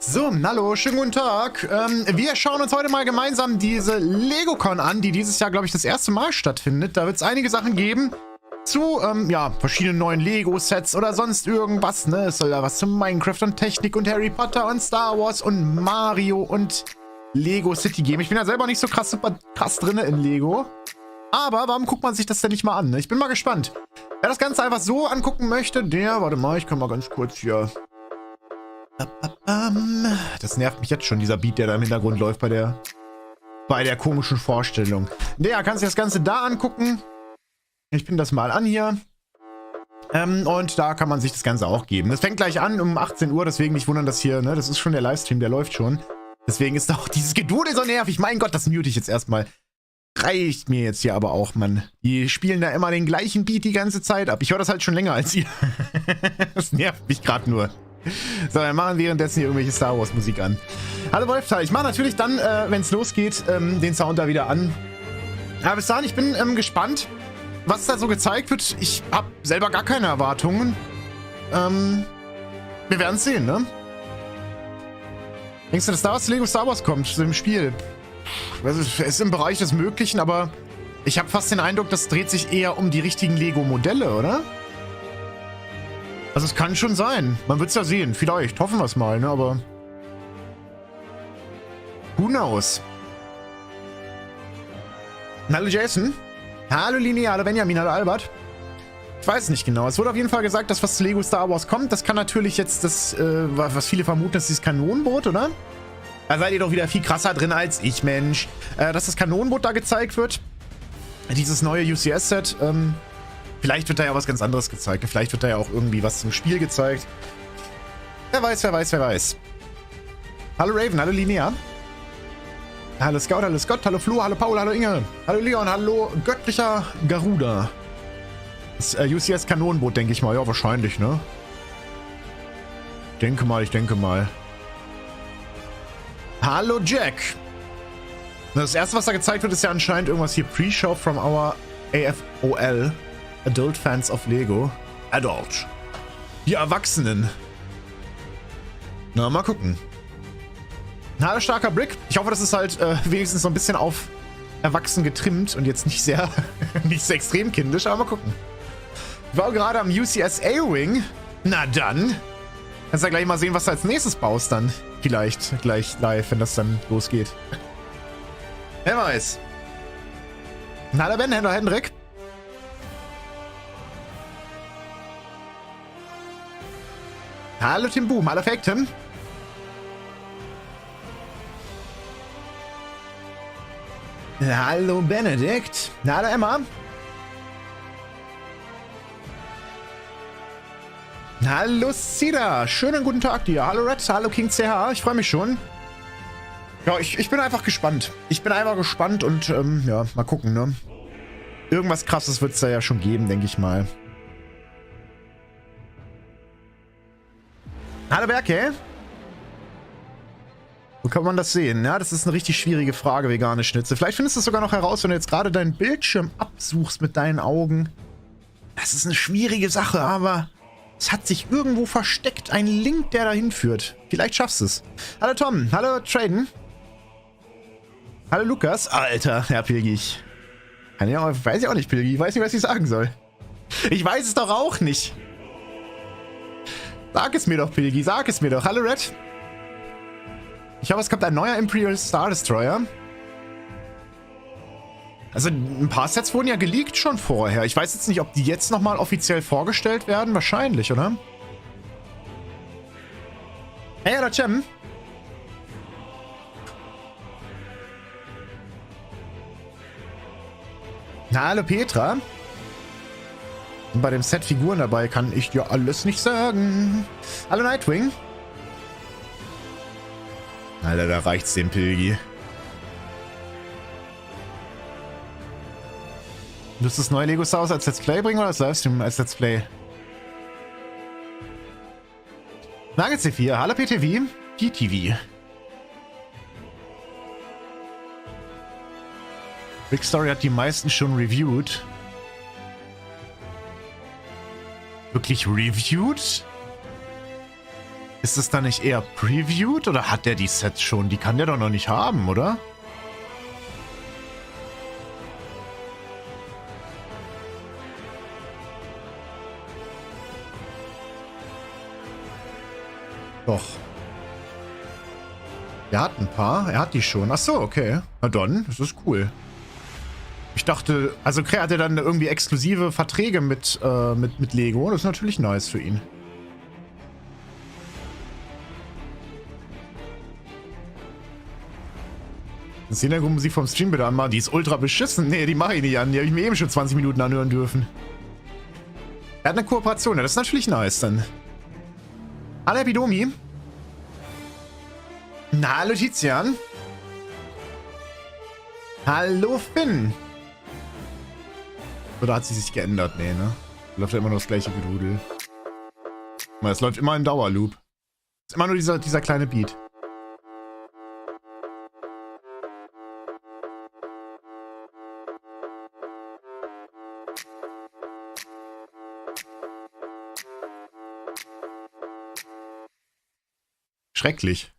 So, hallo, schönen guten Tag. Wir schauen uns heute mal gemeinsam diese LegoCon an, die dieses Jahr, glaube ich, das erste Mal stattfindet. Da wird es einige Sachen geben zu, ja, verschiedenen neuen Lego-Sets oder sonst irgendwas, ne? Es soll da was zu Minecraft und Technik und Harry Potter und Star Wars und Mario und Lego City geben. Ich bin ja selber nicht so super krass drin in Lego. Aber warum guckt man sich das denn nicht mal an, ne? Ich bin mal gespannt. Wer das Ganze einfach so angucken möchte, der, warte mal, ich kann mal ganz kurz hier... Das nervt mich jetzt schon, dieser Beat, der da im Hintergrund läuft bei der komischen Vorstellung. Der kann sich das Ganze da angucken. Ich bin das mal an hier. Und da kann man sich das Ganze auch geben. Das fängt gleich an um 18 Uhr, deswegen nicht wundern, dass hier, ne, das ist schon der Livestream, der läuft schon. Deswegen ist auch dieses Gedudel so nervig. Mein Gott, das mute ich jetzt erstmal. Reicht mir jetzt hier aber auch, Mann. Die spielen da immer den gleichen Beat die ganze Zeit ab. Ich höre das halt schon länger als ihr. Das nervt mich gerade nur. So, wir machen währenddessen hier irgendwelche Star Wars Musik an. Hallo Wolfteil, ich mache natürlich dann, wenn es losgeht, den Sound da wieder an. Aber bis dahin, ich bin gespannt, was da so gezeigt wird. Ich habe selber gar keine Erwartungen. Wir werden es sehen, ne? Denkst du, dass Lego Star Wars kommt zu dem Spiel? Es ist im Bereich des Möglichen, aber ich habe fast den Eindruck, das dreht sich eher um die richtigen Lego-Modelle, oder? Also es kann schon sein. Man wird es ja sehen. Vielleicht. Hoffen wir es mal, ne? Aber... Who knows? Hallo Jason. Hallo Linie, hallo Benjamin, hallo Albert. Ich weiß nicht genau. Es wurde auf jeden Fall gesagt, dass was zu Lego Star Wars kommt. Das kann natürlich jetzt das, was viele vermuten, ist dieses Kanonenboot, oder? Da seid ihr doch wieder viel krasser drin als ich, Mensch. Dass das Kanonenboot da gezeigt wird. Dieses neue UCS-Set, vielleicht wird da ja was ganz anderes gezeigt. Vielleicht wird da ja auch irgendwie was zum Spiel gezeigt. Wer weiß, wer weiß, wer weiß. Hallo Raven, hallo Linnea. Hallo Scout, hallo Scott, hallo Flo, hallo Paul, hallo Inge. Hallo Leon, hallo göttlicher Garuda. Das UCS Kanonenboot, denke ich mal. Ja, wahrscheinlich, ne? Ich denke mal. Hallo Jack. Das erste, was da gezeigt wird, ist ja anscheinend irgendwas hier. Pre-Show from our AFOL. Adult Fans of Lego. Adult. Die Erwachsenen. Na, mal gucken. Hallo, starker Brick. Ich hoffe, das ist halt wenigstens so ein bisschen auf erwachsen getrimmt und jetzt nicht sehr, nicht so extrem kindisch, aber mal gucken. Ich war gerade am UCS A-Wing. Na dann. Kannst ja gleich mal sehen, was du als nächstes baust dann. Vielleicht gleich live, wenn das dann losgeht. Wer weiß. Hallo Ben, hallo Hendrik. Hallo Tim Boom, hallo Faktim. Hallo Benedikt. Hallo Emma. Hallo Sida. Schönen guten Tag dir. Hallo Red, hallo King CH. Ich freue mich schon. Ja, ich bin einfach gespannt. Ich bin einfach gespannt und ja, mal gucken, ne? Irgendwas Krasses wird es da ja schon geben, denke ich mal. Hallo Berke. Wo kann man das sehen? Ja, das ist eine richtig schwierige Frage, vegane Schnitzel. Vielleicht findest du es sogar noch heraus, wenn du jetzt gerade deinen Bildschirm absuchst mit deinen Augen. Das ist eine schwierige Sache, aber es hat sich irgendwo versteckt. Ein Link, der dahin führt. Vielleicht schaffst du es. Hallo Tom. Hallo Traden. Hallo Lukas. Alter, Herr Pilgig. Weiß ich auch nicht, Pilgi. Ich weiß nicht, was ich sagen soll. Ich weiß es doch auch nicht. Sag es mir doch, Pilgi. Sag es mir doch. Hallo, Red. Ich hoffe, es kommt ein neuer Imperial Star Destroyer. Also, ein paar Sets wurden ja geleakt schon vorher. Ich weiß jetzt nicht, ob die jetzt nochmal offiziell vorgestellt werden. Wahrscheinlich, oder? Hey, hallo, Cem. Na, hallo Petra. Und bei dem Set Figuren dabei kann ich dir alles nicht sagen. Hallo Nightwing. Alter, da reicht's dem Pilgi. Willst du das neue Lego Star Wars als Let's Play bringen oder als Livestream als Let's Play? Nugget C4, hallo PTV. PTV. Big Story hat die meisten schon reviewed. Wirklich reviewed? Ist es dann nicht eher previewed oder hat der die Sets schon? Die kann der doch noch nicht haben, oder? Doch. Er hat ein paar. Er hat die schon. Ach so, okay. Na dann, das ist cool. Ich dachte, also hat er dann irgendwie exklusive Verträge mit Lego. Das ist natürlich nice für ihn. Das Hintergrundmusik vom Stream bitte anmachen. Die ist ultra beschissen. Nee, die mache ich nicht an. Die habe ich mir eben schon 20 Minuten anhören dürfen. Er hat eine Kooperation. Ja, das ist natürlich nice dann. Hallo Epidomi. Na, hallo Tizian. Hallo Finn. Oder hat sie sich geändert? Nee, ne? Läuft ja immer nur das gleiche Gedudel. Es läuft immer in Dauerloop. Es ist immer nur dieser kleine Beat. Schrecklich.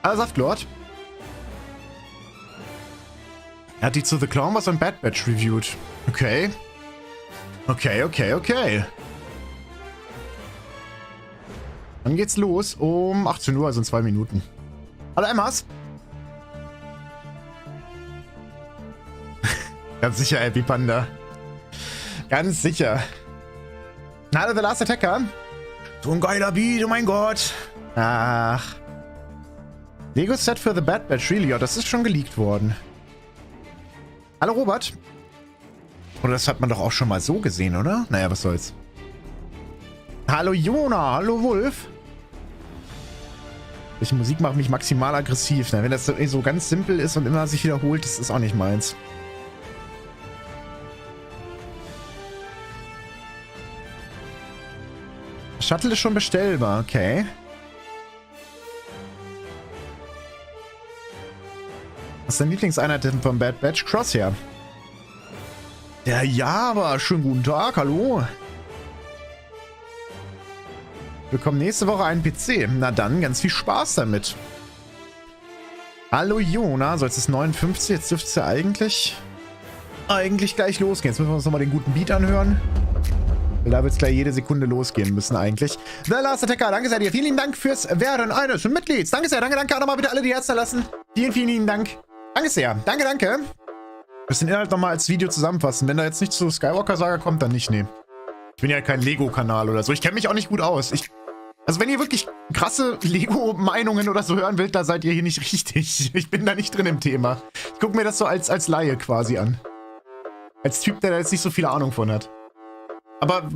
Ah, Saftlord. Er hat die zu The Clown Wars und Bad Batch reviewed. Okay. Okay. Dann geht's los um 18 Uhr, also in 2 Minuten. Hallo Emmas. Ganz sicher, Happy Panda. Ganz sicher. Hallo The Last Attacker. So ein geiler Beat, oh mein Gott. Ach. Lego Set für The Bad Batch, really? Ja, das ist schon geleakt worden. Hallo Robert. Oder das hat man doch auch schon mal so gesehen, oder? Naja, was soll's. Hallo Jona, hallo Wolf. Welche Musik macht mich maximal aggressiv? Na, wenn das so ganz simpel ist und immer sich wiederholt, das ist auch nicht meins. Shuttle ist schon bestellbar, okay. Was ist deine Lieblingseinheit von Bad Batch? Crosshair. Der Jahre, schönen guten Tag, hallo. Wir bekommen nächste Woche einen PC. Na dann, ganz viel Spaß damit. Hallo Jona, so jetzt ist 59, jetzt dürfte es ja eigentlich gleich losgehen. Jetzt müssen wir uns nochmal den guten Beat anhören. Weil da wird es gleich jede Sekunde losgehen müssen eigentlich. The Last Attacker, danke sehr dir. Vielen lieben Dank fürs Werden eines Mitglieds. Danke sehr, danke. Auch nochmal bitte alle die Herzen lassen. Vielen lieben Dank. Danke sehr. Danke. Wir müssen den Inhalt nochmal als Video zusammenfassen. Wenn da jetzt nicht zu Skywalker-Saga kommt, dann nicht, nee. Ich bin ja kein Lego-Kanal oder so. Ich kenne mich auch nicht gut aus. Also wenn ihr wirklich krasse Lego-Meinungen oder so hören wollt, da seid ihr hier nicht richtig. Ich bin da nicht drin im Thema. Ich gucke mir das so als Laie quasi an. Als Typ, der da jetzt nicht so viel Ahnung von hat. Aber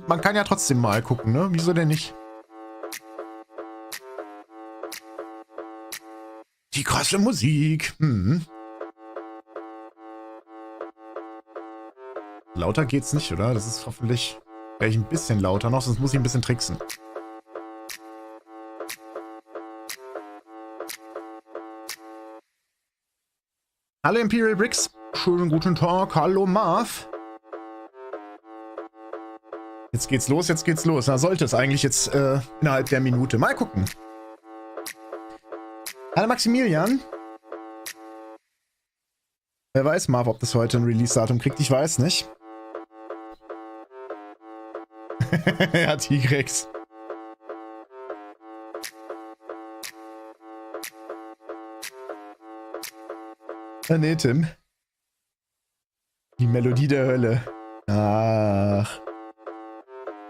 man kann ja trotzdem mal gucken, ne? Wieso denn nicht? Die krasse Musik. Lauter geht's nicht, oder? Das ist hoffentlich gleich ein bisschen lauter noch, sonst muss ich ein bisschen tricksen. Hallo Imperial Bricks. Schönen guten Tag. Hallo Marv. Jetzt geht's los, jetzt geht's los. Na, sollte es eigentlich jetzt innerhalb der Minute. Mal gucken. Hallo Maximilian. Wer weiß, Marv, ob das heute ein Release-Datum kriegt. Ich weiß nicht. Ja, Tigrex. Nee, Tim. Die Melodie der Hölle. Ach.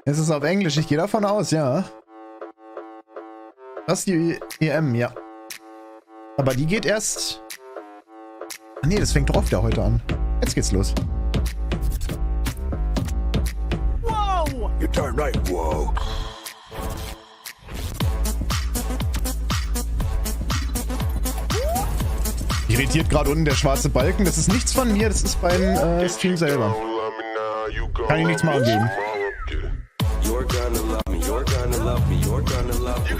Es ist auf Englisch, ich gehe davon aus, ja. Das ist die EM, ja. Aber die geht erst... Ach nee, das fängt doch oft ja heute an. Jetzt geht's los. Wow! You're darn right, wow. Irritiert gerade unten der schwarze Balken. Das ist nichts von mir, das ist beim Stream selber. Kann ich nichts machen gegen. You're gonna love me, you're gonna love me, you're gonna love me.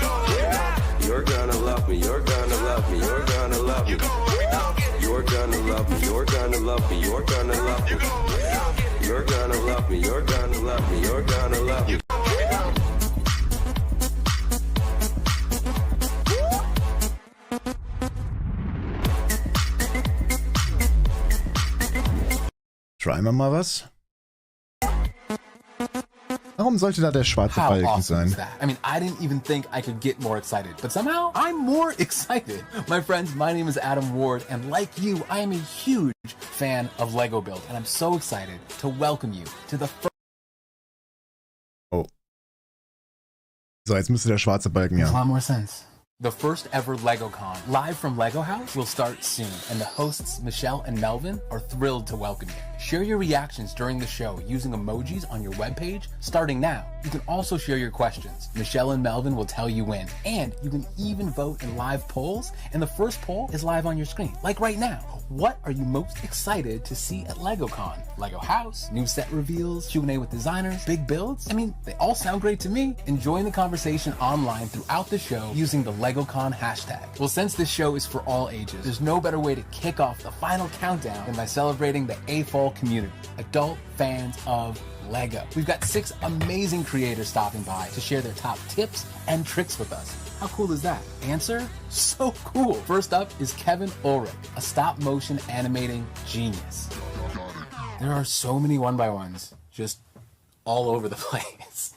You're gonna love me, you're gonna love me, you're gonna love me. You're gonna love me, you're gonna love me, you're gonna love me. You're gonna love me, you're gonna love me, you're gonna love me. Try mal was. Warum sollte da der schwarze Balken sein? I mean, I didn't even think I could get more excited, but somehow I'm more excited. My friends, my name is Adam Ward, and like you, I am a huge fan of Lego Build, and I'm so excited to welcome you to the first... Oh. So, jetzt müsste der schwarze Balken, ja. Makes a lot more sense. The first ever LegoCon, live from Lego House, will start soon, and the hosts, Michelle and Melvin, are thrilled to welcome you. Share your reactions during the show using emojis on your webpage, starting now. You can also share your questions. Michelle and Melvin will tell you when, and you can even vote in live polls, and the first poll is live on your screen, like right now. What are you most excited to see at LegoCon? Lego House, new set reveals, Q&A with designers, big builds? I mean, they all sound great to me. Join the conversation online throughout the show using the LegoCon hashtag. Well, since this show is for all ages, there's no better way to kick off the final countdown than by celebrating the AFOL community, adult fans of Lego. We've got 6 amazing creators stopping by to share their top tips and tricks with us. How cool is that? Answer? So cool. First up is Kevin Ulrich, a stop-motion animating genius. There are so many one-by-ones, just all over the place.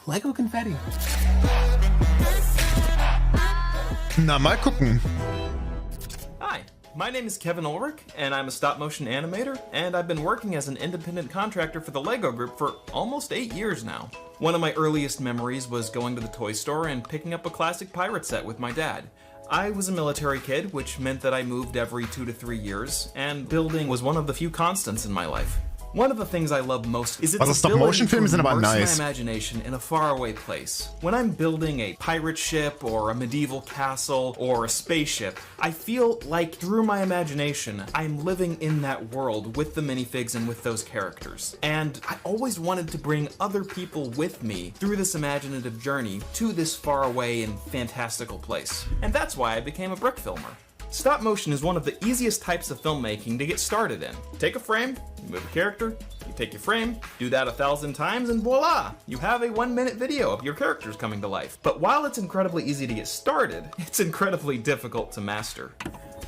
Lego confetti. Na, mal gucken. Hi, my name is Kevin Ulrich, and I'm a stop-motion animator, and I've been working as an independent contractor for the LEGO Group for almost 8 years now. One of my earliest memories was going to the toy store and picking up a classic pirate set with my dad. I was a military kid, which meant that I moved every 2 to 3 years, and building was one of the few constants in my life. One of the things I love most is its ability to immerse my imagination in a faraway place. When I'm building a pirate ship or a medieval castle or a spaceship, I feel like through my imagination, I'm living in that world with the minifigs and with those characters. And I always wanted to bring other people with me through this imaginative journey to this faraway and fantastical place. And that's why I became a brick filmer. Stop motion is one of the easiest types of filmmaking to get started in. Take a frame, you move a character, you take your frame, do that 1,000 times, and voila! You have a 1-minute video of your characters coming to life. But while it's incredibly easy to get started, it's incredibly difficult to master.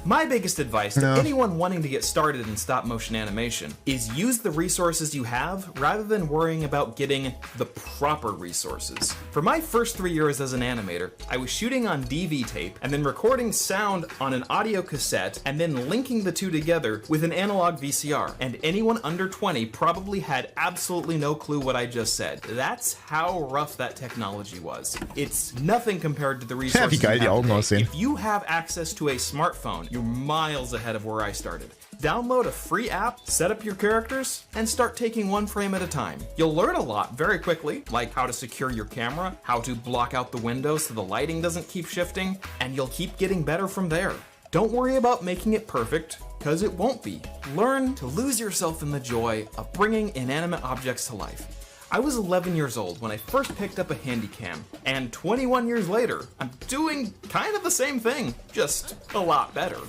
My biggest advice to anyone wanting to get started in stop motion animation is use the resources you have rather than worrying about getting the proper resources. For my first 3 years as an animator, I was shooting on DV tape and then recording sound on an audio cassette and then linking the two together with an analog VCR. And anyone under 20 probably had absolutely no clue what I just said. That's how rough that technology was. It's nothing compared to the resources wie geil die Augen aussehen. If you have access to a smartphone you're miles ahead of where I started. Download a free app, set up your characters, and start taking one frame at a time. You'll learn a lot very quickly, like how to secure your camera, how to block out the windows so the lighting doesn't keep shifting, and you'll keep getting better from there. Don't worry about making it perfect, because it won't be. Learn to lose yourself in the joy of bringing inanimate objects to life. I was 11 years old when I first picked up a Handycam, and 21 years later, I'm doing kind of the same thing, just a lot better.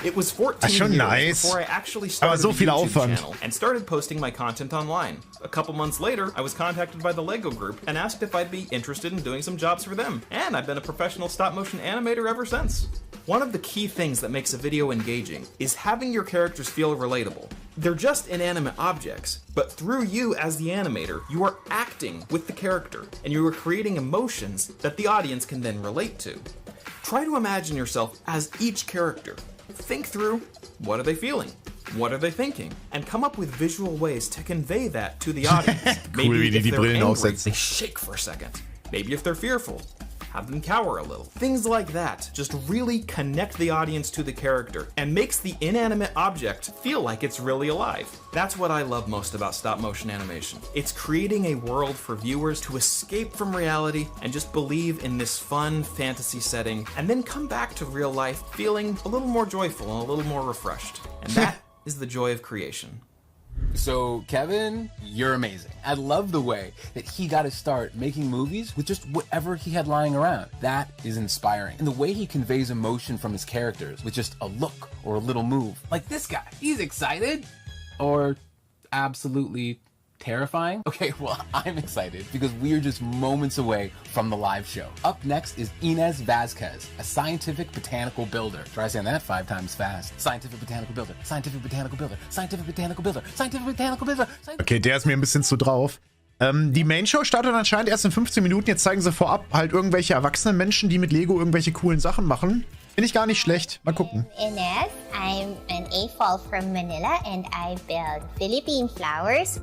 It was 14 years before I actually started a YouTube channel and started posting my content online. A couple months later, I was contacted by the LEGO Group and asked if I'd be interested in doing some jobs for them, and I've been a professional stop-motion animator ever since. One of the key things that makes a video engaging is having your characters feel relatable. They're just inanimate objects, but through you as the animator, you are acting with the character, and you are creating emotions that the audience can then relate to. Try to imagine yourself as each character. Think through, what are they feeling? What are they thinking? And come up with visual ways to convey that to the audience. Maybe if they're angry, they shake for a second. Maybe if they're fearful, have them cower a little. Things like that just really connect the audience to the character and makes the inanimate object feel like it's really alive. That's what I love most about stop motion animation. It's creating a world for viewers to escape from reality and just believe in this fun fantasy setting, and then come back to real life feeling a little more joyful and a little more refreshed. And that is the joy of creation. So, Kevin, you're amazing. I love the way that he got his start making movies with just whatever he had lying around. That is inspiring. And the way he conveys emotion from his characters with just a look or a little move. Like this guy, he's excited or absolutely terrifying. Okay, well, I'm excited because we are just moments away from the live show. Up next is Inez Vasquez, a scientific botanical builder. Try saying that 5 times fast. Scientific botanical builder, scientific botanical builder, scientific botanical builder, scientific botanical builder. Okay, der ist mir ein bisschen zu drauf. Die Main-Show startet anscheinend erst in 15 Minuten. Jetzt zeigen sie vorab halt irgendwelche erwachsenen Menschen, die mit Lego irgendwelche coolen Sachen machen. Finde ich gar nicht schlecht. Mal gucken. Inez, I'm an AFOL from Manila and I build Philippine flowers.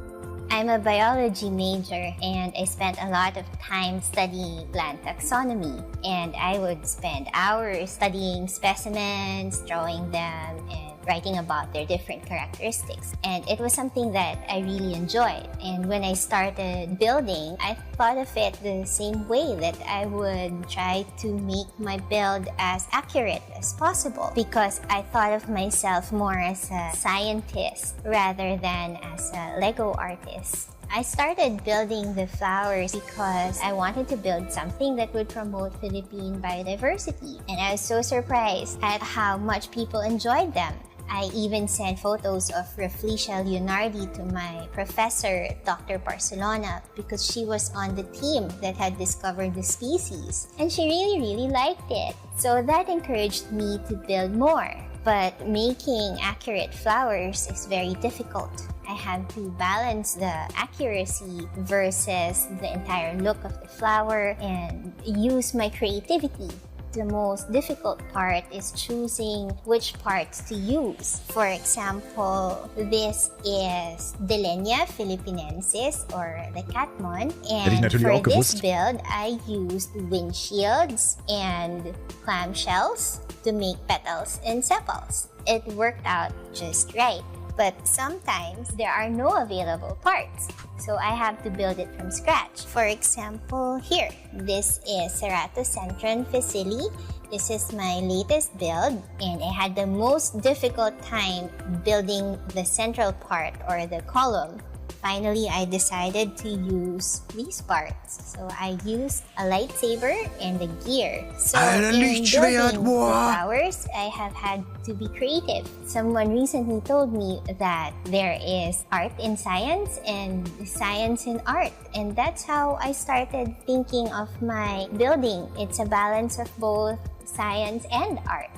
I'm a biology major and I spent a lot of time studying plant taxonomy, and I would spend hours studying specimens, drawing them, and writing about their different characteristics. And it was something that I really enjoyed. And when I started building, I thought of it the same way, that I would try to make my build as accurate as possible, because I thought of myself more as a scientist rather than as a Lego artist. I started building the flowers because I wanted to build something that would promote Philippine biodiversity. And I was so surprised at how much people enjoyed them. I even sent photos of Rafflesia leonardi to my professor, Dr. Barcelona, because she was on the team that had discovered the species. And she really liked it. So that encouraged me to build more. But making accurate flowers is very difficult. I have to balance the accuracy versus the entire look of the flower and use my creativity. The most difficult part is choosing which parts to use. For example, this is Delenia philippinensis, or the catmon. And for this build, I used windshields and clamshells to make petals and sepals. It worked out just right. But sometimes there are no available parts, so I have to build it from scratch. For example, here, this is Ceratocentron facili. This is my latest build, and I had the most difficult time building the central part, or the column. Finally, I decided to use these parts. So I used a lightsaber and a gear. So in building the flowers, I have had to be creative. Someone recently told me that there is art in science and science in art. And that's how I started thinking of my building. It's a balance of both science and art.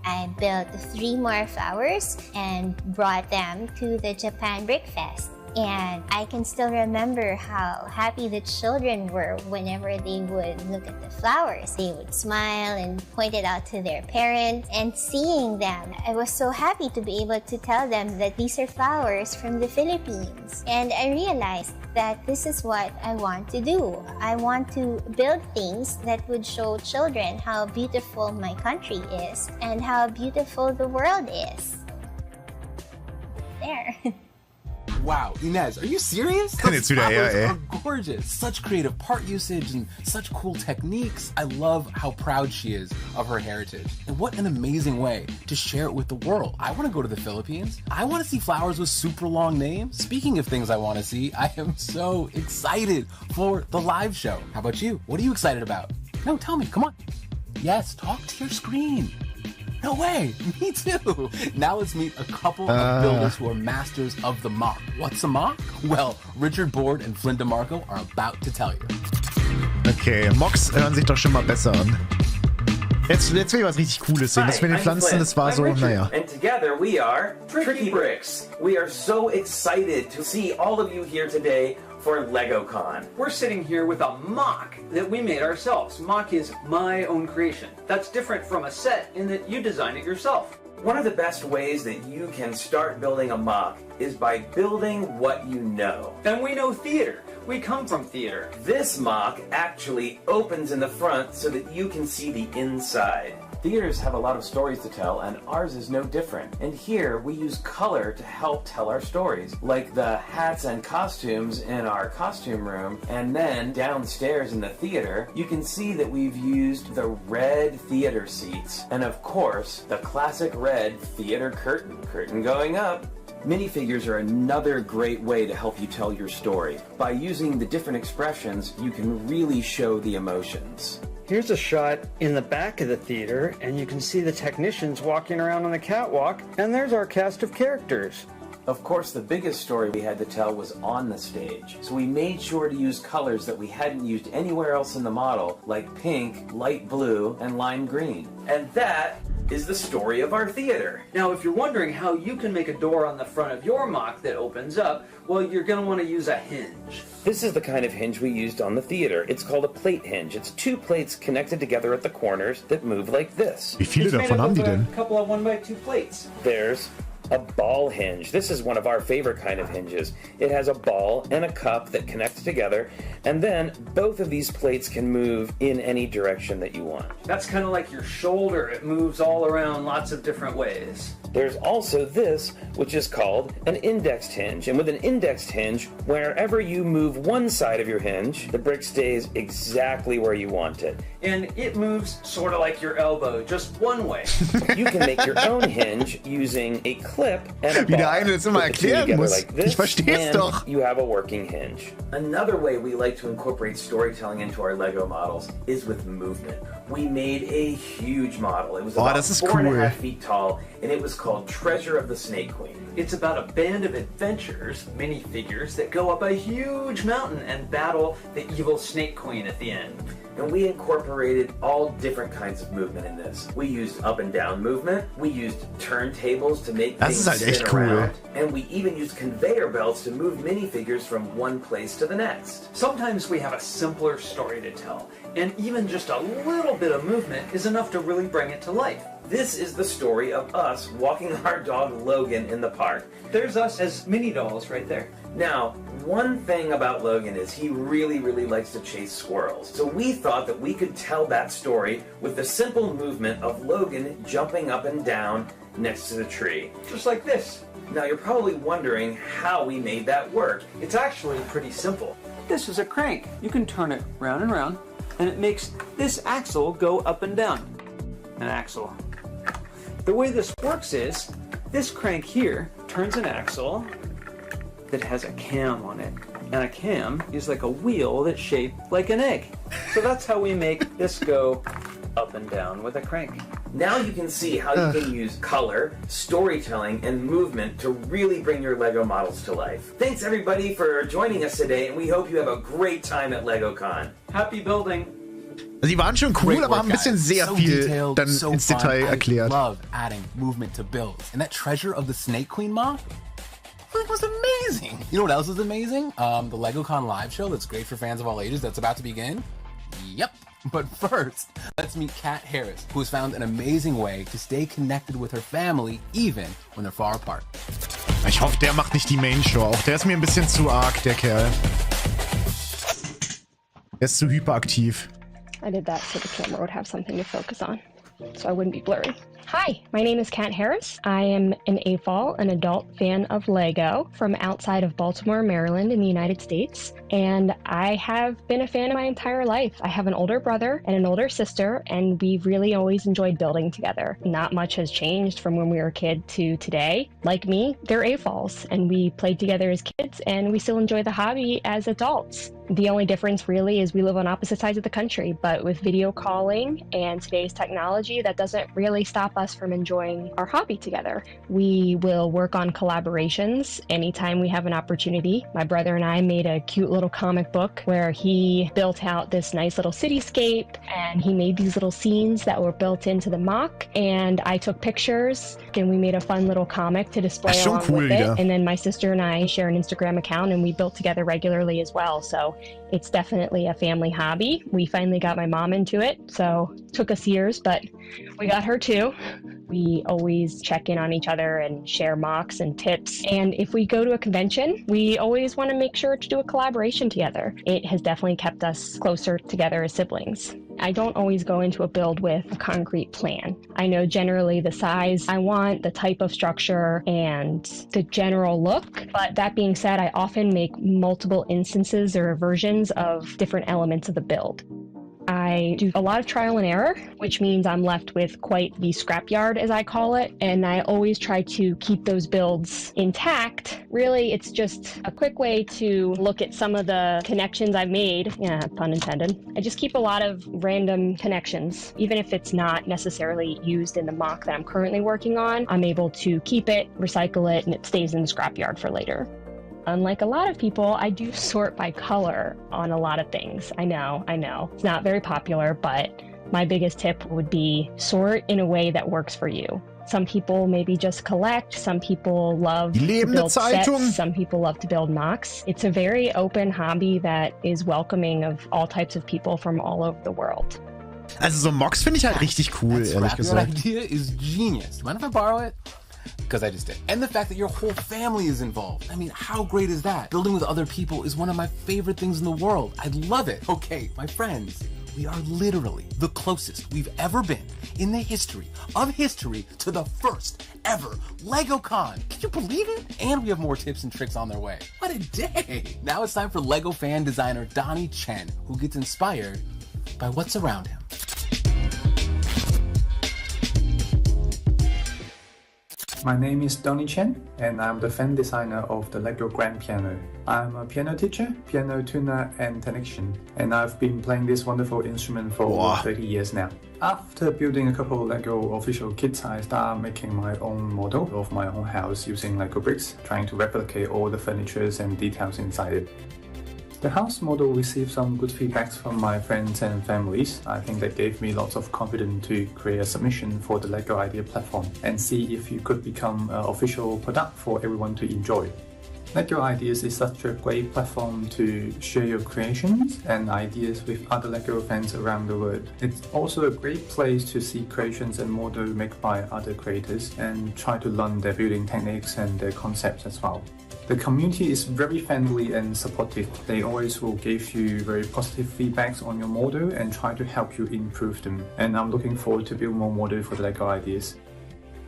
I built 3 more flowers and brought them to the Japan Brick Fest. And I can still remember how happy the children were whenever they would look at the flowers. They would smile and point it out to their parents. And seeing them, I was so happy to be able to tell them that these are flowers from the Philippines. And I realized that this is what I want to do. I want to build things that would show children how beautiful my country is and how beautiful the world is. There. Wow, Inez, are you serious? Jetzt wieder her, Are gorgeous. Such creative part usage and such cool techniques. I love how proud she is of her heritage. And what an amazing way to share it with the world. I want to go to the Philippines. I want to see flowers with super long names. Speaking of things I want to see, I am so excited for the live show. How about you? What are you excited about? No, tell me, come on. Yes, talk to your screen. No way, me too. Now let's meet a couple of builders who are masters of the mock. What's a mock? Well, Richard Board and Flynn DeMarco are about to tell you. Okay, Mocks hören sich doch schon mal besser an. Jetzt will ich was richtig Cooles sehen. Das mit den Pflanzen, das war so, naja. And together we are Tricky Bricks. We are so excited to see all of you here today for LegoCon. We're sitting here with a mock that we made ourselves. Mock is my own creation. That's different from a set in that you design it yourself. One of the best ways that you can start building a mock is by building what you know. And we know theater. We come from theater. This mock actually opens in the front so that you can see the inside. Theaters have a lot of stories to tell, and ours is no different. And here, we use color to help tell our stories, like the hats and costumes in our costume room. And then, downstairs in the theater, you can see that we've used the red theater seats. And of course, the classic red theater curtain going up. Minifigures are another great way to help you tell your story. By using the different expressions, you can really show the emotions. Here's a shot in the back of the theater, and you can see the technicians walking around on the catwalk, and there's our cast of characters. Of course, the biggest story we had to tell was on the stage. So we made sure to use colors that we hadn't used anywhere else in the model, like pink, light blue, and lime green. And that is the story of our theater. Now, if you're wondering how you can make a door on the front of your mock that opens up, well, you're going to want to use a hinge. This is the kind of hinge we used on the theater. It's called a plate hinge. It's two plates connected together at the corners that move like this. Wie viele davon haben die denn? A couple of 1x2 plates. There's a ball hinge. This is one of our favorite kind of hinges. It has a ball and a cup that connect together, and then both of these plates can move in any direction that you want. That's kind of like your shoulder. It moves all around lots of different ways. There's also this, which is called an indexed hinge. And with an indexed hinge, wherever you move one side of your hinge, the brick stays exactly where you want it. And it moves sort of like your elbow, just one way. You can make your own hinge using a clip and a Wie der bar. eine das immer Put the two erklären together muss. like this, Ich versteh's and doch. you have a working hinge. Another way we like to incorporate storytelling into our Lego models is with movement. We made a huge model. It was about das ist 4.5 cool. feet tall, and it was called Treasure of the Snake Queen. It's about a band of adventurers, minifigures, that go up a huge mountain and battle the evil Snake Queen at the end. And we incorporated all different kinds of movement in this. We used up and down movement. We used turntables to make Das ist things halt echt spin cool. around. And we even used conveyor belts to move minifigures from one place to the next. Sometimes we have a simpler story to tell, and even just a little bit of movement is enough to really bring it to life. This is the story of us walking our dog Logan in the park. There's us as mini dolls right there. Now, one thing about Logan is he really likes to chase squirrels. So we thought that we could tell that story with the simple movement of Logan jumping up and down next to the tree. Just like this. Now you're probably wondering how we made that work. It's actually pretty simple. This is a crank. You can turn it round and round, and it makes this axle go up and down. An axle. The way this works is, this crank here turns an axle that has a cam on it. And a cam is like a wheel that's shaped like an egg. So that's how we make this go up and down with a crank. Now you can see how you can use color, storytelling, and movement to really bring your Lego models to life. Thanks everybody for joining us today, and we hope you have a great time at LegoCon. Happy building! Also die waren schon cool, Great aber work, haben ein bisschen guys. sehr So viel detailed, dann so ins fun. Detail erklärt. I love adding movement to builds. And that Treasure of the Snake Queen mock, it was amazing. You know what else is amazing? The LegoCon live show that's great for fans of all ages that's about to begin. Yep. But first, let's meet Kat Harris, who has found an amazing way to stay connected with her family even when they're far apart. Ich hoffe, der macht nicht die Main-Show. Auch der ist mir ein bisschen zu arg, der Kerl. Der ist zu hyperaktiv. I did that so the camera would have something to focus on, so I wouldn't be blurry. Hi, my name is Kat Harris. I am an AFOL, an adult fan of Lego from outside of Baltimore, Maryland in the United States. And I have been a fan my entire life. I have an older brother and an older sister, and we've really always enjoyed building together. Not much has changed from when we were a kid to today. Like me, they're AFOLs, and we played together as kids, and we still enjoy the hobby as adults. The only difference really is we live on opposite sides of the country, but with video calling and today's technology, that doesn't really stop us from enjoying our hobby together. We will work on collaborations anytime we have an opportunity. My brother and I made a cute little comic book where he built out this nice little cityscape, and he made these little scenes that were built into the mock, and I took pictures, and we made a fun little comic to display along with it. And then my sister and I share an Instagram account, and we built together regularly as well. So it's definitely a family hobby. We finally got my mom into it, so it took us years, but we got her too. We always check in on each other and share mocks and tips. And if we go to a convention, we always want to make sure to do a collaboration together. It has definitely kept us closer together as siblings. I don't always go into a build with a concrete plan. I know generally the size I want, the type of structure, and the general look. But that being said, I often make multiple instances or versions of different elements of the build. I do a lot of trial and error, which means I'm left with quite the scrapyard, as I call it, and I always try to keep those builds intact. Really, it's just a quick way to look at some of the connections I've made. Yeah, pun intended. I just keep a lot of random connections. Even if it's not necessarily used in the mock that I'm currently working on, I'm able to keep it, recycle it, and it stays in the scrapyard for later. Unlike a lot of people, I do sort by color on a lot of things. I know. It's not very popular, but my biggest tip would be sort in a way that works for you. Some people maybe just collect, some people love to build sets, some people love to build mocks. It's a very open hobby that is welcoming of all types of people from all over the world. Also so Mocks finde ich halt richtig cool, ehrlich gesagt. That idea is genius. Mind if I borrow it? Because I just did. And the fact that your whole family is involved. I mean, how great is that? Building with other people is one of my favorite things in the world. I love it. Okay, my friends, we are literally the closest we've ever been in the history of history to the first ever LegoCon. Can you believe it? And we have more tips and tricks on their way. What a day. Now it's time for Lego fan designer Donnie Chen, who gets inspired by what's around him. My name is Donnie Chen, and I'm the fan designer of the Lego Grand Piano. I'm a piano teacher, piano tuner, and technician, and I've been playing this wonderful instrument for over 30 years now. After building a couple of Lego official kits, I started making my own model of my own house using Lego bricks, trying to replicate all the furniture and details inside it. The house model received some good feedbacks from my friends and families. I think that gave me lots of confidence to create a submission for the Lego Idea platform and see if you could become an official product for everyone to enjoy. Lego Ideas is such a great platform to share your creations and ideas with other Lego fans around the world. It's also a great place to see creations and models made by other creators and try to learn their building techniques and their concepts as well. The community is very friendly and supportive. They always will give you very positive feedbacks on your model and try to help you improve them. And I'm looking forward to build more models for the Lego Ideas.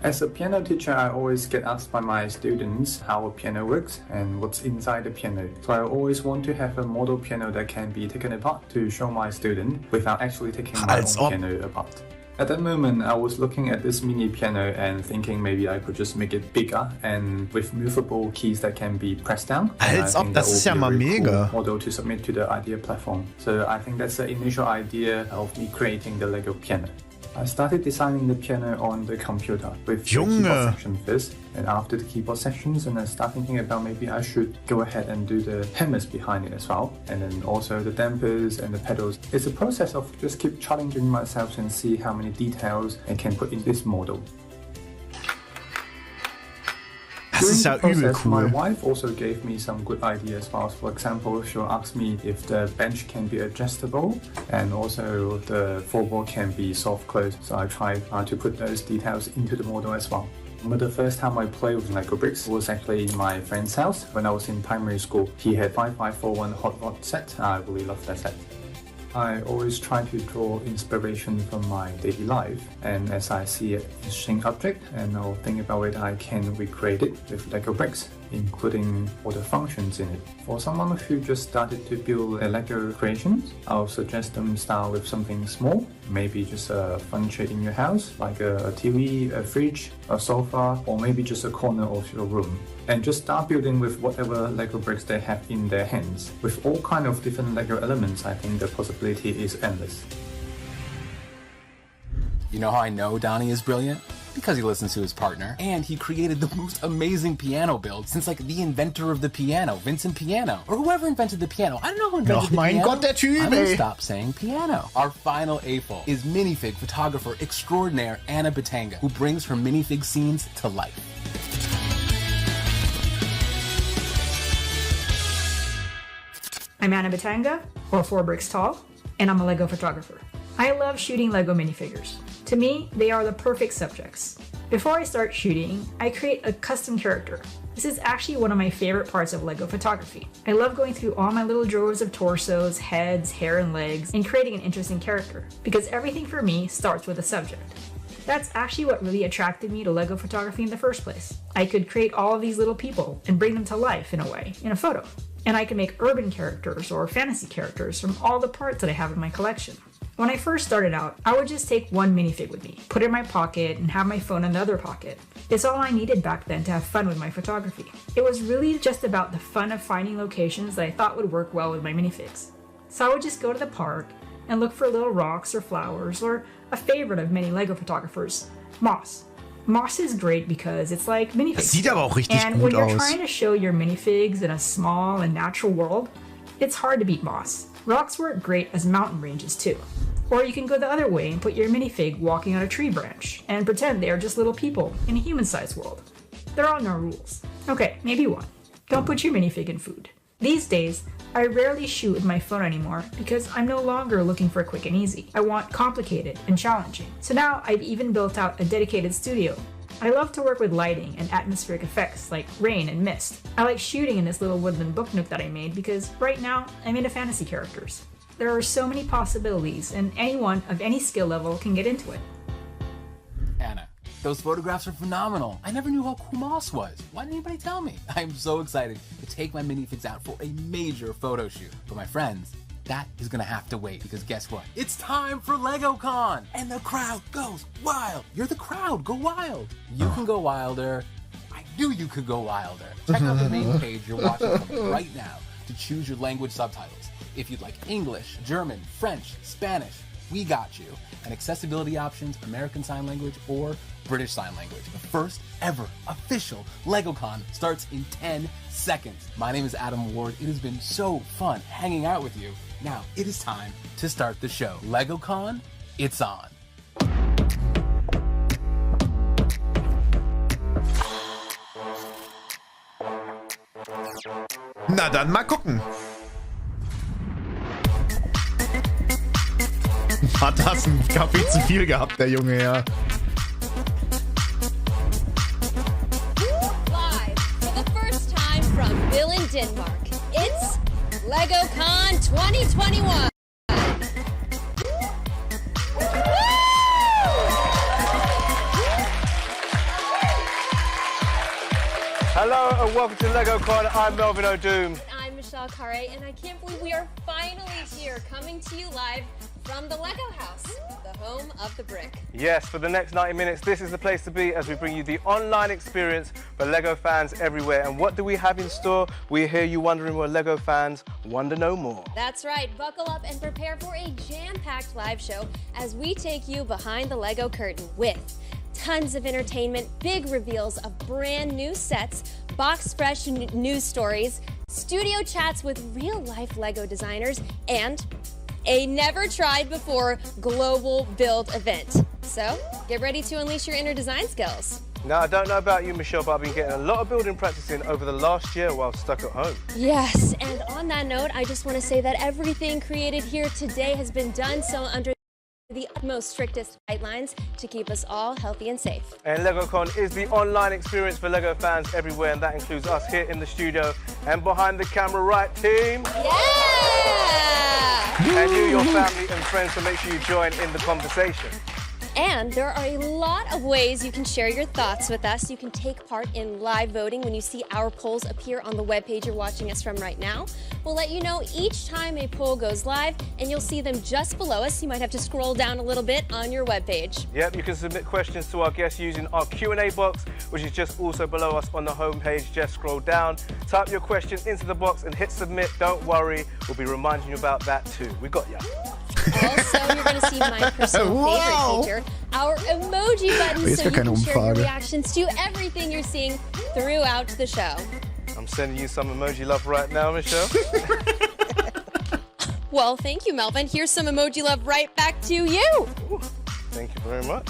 As a piano teacher, I always get asked by my students how a piano works and what's inside the piano. So I always want to have a model piano that can be taken apart to show my student without actually taking my own piano apart. At that moment, I was looking at this mini piano and thinking maybe I could just make it bigger and with movable keys that can be pressed down. Als ob, das ist ja mal mega. Cool model to submit to the Idea platform. So I think that's the initial idea of me creating the Lego piano. I started designing the piano on the computer with the keyboard section first, and after the keyboard sections, and I started thinking about maybe I should go ahead and do the hammers behind it as well, and then also the dampers and the pedals. It's a process of just keep challenging myself and see how many details I can put in this model. Das ist ja übel cool. My wife also gave me some good ideas. For example, she'll ask me if the bench can be adjustable and also the floorboard can be soft closed. So I tried to put those details into the model as well. But the first time I played with Lego bricks was actually in my friend's house when I was in primary school. He had 5541 hot rod set. I really love that set. I always try to draw inspiration from my daily life, and as I see an interesting object and I'll think about it, I can recreate it with Lego bricks, including all the functions in it. For someone who just started to build a Lego creations, I'll suggest them start with something small, maybe just a fun tray in your house, like a TV, a fridge, a sofa, or maybe just a corner of your room. And just start building with whatever Lego bricks they have in their hands. With all kind of different Lego elements, I think the possibility is endless. You know how I know Donnie is brilliant? Because he listens to his partner, and he created the most amazing piano build since like the inventor of the piano, Vincent Piano, or whoever invented the piano. I don't know who invented the mein piano. Gott, der Typ, I'm gonna ey. stop saying piano. Our final AFOL is minifig photographer extraordinaire Anna Batanga, who brings her minifig scenes to life. I'm Anna Batanga, or 4 bricks tall, and I'm a Lego photographer. I love shooting Lego minifigures. To me, they are the perfect subjects. Before I start shooting, I create a custom character. This is actually one of my favorite parts of Lego photography. I love going through all my little drawers of torsos, heads, hair, and legs, and creating an interesting character, because everything for me starts with a subject. That's actually what really attracted me to Lego photography in the first place. I could create all of these little people and bring them to life in a way, in a photo. And I can make urban characters or fantasy characters from all the parts that I have in my collection. When I first started out, I would just take one minifig with me, put it in my pocket, and have my phone in the other pocket. It's all I needed back then to have fun with my photography. It was really just about the fun of finding locations that I thought would work well with my minifigs. So I would just go to the park and look for little rocks or flowers, or a favorite of many Lego photographers, moss. Moss is great because it's like minifigs. Das sieht aber auch richtig and gut when you're aus. trying to show your minifigs in a small and natural world, it's hard to beat moss. Rocks work great as mountain ranges too. Or you can go the other way and put your minifig walking on a tree branch and pretend they are just little people in a human-sized world. There are no rules. Okay, maybe one. Don't put your minifig in food. These days, I rarely shoot with my phone anymore because I'm no longer looking for quick and easy. I want complicated and challenging. So now I've even built out a dedicated studio. I love to work with lighting and atmospheric effects like rain and mist. I like shooting in this little woodland book nook that I made because right now I'm into fantasy characters. There are so many possibilities and anyone of any skill level can get into it. Anna, those photographs are phenomenal. I never knew how cool moss was. Why didn't anybody tell me? I'm so excited to take my minifigs out for a major photo shoot. But my friends, that is gonna have to wait because guess what? It's time for LegoCon! And the crowd goes wild. You're the crowd, go wild. You can go wilder. I knew you could go wilder. Check out the main page you're watching from right now to choose your language subtitles. If you'd like English, German, French, Spanish, we got you. And accessibility options, American Sign Language or British Sign Language. The first ever official LegoCon starts in 10 seconds. My name is Adam Ward. It has been so fun hanging out with you. Now, it is time to start the show. LegoCon, it's on. Na dann mal gucken. Hat das einen Kaffee zu viel gehabt, der Junge, ja. Live for the first time from Bill in Denmark, it's LegoCon 2021. Hello and welcome to LegoCon. I'm Melvin O'Doom. I'm Michelle Carre, and I can't believe we are finally here, coming to you live from the Lego House, the home of the brick. Yes, for the next 90 minutes, this is the place to be as we bring you the online experience for Lego fans everywhere. And what do we have in store? We hear you wondering what Lego fans wonder no more. That's right, buckle up and prepare for a jam-packed live show as we take you behind the Lego curtain with tons of entertainment, big reveals of brand new sets, box fresh news stories, studio chats with real-life Lego designers, and a never-tried-before global build event. So, get ready to unleash your inner design skills. Now, I don't know about you, Michelle, but I've been getting a lot of building practice in over the last year while stuck at home. Yes, and on that note, I just want to say that everything created here today has been done so under the utmost strictest guidelines to keep us all healthy and safe. And LegoCon is the online experience for LEGO fans everywhere, and that includes us here in the studio and behind the camera, right, team? Yeah! And you, your family and friends, so make sure you join in the conversation. And there are a lot of ways you can share your thoughts with us. You can take part in live voting when you see our polls appear on the webpage you're watching us from right now. We'll let you know each time a poll goes live, and you'll see them just below us. You might have to scroll down a little bit on your webpage. Yep, you can submit questions to our guests using our Q&A box, which is just also below us on the homepage. Just scroll down, type your question into the box and hit submit. Don't worry, we'll be reminding you about that too. We got ya. Also, you're going to see my personal favorite feature, our emoji button, so you can share your reactions to everything you're seeing throughout the show. I'm sending you some emoji love right now, Michelle. Well, thank you, Melvin. Here's some emoji love right back to you. Ooh, thank you very much.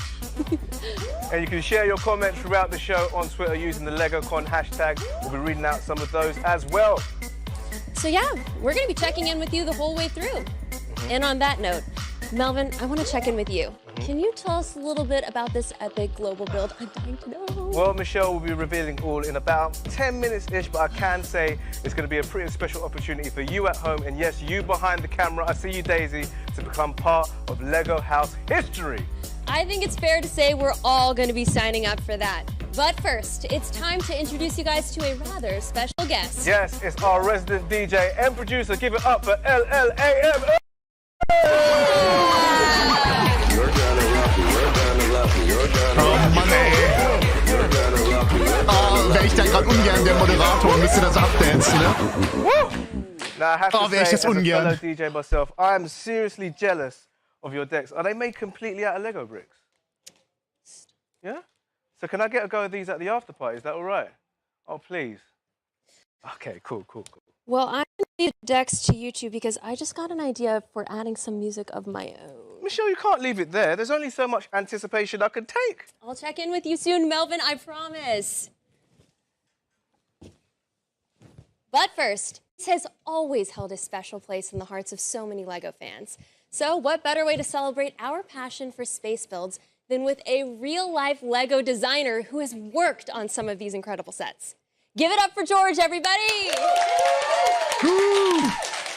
And you can share your comments throughout the show on Twitter using the LegoCon hashtag. We'll be reading out some of those as well. So yeah, we're going to be checking in with you the whole way through. And on that note, Melvin, I want to check in with you. Can you tell us a little bit about this epic global build? I'm dying to know. Well, Michelle will be revealing all in about 10 minutes-ish, but I can say it's going to be a pretty special opportunity for you at home, and yes, you behind the camera, I see you, Daisy, to become part of LEGO House history. I think it's fair to say we're all going to be signing up for that. But first, it's time to introduce you guys to a rather special guest. Yes, it's our resident DJ and producer. Give it up for LLAM. You're gonna love me, you're gonna love me, you're gonna Oh Mann, ey. You're gonna love me, Oh, wäre ich da gerade ungern der Moderator, müsste das abdancen, ne? Now, I have to Oh, wäre ich say, das as a ungern. fellow DJ myself, I am seriously jealous of your decks. Are they made completely out of Lego bricks? Yeah? So can I get a go of these at the after party? Is that all right? Oh, please. Okay, cool. Well, I'm going to leave the decks to you two because I just got an idea for adding some music of my own. Michelle, you can't leave it there. There's only so much anticipation I can take. I'll check in with you soon, Melvin, I promise. But first, this has always held a special place in the hearts of so many LEGO fans. So what better way to celebrate our passion for space builds than with a real-life LEGO designer who has worked on some of these incredible sets. Give it up for George, everybody!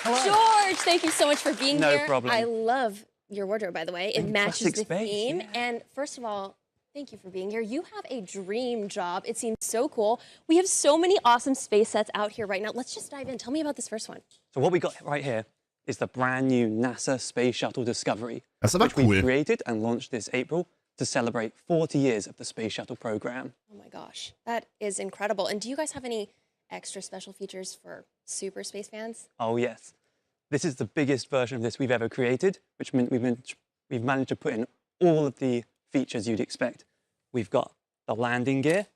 George, thank you so much for being here. No problem. I love your wardrobe, by the way. It matches the space, theme. yeah. And first of all, thank you for being here. You have a dream job. It seems so cool. We have so many awesome space sets out here right now. Let's just dive in. Tell me about this first one. So what we got right here is the brand new NASA Space Shuttle Discovery, Das ist aber which we cool. created and launched this April to celebrate 40 years of the Space Shuttle program. Oh my gosh, that is incredible. And do you guys have any extra special features for super space fans? Oh yes, this is the biggest version of this we've ever created, which means we've managed to put in all of the features you'd expect. We've got the landing gear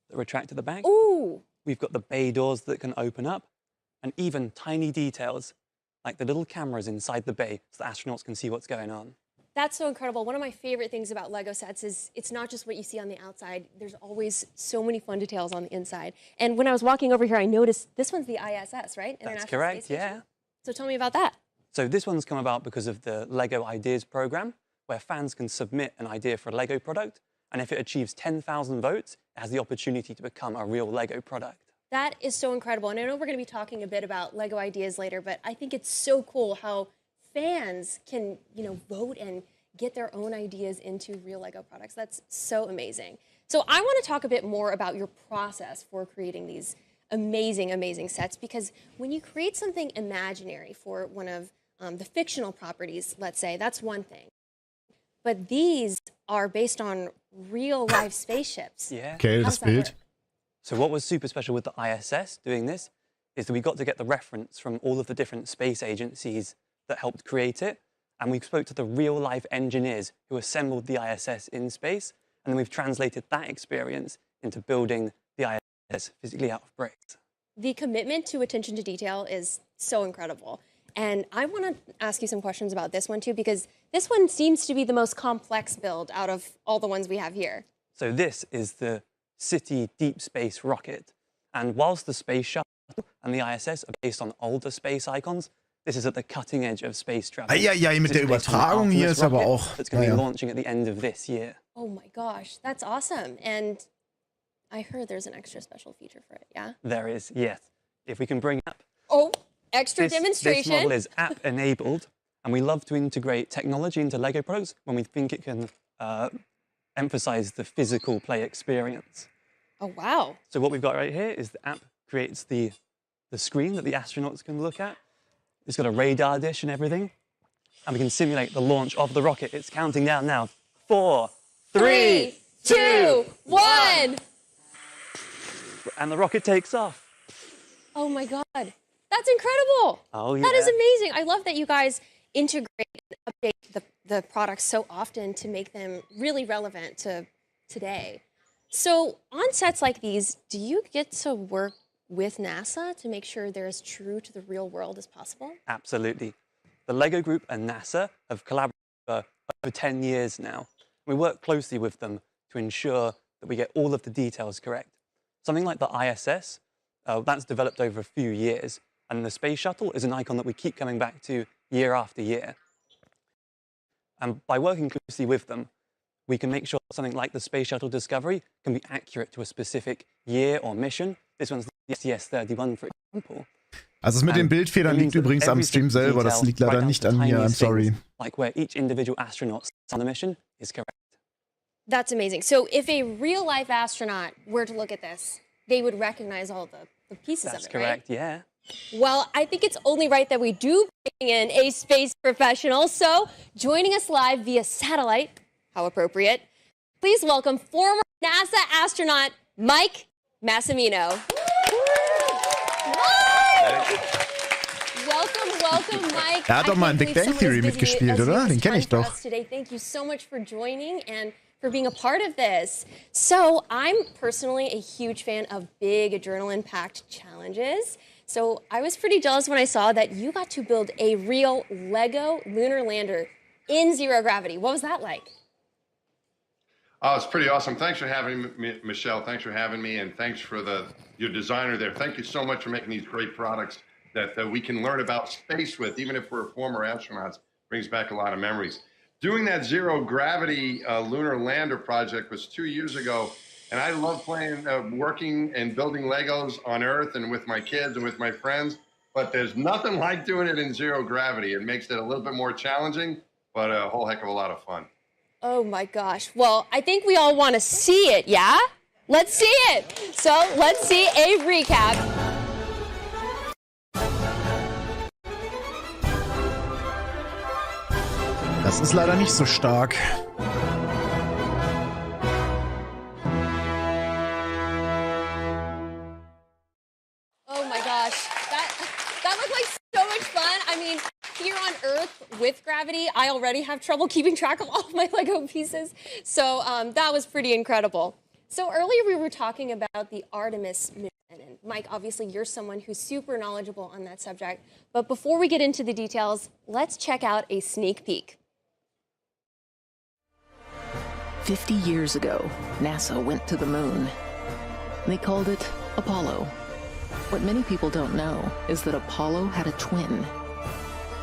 that retract to the back. Ooh! We've got the bay doors that can open up, and even tiny details like the little cameras inside the bay so the astronauts can see what's going on. That's so incredible. One of my favorite things about LEGO sets is it's not just what you see on the outside. There's always so many fun details on the inside. And when I was walking over here, I noticed this one's the ISS, right? That's correct, yeah. So tell me about that. So this one's come about because of the LEGO Ideas program, where fans can submit an idea for a LEGO product, and if it achieves 10,000 votes, it has the opportunity to become a real LEGO product. That is so incredible. And I know we're going to be talking a bit about LEGO Ideas later, but I think it's so cool how fans can, vote and get their own ideas into real LEGO products. That's so amazing. So I want to talk a bit more about your process for creating these amazing, amazing sets, because when you create something imaginary for one of the fictional properties, let's say, that's one thing. But these are based on real life spaceships. Yeah. Okay, das Bild. So what was super special with the ISS doing this is that we got to get the reference from all of the different space agencies that helped create it. And we spoke to the real-life engineers who assembled the ISS in space. And then we've translated that experience into building the ISS physically out of bricks. The commitment to attention to detail is so incredible. And I want to ask you some questions about this one, too, because this one seems to be the most complex build out of all the ones we have here. So this is the City Deep Space Rocket. And whilst the Space Shuttle and the ISS are based on older space icons, This is at the cutting edge of space travel. Eieiei, mit der Übertragung hier ist aber auch. It's going to be launching at the end of this year. Oh my gosh, that's awesome. And I heard there's an extra special feature for it, yeah? There is, yes. If we can bring up. Oh, extra demonstration. This model is app-enabled, and we love to integrate technology into LEGO products when we think it can emphasize the physical play experience. Oh, wow. So what we've got right here is the app creates the screen that the astronauts can look at. It's got a radar dish and everything. And we can simulate the launch of the rocket. It's counting down now. 4, 3, 2, 1. And the rocket takes off. Oh my God, that's incredible. Oh, yeah. That is amazing. I love that you guys integrate and update the products so often to make them really relevant to today. So on sets like these, do you get to work with NASA to make sure they're as true to the real world as possible? Absolutely. The LEGO Group and NASA have collaborated for over 10 years now. We work closely with them to ensure that we get all of the details correct. Something like the ISS, that's developed over a few years, and the space shuttle is an icon that we keep coming back to year after year. And by working closely with them, we can make sure something like the Space Shuttle Discovery can be accurate to a specific year or mission. This one's the STS-31, for example. Also das mit den Bildfehlern liegt übrigens am Stream selber, das liegt leider nicht an mir, I'm sorry. Like where each individual astronaut on the mission is correct. That's amazing. So if a real-life astronaut were to look at this, they would recognize all the pieces of it, That's correct, right? yeah. Well, I think it's only right that we do bring in a space professional. So joining us live via satellite, how appropriate, please welcome former NASA astronaut Mike Massimino. Welcome, Mike. Er hat doch mal in Big Bang Theory mitgespielt, oder? Den kenne ich doch. Today. Thank you so much for joining and for being a part of this. So I'm personally a huge fan of big adrenaline-packed challenges. So I was pretty jealous when I saw that you got to build a real Lego lunar lander in zero gravity. What was that like? Oh, it's pretty awesome. Thanks for having me, Michelle. Thanks for having me, and thanks for your designer there. Thank you so much for making these great products that we can learn about space with, even if we're former astronauts. Brings back a lot of memories. Doing that zero gravity lunar lander project was 2 years ago, and I love playing, working and building Legos on Earth and with my kids and with my friends. But there's nothing like doing it in zero gravity. It makes it a little bit more challenging, but a whole heck of a lot of fun. Oh my gosh. Well, I think we all want to see it, yeah? Let's see it. So let's see a recap. Das ist leider nicht so stark. Oh my gosh. That looked like so much fun. I mean, here on Earth with gravity, I already have trouble keeping track of all of my Lego pieces. So that was pretty incredible. So earlier we were talking about the Artemis mission. And Mike, obviously you're someone who's super knowledgeable on that subject. But before we get into the details, let's check out a sneak peek. 50 years ago, NASA went to the moon. They called it Apollo. What many people don't know is that Apollo had a twin.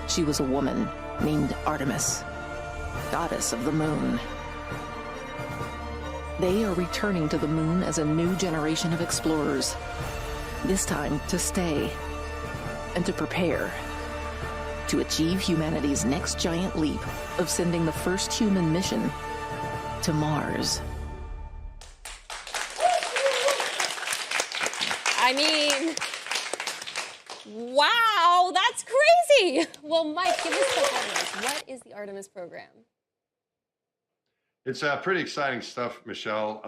She was a woman named Artemis, goddess of the moon. They are returning to the moon as a new generation of explorers, this time to stay and to prepare to achieve humanity's next giant leap of sending the first human mission to Mars. I mean, wow, that's crazy. Well, Mike, give us the headlines. What is the Artemis program? It's pretty exciting stuff, Michelle.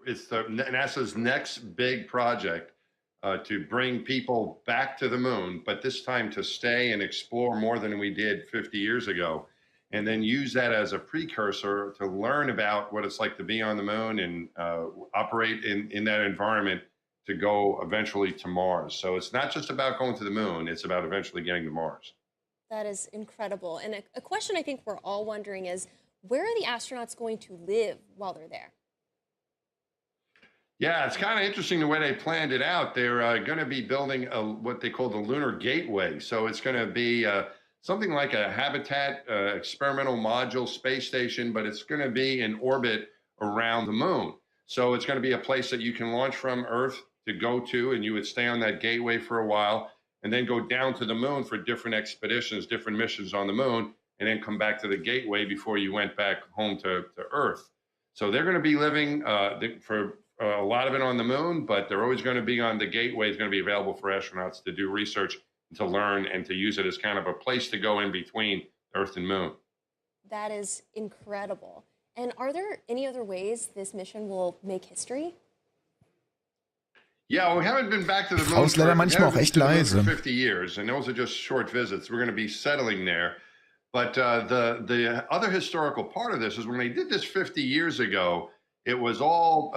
It's NASA's next big project to bring people back to the moon, but this time to stay and explore more than we did 50 years ago, and then use that as a precursor to learn about what it's like to be on the moon and operate in that environment to go eventually to Mars. So it's not just about going to the moon, it's about eventually getting to Mars. That is incredible. And a question I think we're all wondering is, where are the astronauts going to live while they're there? Yeah, it's kind of interesting the way they planned it out. They're going to be building what they call the Lunar Gateway. So it's going to be something like a habitat experimental module space station, but it's going to be in orbit around the moon. So it's going to be a place that you can launch from Earth to go to, and you would stay on that gateway for a while and then go down to the moon for different expeditions, different missions on the moon, and then come back to the gateway before you went back home to Earth. So they're going to be living for a lot of it on the moon, but they're always going to be on the gateway. It's going to be available for astronauts to do research, to learn, and to use it as kind of a place to go in between Earth and moon. That is incredible. And are there any other ways this mission will make history? Yeah, we haven't been back to the moon Haus leider manchmal auch echt leise. for 50 years, and those are just short visits. We're going to be settling there. But the other historical part of this is when they did this 50 years ago, it was all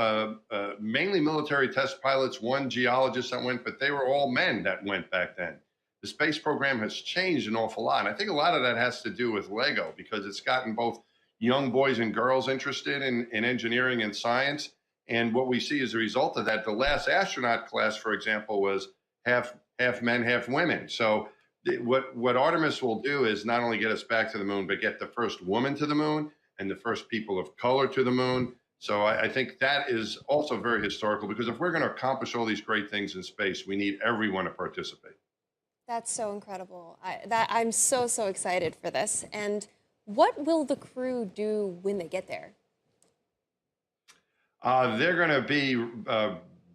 mainly military test pilots, one geologist that went, but they were all men that went back then. The space program has changed an awful lot. And I think a lot of that has to do with LEGO, because it's gotten both young boys and girls interested in engineering and science. And what we see as a result of that, the last astronaut class, for example, was half men, half women. So what Artemis will do is not only get us back to the moon, but get the first woman to the moon and the first people of color to the moon. So I think that is also very historical, because if we're going to accomplish all these great things in space, we need everyone to participate. That's so incredible. I'm so excited for this. And what will the crew do when they get there? They're going to be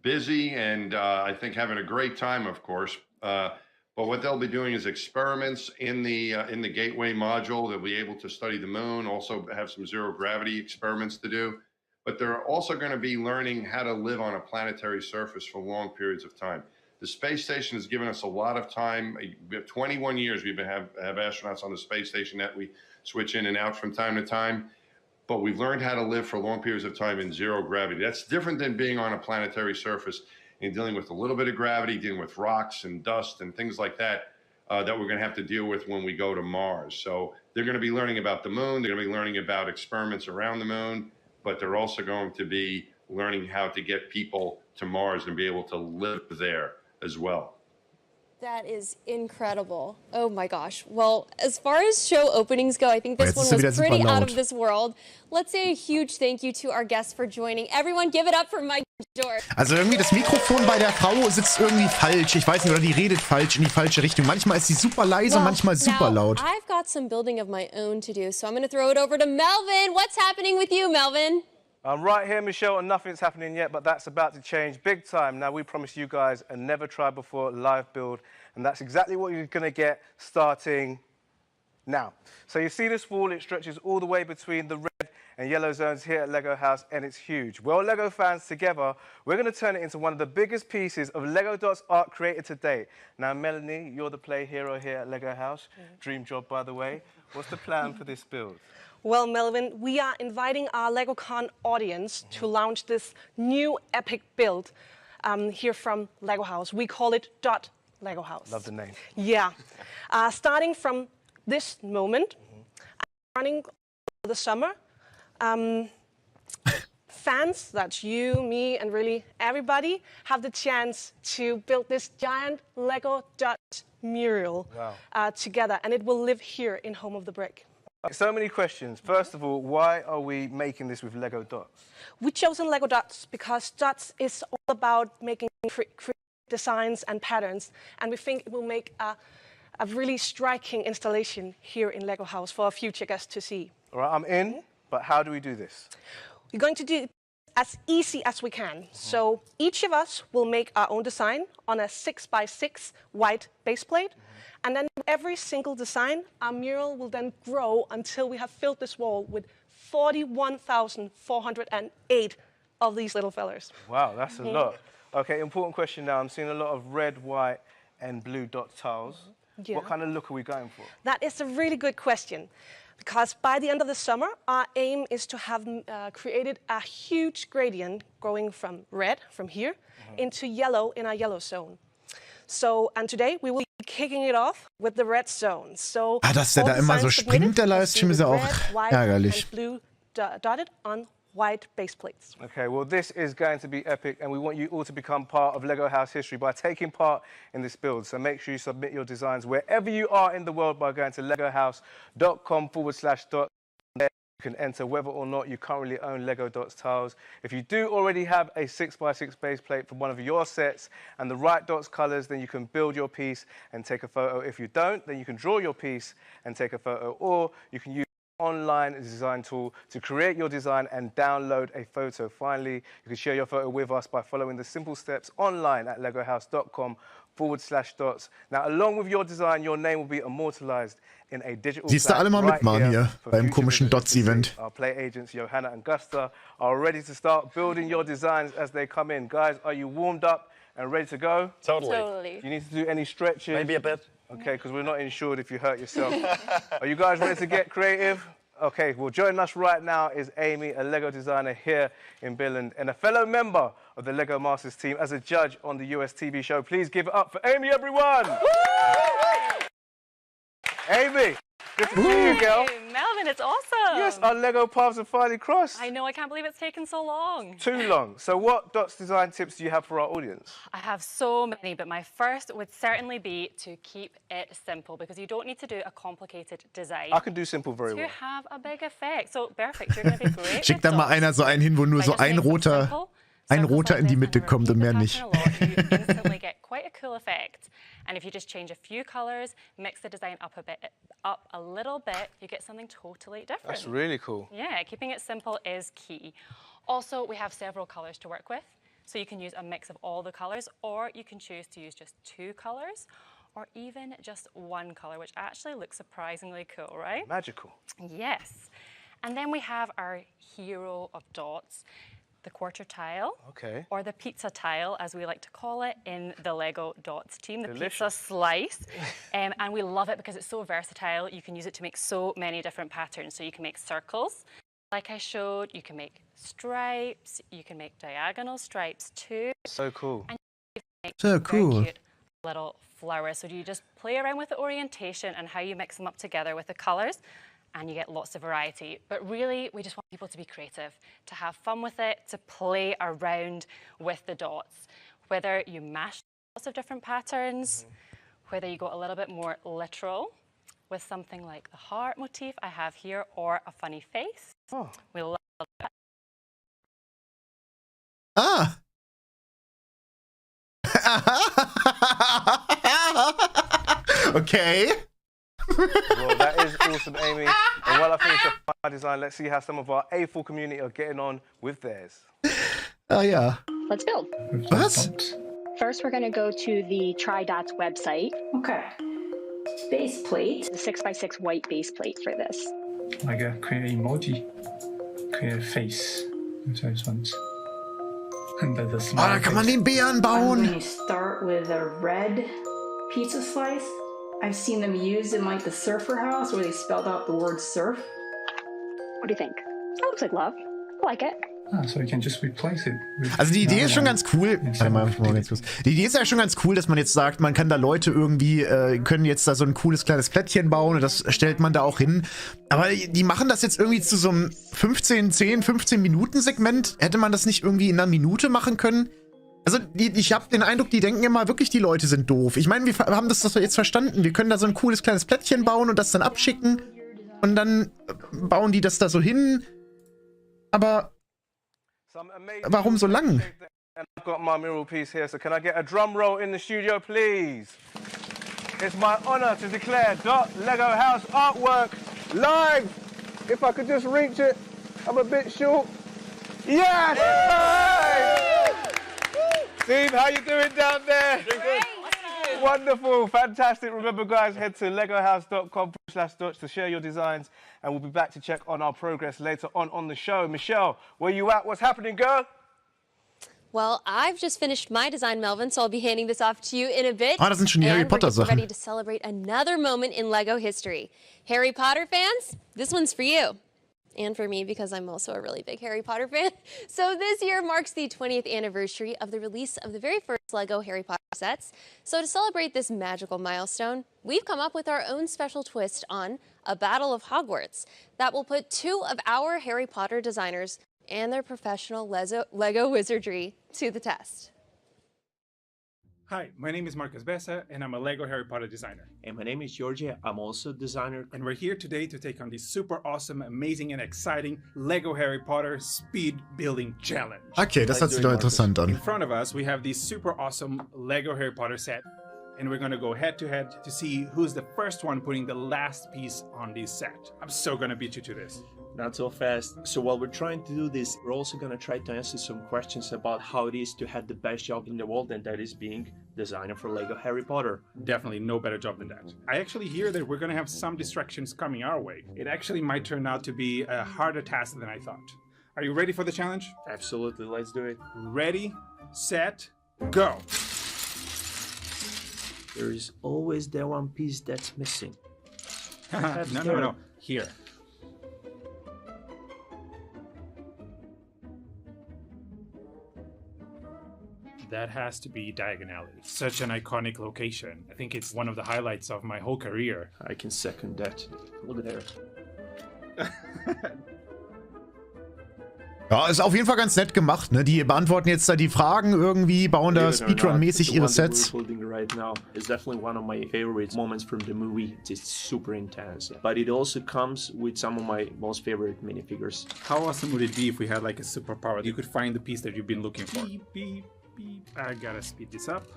busy and I think having a great time, of course. But what they'll be doing is experiments in the Gateway module. They'll be able to study the moon, also have some zero gravity experiments to do. But they're also going to be learning how to live on a planetary surface for long periods of time. The space station has given us a lot of time. We have 21 years we've been have astronauts on the space station that we switch in and out from time to time. But we've learned how to live for long periods of time in zero gravity. That's different than being on a planetary surface and dealing with a little bit of gravity, dealing with rocks and dust and things like that, that we're going to have to deal with when we go to Mars. So they're going to be learning about the moon. They're going to be learning about experiments around the moon, but they're also going to be learning how to get people to Mars and be able to live there as well. That is incredible. Oh my gosh. Well, as far as show openings go, I think this one was pretty out of this world. Let's say a huge thank you to our guests for joining. Everyone give it up for Mike George. Also irgendwie das Mikrofon bei der Frau sitzt irgendwie falsch. Ich weiß nicht, oder die redet falsch in die falsche Richtung. Manchmal ist sie super leise und manchmal super laut. I've got some building of my own to do, so I'm going to throw it over to Melvin. What's happening with you, Melvin? I'm right here, Michelle, and nothing's happening yet, but that's about to change big time. Now, we promised you guys a never-tried-before live build, and that's exactly what you're going to get starting now. So you see this wall, it stretches all the way between the red and yellow zones here at LEGO House, and it's huge. Well, LEGO fans, together, we're going to turn it into one of the biggest pieces of LEGO Dots art created to date. Now, Melanie, you're the play hero here at LEGO House. Dream job, by the way. What's the plan for this build? Well, Melvin, we are inviting our LegoCon audience to launch this new epic build here from LEGO House. We call it Dot LEGO House. Love the name. Yeah. Starting from this moment, running the summer, fans, that's you, me, and really everybody, have the chance to build this giant LEGO Dot mural together, and it will live here in Home of the Brick. So many questions. First of all, why are we making this with LEGO Dots? We've chosen LEGO Dots because Dots is all about making creative designs and patterns, and we think it will make a really striking installation here in LEGO House for our future guests to see. All right, I'm in, but how do we do this? We're going to do it as easy as we can. So each of us will make our own design on a 6x6 white base plate. And then every single design, our mural will then grow until we have filled this wall with 41,408 of these little fellers. Wow, that's a lot. Okay, important question now. I'm seeing a lot of red, white, and blue dot tiles. Yeah. What kind of look are we going for? That is a really good question. Because by the end of the summer, our aim is to have created a huge gradient going from red, from here, into yellow in our yellow zone. So, and today we will be kicking it off with the red zone. So, dass der da immer so springt, der Livestream, ist ja auch ärgerlich. Blue dotted on white base plates. Okay, well, this is going to be epic, and we want you all to become part of LEGO House history by taking part in this build. So make sure you submit your designs wherever you are in the world by going to legohouse.com/dot. You can enter whether or not you currently own LEGO Dots tiles. If you do already have a 6x6 base plate for one of your sets and the right Dots colors, then you can build your piece and take a photo. If you don't, then you can draw your piece and take a photo, or you can use online design tool to create your design and download a photo. Finally, you can share your photo with us by following the simple steps online at legohouse.com/dots. Now, along with your design, your name will be immortalized in a digital Siehst du alle mal mitmachen hier beim komischen Dots-Event. Our play agents, Johanna and Gusta, are ready to start building your designs as they come in. Guys, are you warmed up and ready to go? Totally. You need to do any stretches? Maybe a bit. Okay, because we're not insured if you hurt yourself. Are you guys ready to get creative? Okay, well, joining us right now is Amy, a LEGO designer here in Billund, and a fellow member of the LEGO Masters team as a judge on the US TV show. Please give it up for Amy, everyone! Amy, good to see you, girl. Melvin, it's awesome. Yes, our LEGO paths have finally crossed. I know, I can't believe it's taken so long. Too long. So what Dots design tips do you have for our audience? I have so many, but my first would certainly be to keep it simple, because you don't need to do a complicated design. I can do simple very well. To have a big effect. So perfect, you're going to be great. Schickt da mal einer so einen hin, wo nur so ein roter in die Mitte kommt und mehr nicht. You instantly get quite a cool effect. And if you just change a few colors, mix the design up a little bit, you get something totally different. That's really cool. Yeah, keeping it simple is key. Also, we have several colors to work with. So you can use a mix of all the colors, or you can choose to use just 2 colors, or even just 1 color, which actually looks surprisingly cool, right? Magical. Yes. And then we have our hero of dots, the quarter tile, or the pizza tile, as we like to call it in the LEGO Dots team, the pizza slice. And we love it because it's so versatile. You can use it to make so many different patterns. So you can make circles, like I showed. You can make stripes. You can make diagonal stripes too. So cool. And you can make so cool. Very cute little flowers. So you just play around with the orientation and how you mix them up together with the colors, and you get lots of variety. But really, we just want people to be creative, to have fun with it, to play around with the dots. Whether you mash lots of different patterns, whether you go a little bit more literal with something like the heart motif I have here, or a funny face. Oh. We love that. Ah! Okay. Well, that is awesome, Amy. And while I finish up my design, let's see how some of our A4 community are getting on with theirs. Oh, yeah. Let's build. Was? First, we're going to go to the TryDots website. Okay. Base plate. The 6x6 white base plate for this. I gotta create emoji, create a face with those ones. And then the smile da kann man den Bären I'm bauen. going to start with a red pizza slice. I've seen them used in like the Surfer House where they spelled out the word surf. What do you think? That looks like love. I like it. Ah, so you can just replace it with Also die Idee ist schon ganz cool. Warte mal ganz kurz. Die Idee ist ja schon ganz cool, dass man jetzt sagt, man kann da Leute irgendwie, können jetzt da so ein cooles kleines Plättchen bauen und das stellt man da auch hin. Aber die machen das jetzt irgendwie zu so einem 15 Minuten Segment. Hätte man das nicht irgendwie in einer Minute machen können? Also ich habe den Eindruck, die denken immer wirklich, die Leute sind doof. Ich meine, wir haben das jetzt verstanden. Wir können da so ein cooles kleines Plättchen bauen und das dann abschicken. Und dann bauen die das da so hin. Aber warum so lang? And I've got my mural piece here, so can I get a drum roll in the studio, please? It's my honor to declare Dot LEGO House artwork live. If I could just reach it, I'm a bit short. Yes! Steve, how you doing down there? Great. Wonderful, fantastic. Remember, guys, head to legohouse.com/dots to share your designs, and we'll be back to check on our progress later on the show. Michelle, where you at? What's happening, girl? Well, I've just finished my design, Melvin, so I'll be handing this off to you in a bit. Ah, das sind schon die Harry Potter Sachen. Sachen. Ready to celebrate another moment in LEGO history. Harry Potter fans, this one's for you. And for me, because I'm also a really big Harry Potter fan. So this year marks the 20th anniversary of the release of the very first LEGO Harry Potter sets. So to celebrate this magical milestone, we've come up with our own special twist on A Battle of Hogwarts that will put 2 of our Harry Potter designers and their professional Lego wizardry to the test. Hi, my name is Marcus Bessa, and I'm a Lego Harry Potter designer. And my name is Georgie. I'm also a designer. And we're here today to take on the super awesome, amazing, and exciting Lego Harry Potter Speed Building Challenge. Okay, das hört sich doch interessant In an. front of us, we have this super awesome Lego Harry Potter set. And we're gonna go head to head to see who's the first one putting the last piece on this set. I'm so gonna beat you to this. Not so fast. So while we're trying to do this, we're also going to try to answer some questions about how it is to have the best job in the world, and that is being designer for Lego Harry Potter. Definitely no better job than that. I actually hear that we're going to have some distractions coming our way. It actually might turn out to be a harder task than I thought. Are you ready for the challenge? Absolutely, let's do it. Ready, set, go. There is always that one piece that's missing. No. Here. That has to be diagonality. Such an iconic location. I think it's one of the highlights of my whole career. I can second that. Look at there. Ja, ist auf jeden Fall ganz nett gemacht, ne? Die beantworten jetzt da die Fragen irgendwie, bauen da Speedrun-mäßig ihre Sets. Right now is definitely one of my favorite moments from the movie. It's super intense, but it also comes with some of my most favorite minifigures. How awesome would it be if we had like a superpower? You could find the piece that you've been looking for. Beep, beep, beep. I gotta speed this up.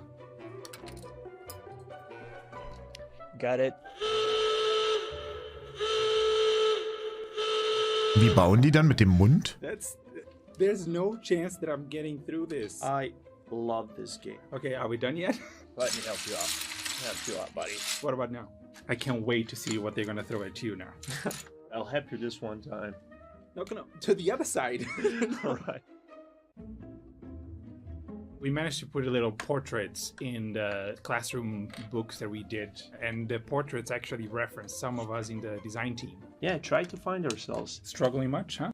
Got it. Wie bauen die dann mit dem Mund? There's no chance that I'm getting through this. I love this game. Okay, are we done yet? Let me help you out. Help you out, buddy. What about now? I can't wait to see what they're gonna throw at you now. I'll help you this one time. No, to the other side. All right. We managed to put a little portraits in the classroom books that we did, and the portraits actually reference some of us in the design team. Yeah, try to find ourselves. Struggling much, huh?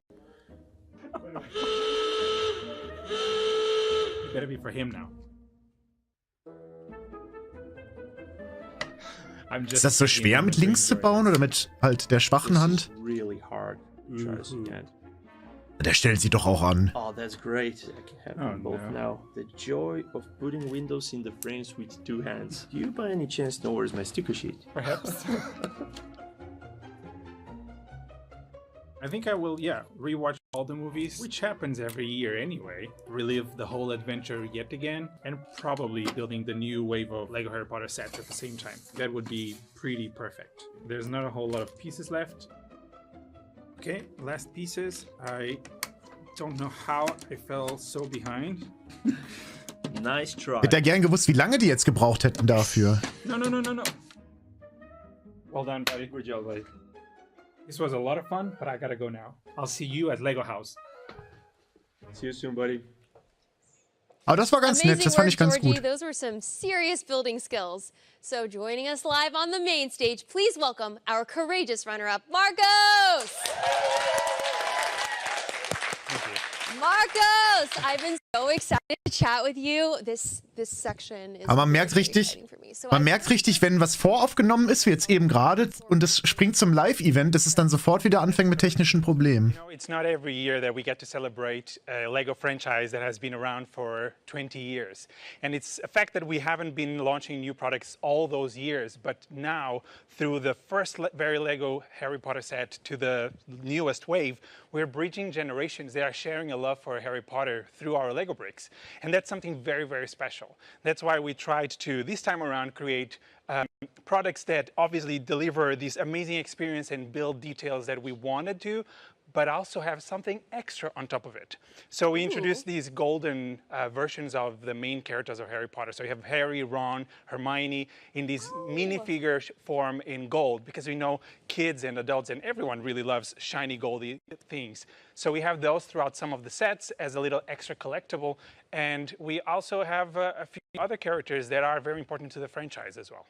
It better be for him now. Ist das so schwer mit links zu bauen oder mit halt der schwachen Hand? Really hard. Try this again. Der stellt sie doch auch an. Oh, that's great. I can have them both now. The joy of putting windows in the frames with two hands. Do you by any chance know where's my sticker sheet? Perhaps. I think I will, rewatch all the movies, which happens every year anyway. Relive the whole adventure yet again, and probably building the new wave of Lego Harry Potter sets at the same time. That would be pretty perfect. There's not a whole lot of pieces left. Okay, last pieces. I don't know how I fell so behind. Nice try. Hätte er gern gewusst, wie lange die jetzt gebraucht hätten dafür. No. Well done, buddy. Good job, buddy. This was a lot of fun, but I gotta go now. I'll see you at Lego House. See you soon, buddy. Aber das war ganz nett, das fand ich ganz Georgie. gut. Those were some serious building skills. So joining us live on the main stage, please welcome our courageous runner-up, Marcos! Marcos, I've been so excited to chat with you. This section is Aber man merkt richtig, wenn was voraufgenommen ist, wie jetzt eben gerade, und es springt zum Live-Event, dass es dann sofort wieder anfängt mit technischen Problemen. It's not every year that we get to celebrate a Lego franchise that has been around for 20 years. And it's a fact that we haven't been launching new products all those years, but now, through the first very Lego Harry Potter set to the newest wave, we're bridging generations. They are sharing a love for Harry Potter through our Lego bricks. And that's something very, very special. That's why we tried to, this time around, create products that obviously deliver this amazing experience and build details that we wanted to, but also have something extra on top of it. So we introduced these golden versions of the main characters of Harry Potter. So you have Harry, Ron, Hermione in this minifigure form in gold, because we know kids and adults and everyone really loves shiny goldy things. So we have those throughout some of the sets as a little extra collectible. And we also have a few other characters that are very important to the franchise as well.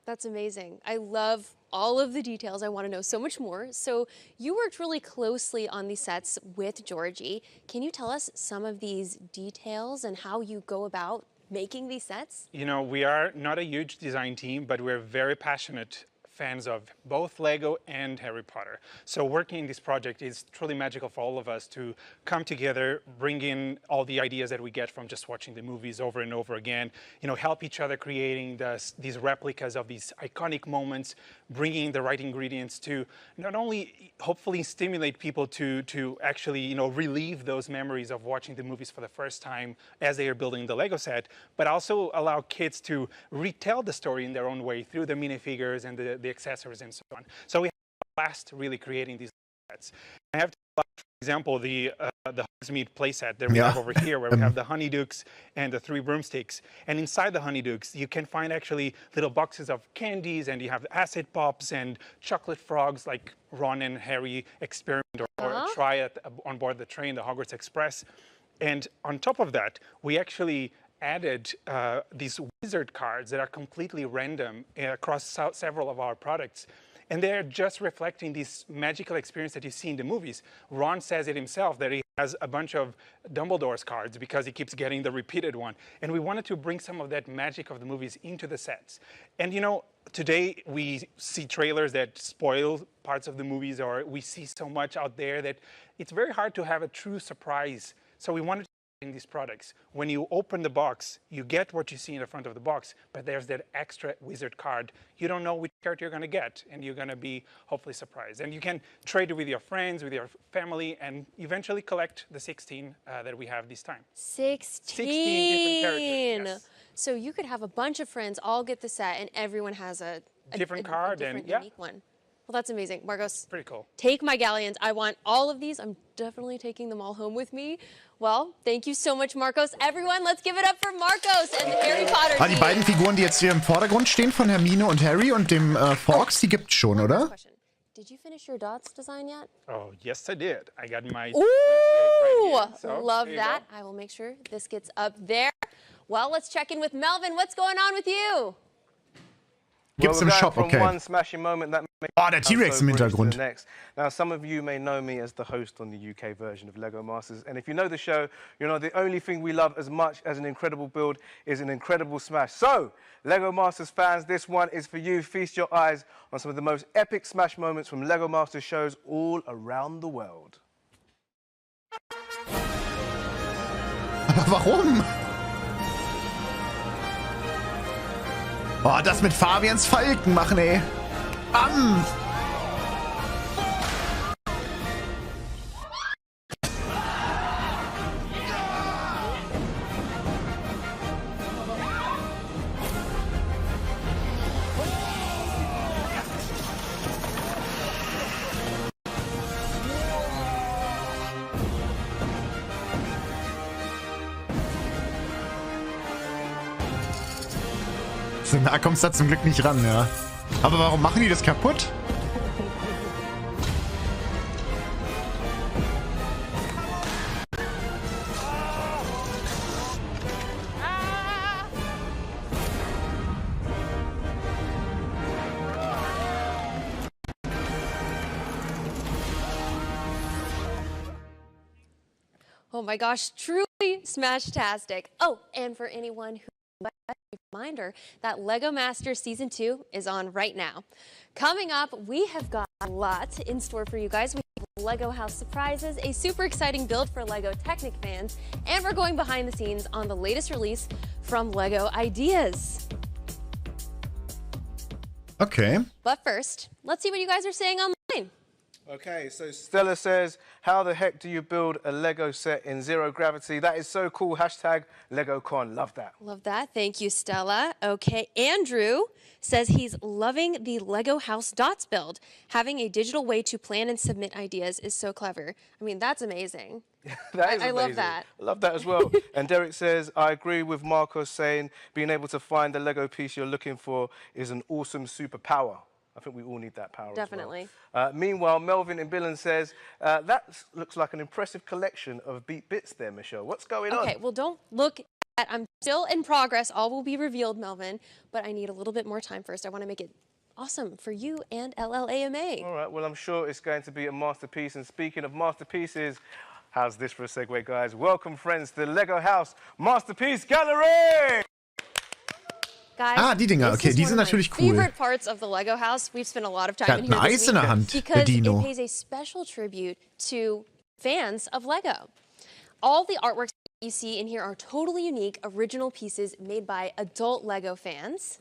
That's amazing. I love all of the details. I want to know so much more. So you worked really closely on these sets with Georgie. Can you tell us some of these details and how you go about making these sets? You know, we are not a huge design team, but we're very passionate fans of both Lego and Harry Potter. So working in this project is truly magical for all of us to come together, bring in all the ideas that we get from just watching the movies over and over again, you know, help each other creating these replicas of these iconic moments, bringing the right ingredients to not only hopefully stimulate people to actually, you know, relive those memories of watching the movies for the first time as they are building the Lego set, but also allow kids to retell the story in their own way through the minifigures and the accessories and so on. So we have a blast really creating these sets. I have to, for example, the Hogsmeade playset that we have over here, where we have the Honeydukes and the 3 broomsticks. And inside the Honeydukes, you can find actually little boxes of candies, and you have acid pops and chocolate frogs like Ron and Harry experiment or try it on board the train, the Hogwarts Express. And on top of that, we actually added these wizard cards that are completely random across several of our products. And they're just reflecting this magical experience that you see in the movies. Ron says it himself that he has a bunch of Dumbledore's cards because he keeps getting the repeated one. And we wanted to bring some of that magic of the movies into the sets. And you know, today we see trailers that spoil parts of the movies, or we see so much out there that it's very hard to have a true surprise. So we wanted to in these products. When you open the box, you get what you see in the front of the box, but there's that extra wizard card. You don't know which character you're going to get, and you're going to be hopefully surprised. And you can trade it with your friends, with your family, and eventually collect the 16 that we have this time. 16 different characters. Yes. So you could have a bunch of friends all get the set, and everyone has a different card, different and unique one. Well, that's amazing. Marcos, pretty cool. Take my galleons. I want all of these. I'm definitely taking them all home with me. Well, thank you so much, Marcos. Everyone, let's give it up for Marcos and the Harry Potter team. Die beiden Figuren, die jetzt hier im Vordergrund stehen, von Hermine und Harry und dem Fawkes, die gibt's schon, oder? Did you finish your dots design yet? Oh, yes, I did. I got my... Ooh, right here, so love that. I will make sure this gets up there. Well, let's check in with Melvin. What's going on with you? Gibt's im Shop, okay. One smashing moment that Oh, der T-Rex im Hintergrund. Now, some of you may know me as the host on the UK version of Lego Masters, and if you know the show, you know the only thing we love as much as an incredible build is an incredible smash. So, Lego Masters fans, this one is for you. Feast your eyes on some of the most epic smash moments from Lego Masters shows all around the world. Aber warum? Oh, das mit Fabians Falken machen, ey. Bam! So nah kommst du da zum Glück nicht ran, ja. Aber warum machen die das kaputt? Oh my gosh, truly smash-tastic. Oh, and for anyone who reminder that Lego Masters Season 2 is on right now. Coming up, we have got a lot in store for you guys. We have Lego House surprises, a super exciting build for Lego Technic fans, and we're going behind the scenes on the latest release from Lego Ideas. Okay. But first, let's see what you guys are saying online. Okay, so Stella says, how the heck do you build a Lego set in zero gravity? That is so cool. Hashtag LegoCon. Love that. Love that. Thank you, Stella. Okay, Andrew says he's loving the Lego House Dots build. Having a digital way to plan and submit ideas is so clever. I mean, that's amazing. That is I love amazing. that. I love that as well. And Derek says, I agree with Marcos saying being able to find the Lego piece you're looking for is an awesome superpower. I think we all need that power. Definitely. As well. Meanwhile, Melvin in Billen says, that looks like an impressive collection of beat bits there, Michelle. What's going on? Okay, well, don't look at, I'm still in progress. All will be revealed, Melvin, but I need a little bit more time first. I want to make it awesome for you and LLAMA. All right, well, I'm sure it's going to be a masterpiece. And speaking of masterpieces, how's this for a segue, guys? Welcome, friends, to the Lego House Masterpiece Gallery! Guys, die Dinger, okay, die sind natürlich cool. Favorite parts of the Lego house. We've spent a lot of Der time hat in ein here Eis this in der week Hand, der because Dino. it pays a special tribute to fans of Lego. All the artworks you see in here are totally unique, original pieces made by adult Lego fans.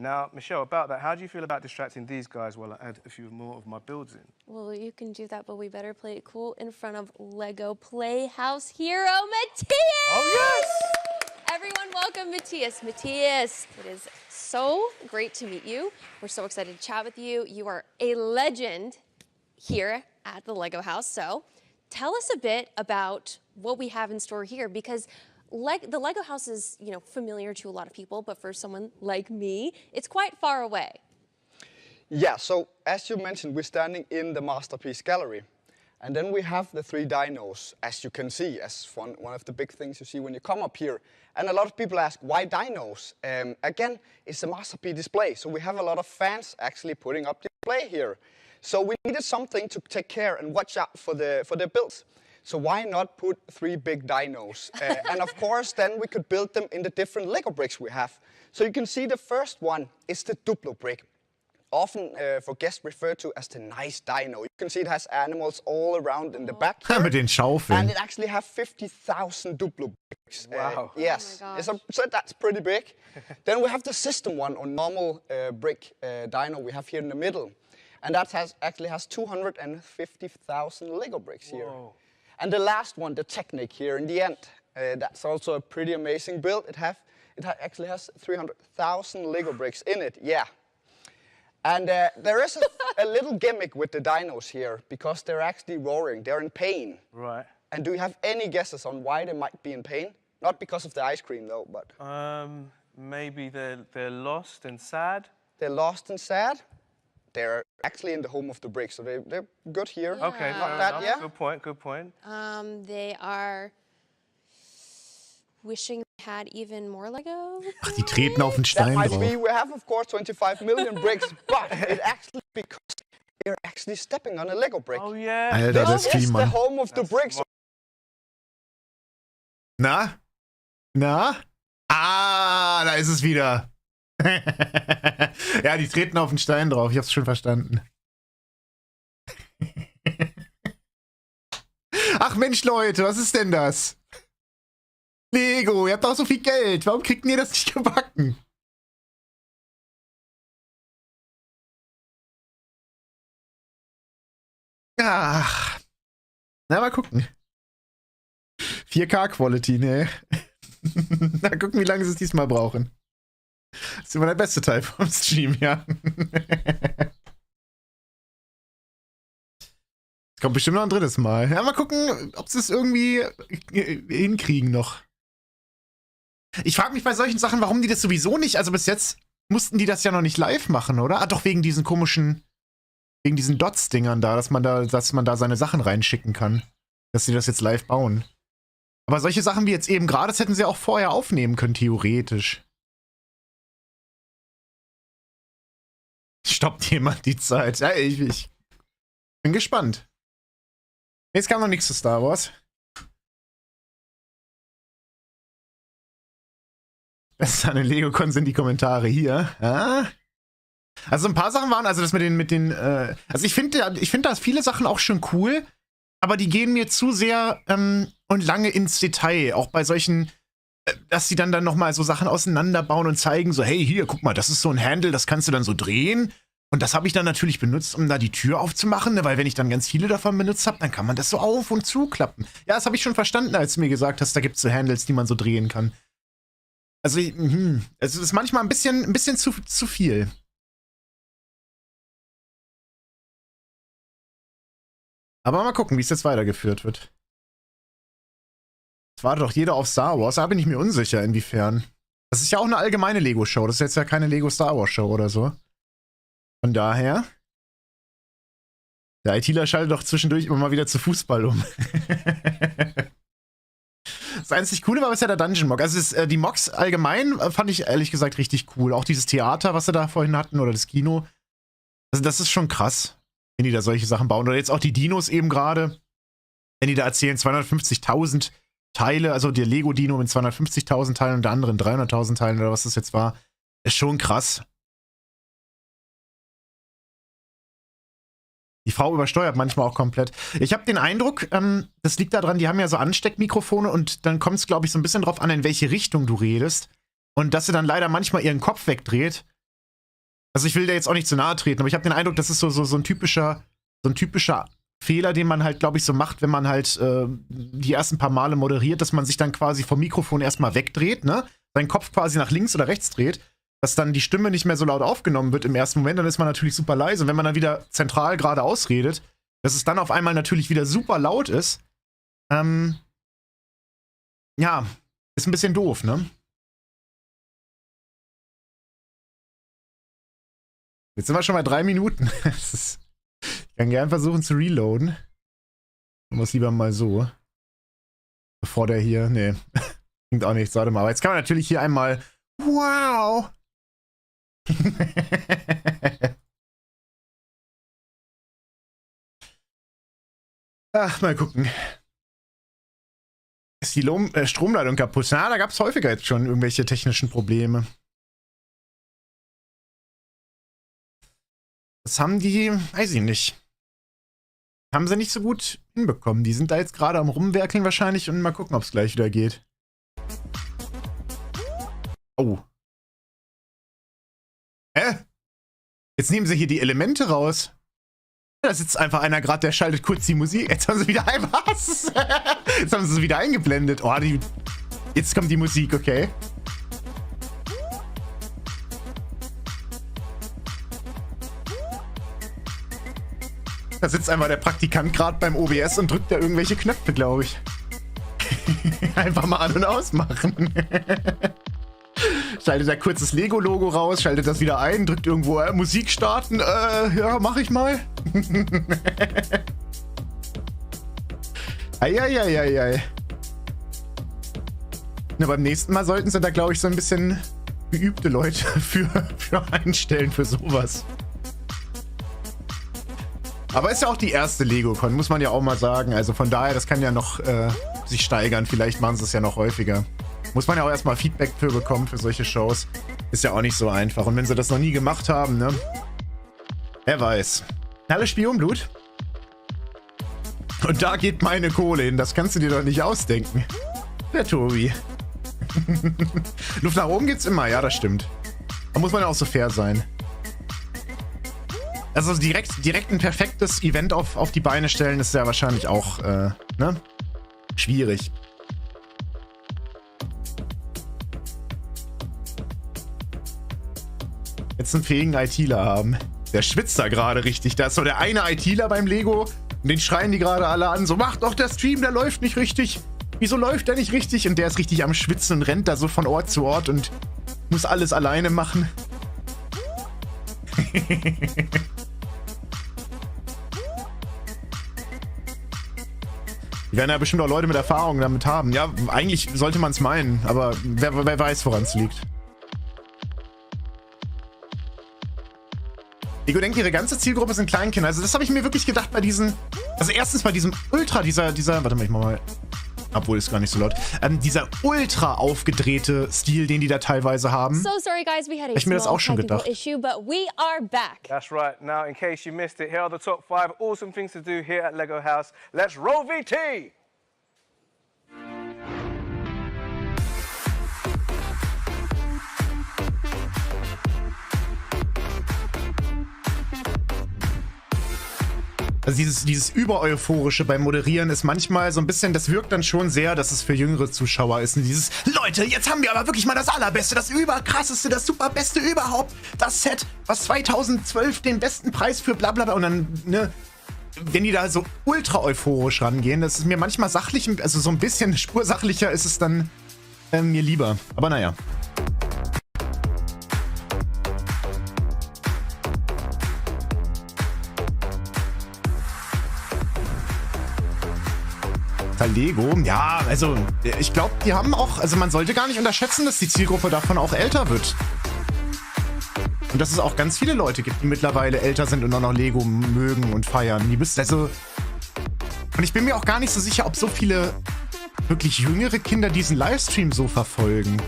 Now, Michelle, about that, how do you feel about distracting these guys while I add a few more of my builds in? Well, you can do that, but we better play it cool in front of Lego Playhouse hero Matthias! Oh, yes! Everyone, welcome Matthias. Matthias, it is so great to meet you. We're so excited to chat with you. You are a legend here at the Lego house. So tell us a bit about what we have in store here, because the Lego house is, familiar to a lot of people, but for someone like me, it's quite far away. Yeah, so as you mentioned, we're standing in the Masterpiece Gallery. And then we have the 3 dinos, as you can see, as one of the big things you see when you come up here. And a lot of people ask, why dinos? Again, it's a Masterpiece display, so we have a lot of fans actually putting up display here. So we needed something to take care and watch out for the builds. So why not put 3 big dinos? And of course, then we could build them in the different Lego bricks we have. So you can see the first one is the Duplo brick, often for guests referred to as the nice dino. You can see it has animals all around in the back here. Mit den Schaufeln. And it actually has 50,000 Duplo bricks. Wow. Yes, so that's pretty big. Then we have the system one, or normal brick dino we have here in the middle. And that actually has 250,000 Lego bricks here. Whoa. And the last one, the Technic here in the end, that's also a pretty amazing build. It actually has 300,000 Lego bricks in it, yeah. And there is a little gimmick with the dinos here, because they're actually roaring, they're in pain. Right. And do you have any guesses on why they might be in pain? Not because of the ice cream though, but... Maybe they're lost and sad? They're lost and sad? They're actually in the home of the brick, so they're good here. Yeah. Okay, Not that, yeah? Good point. They are wishing they had even more Lego. Ach, die treten auf den That Stein might drauf. be, we have of course 25 million bricks, but it actually, because they're actually stepping on a Lego brick. Oh yeah. Alter, das This is Vieh, the Mann. home of the bricks. Na? Ah, da ist es wieder. Ja, die treten auf den Stein drauf. Ich hab's schon verstanden. Ach Mensch, Leute, was ist denn das? Lego, ihr habt doch so viel Geld. Warum kriegt ihr das nicht gebacken? Ach. Na, mal gucken. 4K Quality, ne? Na, gucken, wie lange sie es diesmal brauchen. Das ist immer der beste Teil vom Stream, ja. Es kommt bestimmt noch ein drittes Mal. Ja, mal gucken, ob sie es irgendwie hinkriegen noch. Ich frage mich bei solchen Sachen, warum die das sowieso nicht, also bis jetzt mussten die das ja noch nicht live machen, oder? Ah, doch, wegen diesen komischen, wegen diesen Dots-Dingern da, dass man da seine Sachen reinschicken kann. Dass sie das jetzt live bauen. Aber solche Sachen wie jetzt eben gerade, das hätten sie auch vorher aufnehmen können, theoretisch. Stoppt jemand die Zeit? Ja, ich bin gespannt. Jetzt kam noch nichts zu Star Wars. Besser eine Lego-Con sind die Kommentare hier. Ja? Also ein paar Sachen waren, also das mit den also ich finde da viele Sachen auch schon cool, aber die gehen mir zu sehr und lange ins Detail. Auch bei solchen, dass sie dann nochmal so Sachen auseinanderbauen und zeigen so, hey, hier, guck mal, das ist so ein Handle, das kannst du dann so drehen. Und das habe ich dann natürlich benutzt, um da die Tür aufzumachen, ne? Weil wenn ich dann ganz viele davon benutzt habe, dann kann man das so auf- und zuklappen. Ja, das habe ich schon verstanden, als du mir gesagt hast, da gibt es so Handles, die man so drehen kann. Also, es ist manchmal ein bisschen zu viel. Aber mal gucken, wie es jetzt weitergeführt wird. Es wartet doch jeder auf Star Wars, da bin ich mir unsicher, inwiefern. Das ist ja auch eine allgemeine Lego-Show, das ist jetzt ja keine Lego-Star Wars-Show oder so. Von daher. Der ITler schaltet doch zwischendurch immer mal wieder zu Fußball um. Das einzig Coole war bisher der Dungeon Mock. Also die Mocks allgemein fand ich ehrlich gesagt richtig cool. Auch dieses Theater, was sie da vorhin hatten, oder das Kino. Also das ist schon krass, wenn die da solche Sachen bauen. Oder jetzt auch die Dinos eben gerade. Wenn die da erzählen, 250.000 Teile, also der Lego-Dino mit 250.000 Teilen und der anderen 300.000 Teilen oder was das jetzt war. Ist schon krass. Die Frau übersteuert manchmal auch komplett. Ich habe den Eindruck, das liegt daran, die haben ja so Ansteckmikrofone und dann kommt es, glaube ich, so ein bisschen drauf an, in welche Richtung du redest. Und dass sie dann leider manchmal ihren Kopf wegdreht. Also ich will dir jetzt auch nicht zu nahe treten, aber ich habe den Eindruck, das ist so ein typischer Fehler, den man halt, glaube ich, so macht, wenn man halt die ersten paar Male moderiert, dass man sich dann quasi vom Mikrofon erstmal wegdreht, ne? Seinen Kopf quasi nach links oder rechts dreht, dass dann die Stimme nicht mehr so laut aufgenommen wird im ersten Moment, dann ist man natürlich super leise. Und wenn man dann wieder zentral geradeaus redet, dass es dann auf einmal natürlich wieder super laut ist, ja, ist ein bisschen doof, ne? Jetzt sind wir schon bei 3 Minuten. Ich kann gerne versuchen zu reloaden. Ich muss lieber mal so. Bevor der hier, nee, klingt auch nichts, warte mal. Aber jetzt kann man natürlich hier einmal, wow. Ach, mal gucken. Ist die Stromleitung kaputt? Na, da gab es häufiger jetzt schon irgendwelche technischen Probleme. Das haben die, weiß ich nicht. Haben sie nicht so gut hinbekommen. Die sind da jetzt gerade am Rumwerkeln wahrscheinlich und mal gucken, ob es gleich wieder geht. Oh. Hä? Jetzt nehmen sie hier die Elemente raus. Da sitzt einfach einer gerade, der schaltet kurz die Musik. Jetzt haben sie wieder was? Jetzt haben sie es wieder eingeblendet. Oh, jetzt kommt die Musik, okay. Da sitzt einfach der Praktikant gerade beim OBS und drückt da irgendwelche Knöpfe, glaube ich. Einfach mal an- und ausmachen. Schaltet da kurz das Lego-Logo raus, schaltet das wieder ein, drückt irgendwo Musik starten. Ja, mach ich mal. Eieieiei. Na, beim nächsten Mal sollten sie da, glaube ich, so ein bisschen geübte Leute für einstellen für sowas. Aber ist ja auch die erste Lego-Con, muss man ja auch mal sagen. Also von daher, das kann ja noch sich steigern. Vielleicht machen sie es ja noch häufiger. Muss man ja auch erstmal Feedback für bekommen für solche Shows. Ist ja auch nicht so einfach. Und wenn sie das noch nie gemacht haben, ne? Wer weiß. Alles Spionblut. Und da geht meine Kohle hin. Das kannst du dir doch nicht ausdenken. Der Tobi. Luft nach oben geht's immer, ja, das stimmt. Da muss man ja auch so fair sein. Also direkt ein perfektes Event auf die Beine stellen, ist ja wahrscheinlich auch, ne? Schwierig. Jetzt einen fähigen ITler haben. Der schwitzt da gerade richtig. Da ist so der eine ITler beim Lego und den schreien die gerade alle an. So, mach doch der Stream, der läuft nicht richtig. Wieso läuft der nicht richtig? Und der ist richtig am Schwitzen und rennt da so von Ort zu Ort und muss alles alleine machen. Die werden ja bestimmt auch Leute mit Erfahrung damit haben. Ja, eigentlich sollte man es meinen, aber wer weiß, woran es liegt. Lego denkt, ihre ganze Zielgruppe sind Kleinkinder. Also das habe ich mir wirklich gedacht bei diesen... Also erstens bei diesem Ultra, dieser... Warte mal, ich mach mal... Obwohl, ist gar nicht so laut. Dieser ultra aufgedrehte Stil, den die da teilweise haben. So sorry guys, we had a ich mir das auch schon gedacht. issue, but we are back. That's right. Now, in case you missed it, here are the top 5 awesome things to do here at Lego House. Let's roll VT! Also dieses Übereuphorische beim Moderieren ist manchmal so ein bisschen, das wirkt dann schon sehr, dass es für jüngere Zuschauer ist. Und dieses, Leute, jetzt haben wir aber wirklich mal das Allerbeste, das Überkrasseste, das Superbeste überhaupt. Das Set, was 2012 den besten Preis für blablabla. Und dann, ne, wenn die da so ultra euphorisch rangehen, das ist mir manchmal sachlich, also so ein bisschen spursachlicher ist es dann mir lieber. Aber naja. Lego, ja, also ich glaube, die haben auch, also man sollte gar nicht unterschätzen, dass die Zielgruppe davon auch älter wird. Und dass es auch ganz viele Leute gibt, die mittlerweile älter sind und auch noch Lego mögen und feiern. Die wissen, also, und ich bin mir auch gar nicht so sicher, ob so viele wirklich jüngere Kinder diesen Livestream so verfolgen.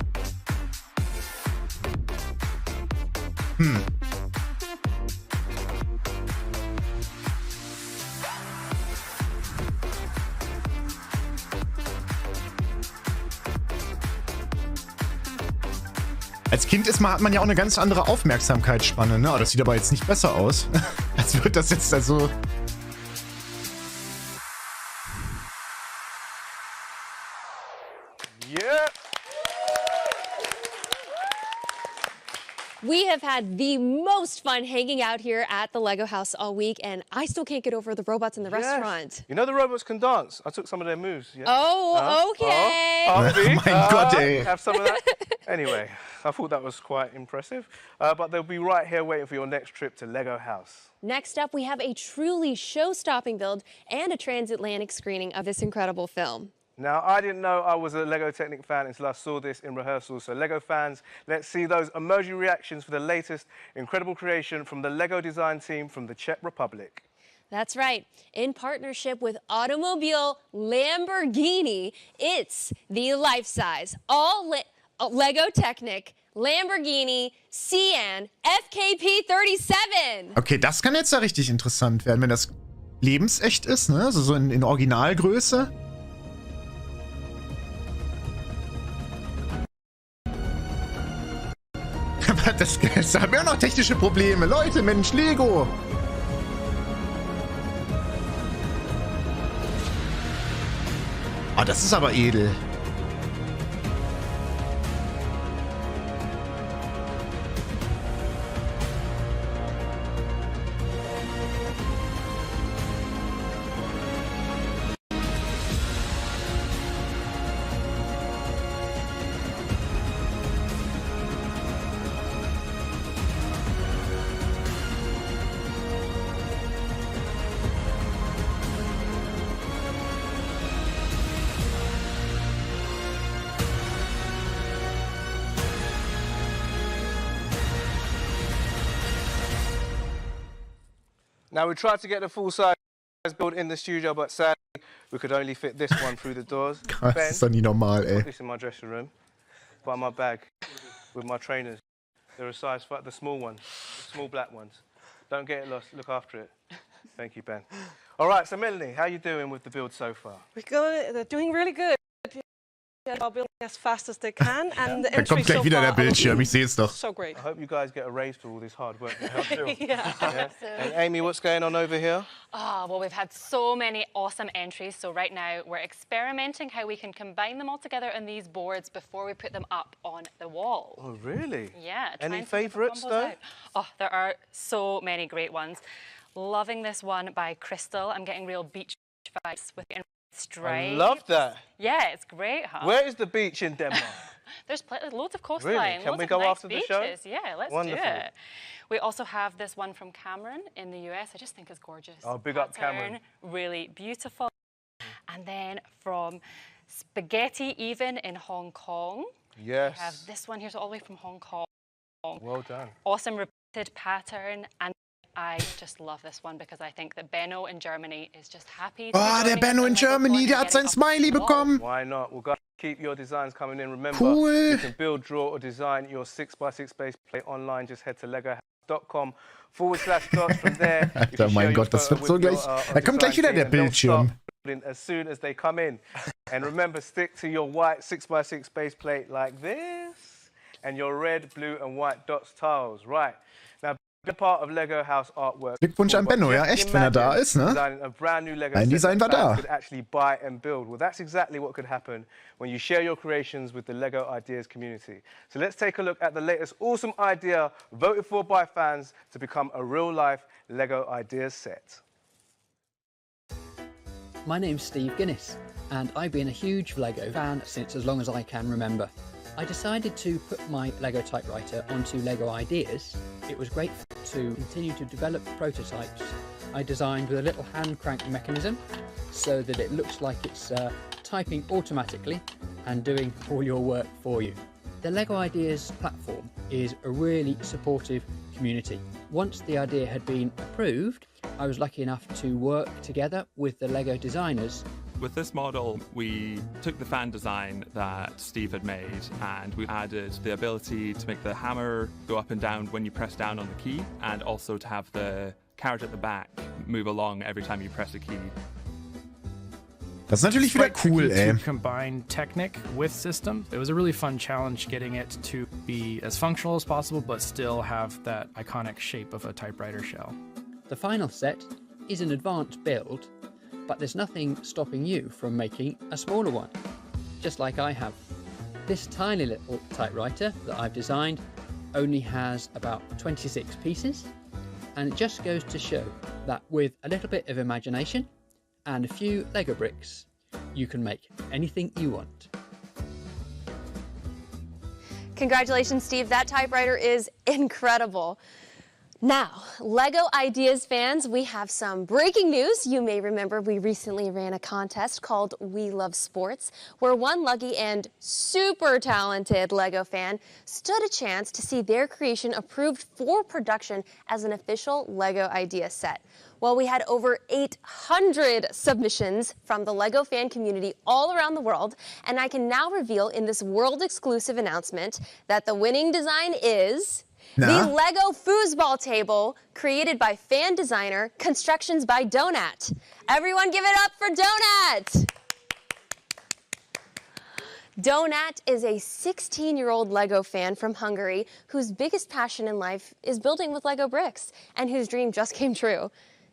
Als Kind hat man ja auch eine ganz andere Aufmerksamkeitsspanne, ne? Aber das sieht aber jetzt nicht besser aus. Als würde das jetzt also... Yeah. We have had the most fun hanging out here at the Lego house all week, and I still can't get over the robots in the restaurant. You know the robots can dance. I took some of their moves. Yeah? Oh, okay. Oh mein Gott, ey. Have some of that. Anyway, I thought that was quite impressive. But they'll be right here waiting for your next trip to Lego House. Next up, we have a truly show-stopping build and a transatlantic screening of this incredible film. Now, I didn't know I was a Lego Technic fan until I saw this in rehearsal. So, Lego fans, let's see those emoji reactions for the latest incredible creation from the Lego design team from the Czech Republic. That's right. In partnership with automobile Lamborghini, it's the life-size, all Lego Technic Lamborghini Siren FKP 37. Okay, das kann jetzt ja richtig interessant werden, wenn das lebensecht ist, ne? Also so in Originalgröße. Aber das haben wir auch noch technische Probleme. Leute, Mensch, Lego. Oh, das ist aber edel. Now, we tried to get the full-size build in the studio, but sadly, we could only fit this one through the doors. Krass, das ist doch nie normal, ey. Put this in my dressing room, by my bag, with my trainers. They're a size 5, the small ones, the small black ones. Don't get it lost, look after it. Thank you, Ben. All right, so Melanie, how are you doing with the build so far? They're doing really good. They're building as fast as they can, and the Da entry kommt gleich so wieder der far Bildschirm, ich sehe es doch. so great. I hope you guys get a raise for all this hard work. Yeah. And Amy, what's going on over here? Oh, well, we've had so many awesome entries. So right now we're experimenting how we can combine them all together on these boards before we put them up on the wall. Oh, really? Yeah. Any favourites, though? Oh, there are so many great ones. Loving this one by Crystal. I'm getting real beach vibes with the stripes. I love that. Yeah, it's great, huh? Where is the beach in Denmark? There's loads of coastline. Really? Can loads we of go nice after the show? beaches. Yeah, let's Wonderful. do it. We also have this one from Cameron in the US. I just think it's gorgeous. Oh, big up Cameron. Really beautiful. And then from Spaghetti Even in Hong Kong. Yes. We have this one here, so all the way from Hong Kong. Well done. Awesome repeated pattern. And I just love this one because I think that Benno in Germany is just happy to Oh, der Benno in Germany, der hat sein Smiley bekommen. Why not? We'll keep your designs coming in. Remember, Cool. you can build, draw, or design your 6x6 base plate online. Just head to legohouse.com/dots. From there, you Alter, can mein share Gott, your das photo wird so with gleich. your, Da kommt gleich wieder der design team, and they'll Bildschirm. start building as soon as they come in. And remember, stick to your white 6x6 base plate like this, and your red, blue, and white dots tiles. Right. Now, be part of Lego House artwork. Glückwunsch an Benno, ja, echt, wenn er da ist, ne? Ein Design war da. Could actually buy and build. Well, that's exactly what could happen when you share your creations with the Lego Ideas community. So let's take a look at the latest awesome idea voted for by fans to become a real-life Lego Ideas set. My name's Steve Guinness, and I've been a huge Lego fan since as long as I can remember. I decided to put my Lego typewriter onto Lego Ideas. It was great to continue to develop prototypes. I designed with a little hand crank mechanism so that it looks like it's typing automatically and doing all your work for you. The Lego Ideas platform is a really supportive community. Once the idea had been approved, I was lucky enough to work together with the Lego designers With this model, we took the fan design that Steve had made and we added the ability to make the hammer go up and down when you press down on the key, and also to have the carrot at the back move along every time you press a key. Das ist natürlich wieder cool, ey. To combine Technic with system. It was a really fun challenge getting it to be as functional as possible, but still have that iconic shape of a typewriter shell. The final set is an advanced build, but there's nothing stopping you from making a smaller one, just like I have. This tiny little typewriter that I've designed only has about 26 pieces, and it just goes to show that with a little bit of imagination and a few Lego bricks, you can make anything you want. Congratulations, Steve. That typewriter is incredible. Now, LEGO Ideas fans, we have some breaking news. You may remember we recently ran a contest called We Love Sports, where one lucky and super talented LEGO fan stood a chance to see their creation approved for production as an official LEGO Ideas set. Well, we had over 800 submissions from the LEGO fan community all around the world, and I can now reveal in this world-exclusive announcement that the winning design is the LEGO foosball table created by fan designer Constructions by Donat. Everyone give it up for Donat! Donat is a 16-year-old LEGO fan from Hungary whose biggest passion in life is building with LEGO bricks and whose dream just came true.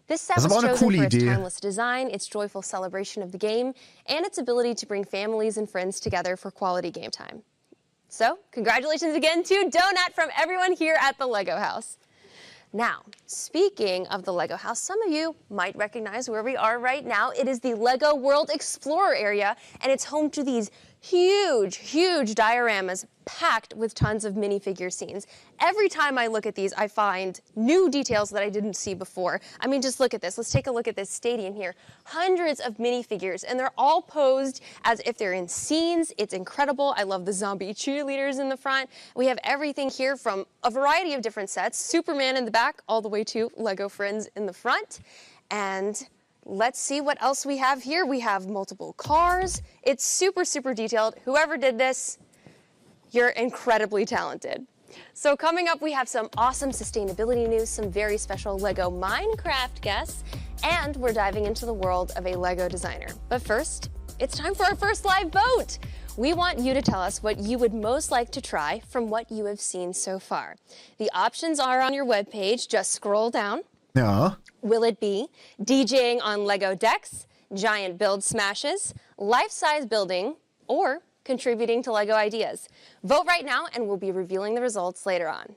This set was chosen for its timeless design, its joyful celebration of the game, and its ability to bring families and friends together for quality game time. So, congratulations again to Donat from everyone here at the LEGO House. Now, speaking of the LEGO House, some of you might recognize where we are right now. It is the LEGO World Explorer area, and it's home to these huge dioramas packed with tons of minifigure scenes. Every time I look at these, I find new details that I didn't see before. I mean, just look at this. Let's take a look at this stadium here. Hundreds of minifigures, and they're all posed as if they're in scenes. It's incredible. I love the zombie cheerleaders in the front. We have everything here from a variety of different sets, Superman in the back, all the way to LEGO Friends in the front. And let's see what else we have here. We have multiple cars. It's super detailed. Whoever did this, you're incredibly talented. So coming up, we have some awesome sustainability news, some very special LEGO Minecraft guests, and we're diving into the world of a LEGO designer. But first, it's time for our first live vote. We want you to tell us what you would most like to try from what you have seen so far. The options are on your webpage. Just scroll down. Ja. Will it be DJing on LEGO decks, giant build smashes, life-size building, or contributing to LEGO Ideas? Vote right now, and we'll be revealing the results later on.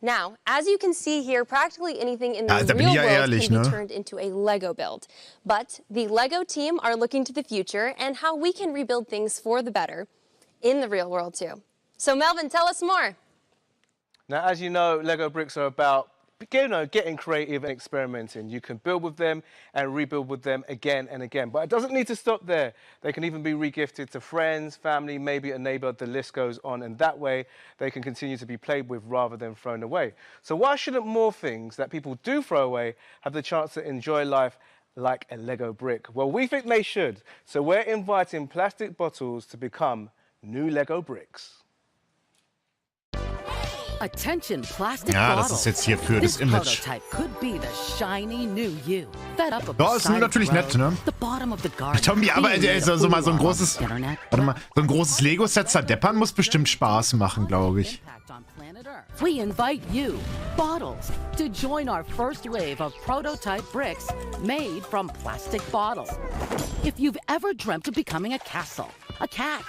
Now, as you can see here, practically anything in the real world can be turned into a LEGO build. But the LEGO team are looking to the future and how we can rebuild things for the better in the real world too. So Melvin, tell us more. Now, as you know, LEGO bricks are about getting creative and experimenting. You can build with them and rebuild with them again and again. But it doesn't need to stop there. They can even be regifted to friends, family, maybe a neighbor. The list goes on. And that way, they can continue to be played with rather than thrown away. So why shouldn't more things that people do throw away have the chance to enjoy life like a LEGO brick? Well, we think they should. So we're inviting plastic bottles to become new LEGO bricks. Attention, plastic Ja, bottles. das ist jetzt hier für das Image. Could be the shiny new you. Fed up Ja, ist natürlich nett, ne? Tombie, aber so mal so ein großes, warte mal, so ein großes Lego-Set zerdeppern muss bestimmt Spaß machen, glaube ich. We invite you, bottles, to join our first wave of prototype bricks made from plastic bottles. If you've ever dreamt of becoming a castle, a cat,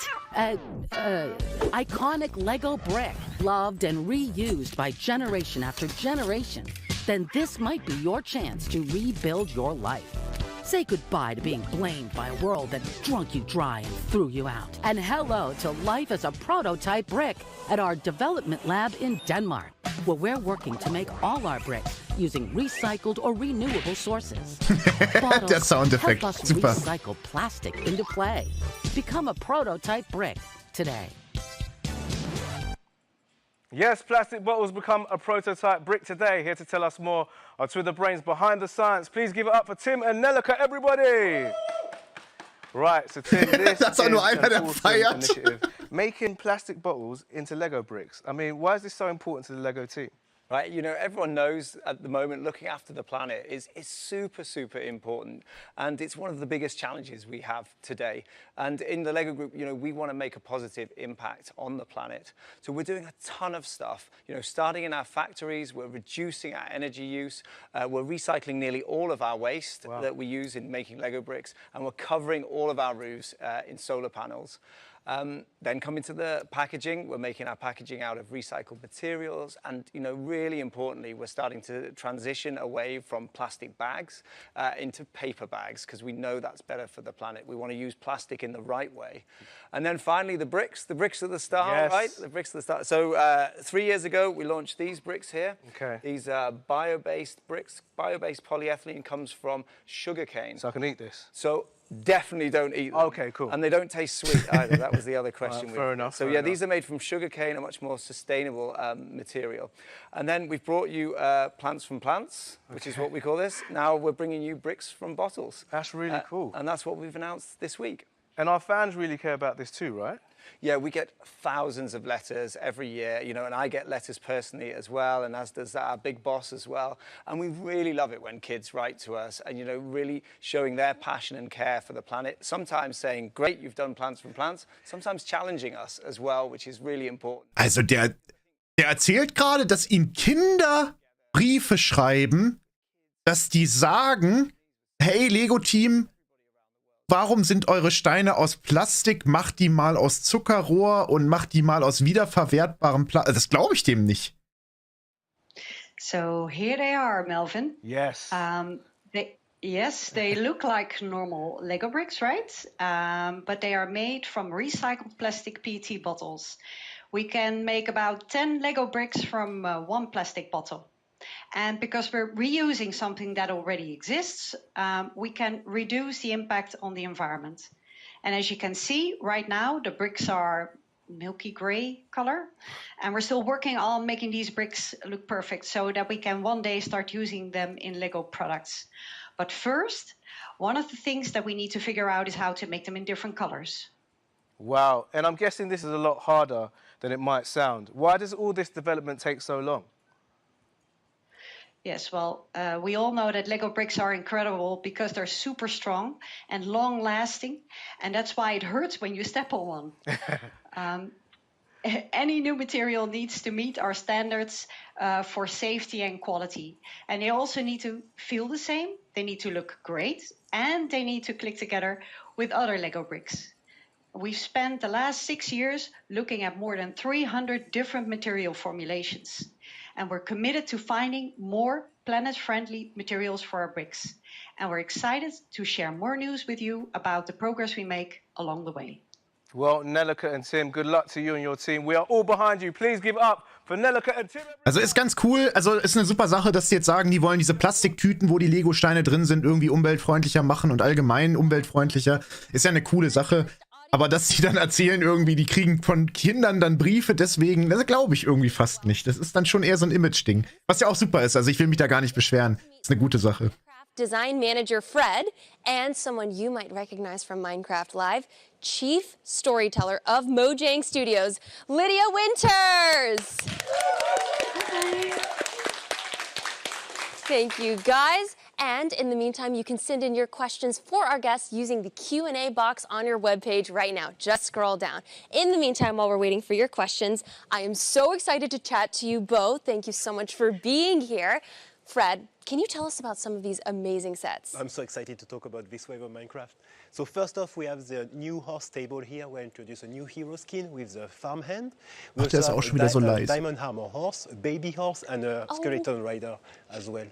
iconic LEGO brick, loved and reused by generation after generation, then this might be your chance to rebuild your life. Say goodbye to being blamed by a world that drunk you dry and threw you out. And hello to life as a prototype brick at our development lab in Denmark, where we're working to make all our bricks using recycled or renewable sources. Der Soundeffekt, help us super. recycle plastic into play. Become a prototype brick today. Yes, plastic bottles become a prototype brick today. Here to tell us more are two of the brains behind the science. Please give it up for Tim and Nellika, everybody. Right, so Tim, this Das ist auch nur is einer, der an awesome feiert. initiative. Making plastic bottles into Lego bricks. I mean, why is this so important to the Lego team? Right, you know, everyone knows at the moment looking after the planet is super, super important. And it's one of the biggest challenges we have today. And in the Lego group, you know, we want to make a positive impact on the planet. So we're doing a ton of stuff, you know, starting in our factories, we're reducing our energy use, we're recycling nearly all of our waste that we use in making Lego bricks, and we're covering all of our roofs in solar panels. Then coming to the packaging, we're making our packaging out of recycled materials, and you know, really importantly, we're starting to transition away from plastic bags into paper bags, because we know that's better for the planet. We want to use plastic in the right way. And then finally, the bricks are the star, right? The bricks are the star. So 3 years ago, we launched these bricks here. Okay. These are bio-based bricks. Bio-based polyethylene comes from sugarcane. So I can eat this? So definitely don't eat them. Okay, cool. And they don't taste sweet either. That was the other question. Fair enough. So yeah, these are made from sugarcane, a much more sustainable material. And then we've brought you plants from plants, which is what we call this. Now we're bringing you bricks from bottles. That's really cool. And that's what we've announced this week. And our fans really care about this too, right? Yeah, we get thousands of letters every year, you know, and I get letters personally as well, and as does our big boss as well. And we really love it when kids write to us and, you know, really showing their passion and care for the planet. Sometimes saying, great, you've done plants from plants. Sometimes challenging us as well, which is really important. Also der erzählt gerade, dass ihm Kinder Briefe schreiben, dass die sagen, hey Lego-Team, warum sind eure Steine aus Plastik? Macht die mal aus Zuckerrohr und macht die mal aus wiederverwertbarem Plastik. Das glaube ich dem nicht. So here they are, Melvin. Yes. They look like normal Lego bricks, right? But they are made from recycled plastic PET bottles. We can make about 10 Lego bricks from one plastic bottle. And because we're reusing something that already exists, we can reduce the impact on the environment. And as you can see, right now, the bricks are milky gray color. And we're still working on making these bricks look perfect so that we can one day start using them in Lego products. But first, one of the things that we need to figure out is how to make them in different colors. Wow, and I'm guessing this is a lot harder than it might sound. Why does all this development take so long? Yes, well, we all know that Lego bricks are incredible because they're super strong and long-lasting, and that's why it hurts when you step on one. Any new material needs to meet our standards for safety and quality, and they also need to feel the same, they need to look great, and they need to click together with other Lego bricks. We've spent the last 6 years looking at more than 300 different material formulations. And we're committed to finding more planet-friendly materials for our bricks. And we're excited to share more news with you about the progress we make along the way. Well, Nelleke and Tim, good luck to you and your team. We are all behind you. Please give up for Nelleke and Tim. Also ist ganz cool, also ist eine super Sache, dass sie jetzt sagen, die wollen diese Plastiktüten, wo die Lego-Steine drin sind, irgendwie umweltfreundlicher machen und allgemein umweltfreundlicher. Ist ja eine coole Sache. Aber dass sie dann erzählen irgendwie, die kriegen von Kindern dann Briefe, deswegen, das glaube ich irgendwie fast nicht. Das ist dann schon eher so ein Image-Ding. Was ja auch super ist, also ich will mich da gar nicht beschweren. Ist eine gute Sache. Design Manager Fred, and someone you might recognize from Minecraft Live, Chief Storyteller of Mojang Studios, Lydia Winters. Thank you, guys. And in the meantime, you can send in your questions for our guests using the Q&A box on your webpage right now. Just scroll down. In the meantime, while we're waiting for your questions, I am so excited to chat to you both. Thank you so much for being here. Fred, can you tell us about some of these amazing sets? I'm so excited to talk about this wave of Minecraft. So first off, we have the new horse table here. We introduce a new hero skin with the farmhand. We Ach, der ist auch schon wieder so leise. Diamond armor horse, a baby horse, and a skeleton rider as well.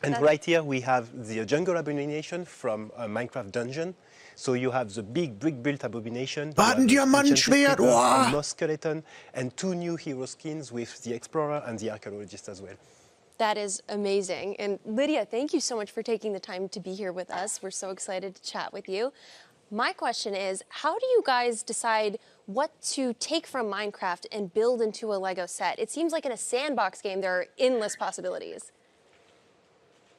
And right here we have the jungle abomination from a Minecraft dungeon. So you have the big brick-built abomination, ein Diamantschwert, a moss skeleton, and 2 new hero skins with the explorer and the archaeologist as well. That is amazing. And Lydia, thank you so much for taking the time to be here with us. We're so excited to chat with you. My question is, how do you guys decide what to take from Minecraft and build into a Lego set? It seems like in a sandbox game there are endless possibilities.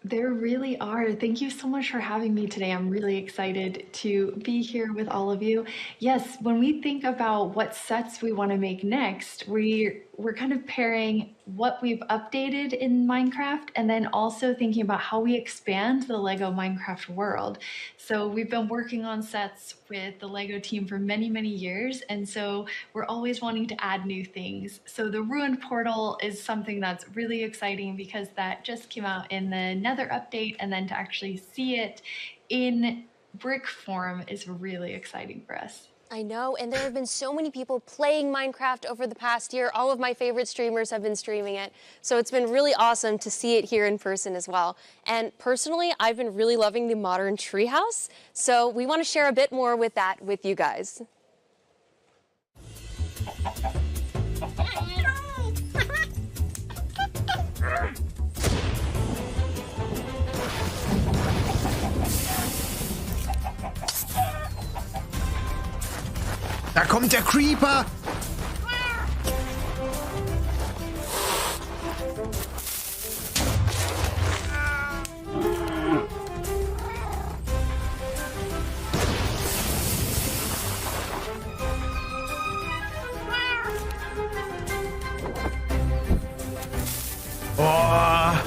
There really are. Thank you so much for having me today. I'm really excited to be here with all of you. Yes, when we think about what sets we want to make next, we're kind of pairing what we've updated in Minecraft and then also thinking about how we expand the Lego Minecraft world. So we've been working on sets with the Lego team for many, many years, and so we're always wanting to add new things. So the Ruined Portal is something that's really exciting because that just came out in the Nether update, and then to actually see it in brick form is really exciting for us. I know, and there have been so many people playing Minecraft over the past year. All of my favorite streamers have been streaming it, so it's been really awesome to see it here in person as well. And personally, I've been really loving the modern treehouse, so we want to share a bit more with that with you guys. Da kommt der Creeper! Oh!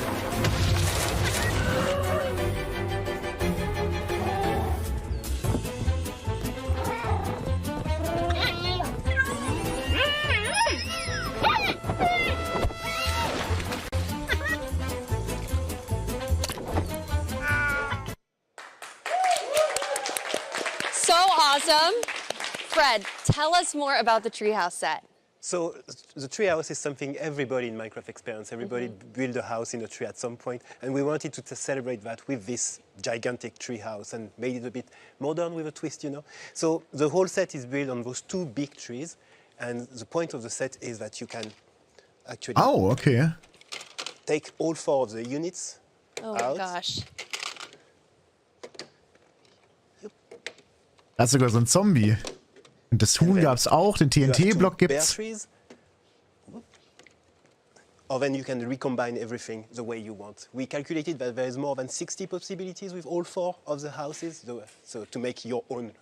So awesome. Fred, tell us more about the treehouse set. So the treehouse is something everybody in Minecraft experience. Everybody build a house in a tree at some point, and we wanted to celebrate that with this gigantic treehouse and made it a bit modern with a twist, you know. So the whole set is built on those two big trees, and the point of the set is that you can actually take all four of the units out. Oh my gosh. Da ist sogar so ein Zombie. Und das Huhn gab's auch, den TNT-Block gibt's. Or then you can recombine everything the way you want. We calculated that there is more than 60 possibilities with all four of the houses, so to make your own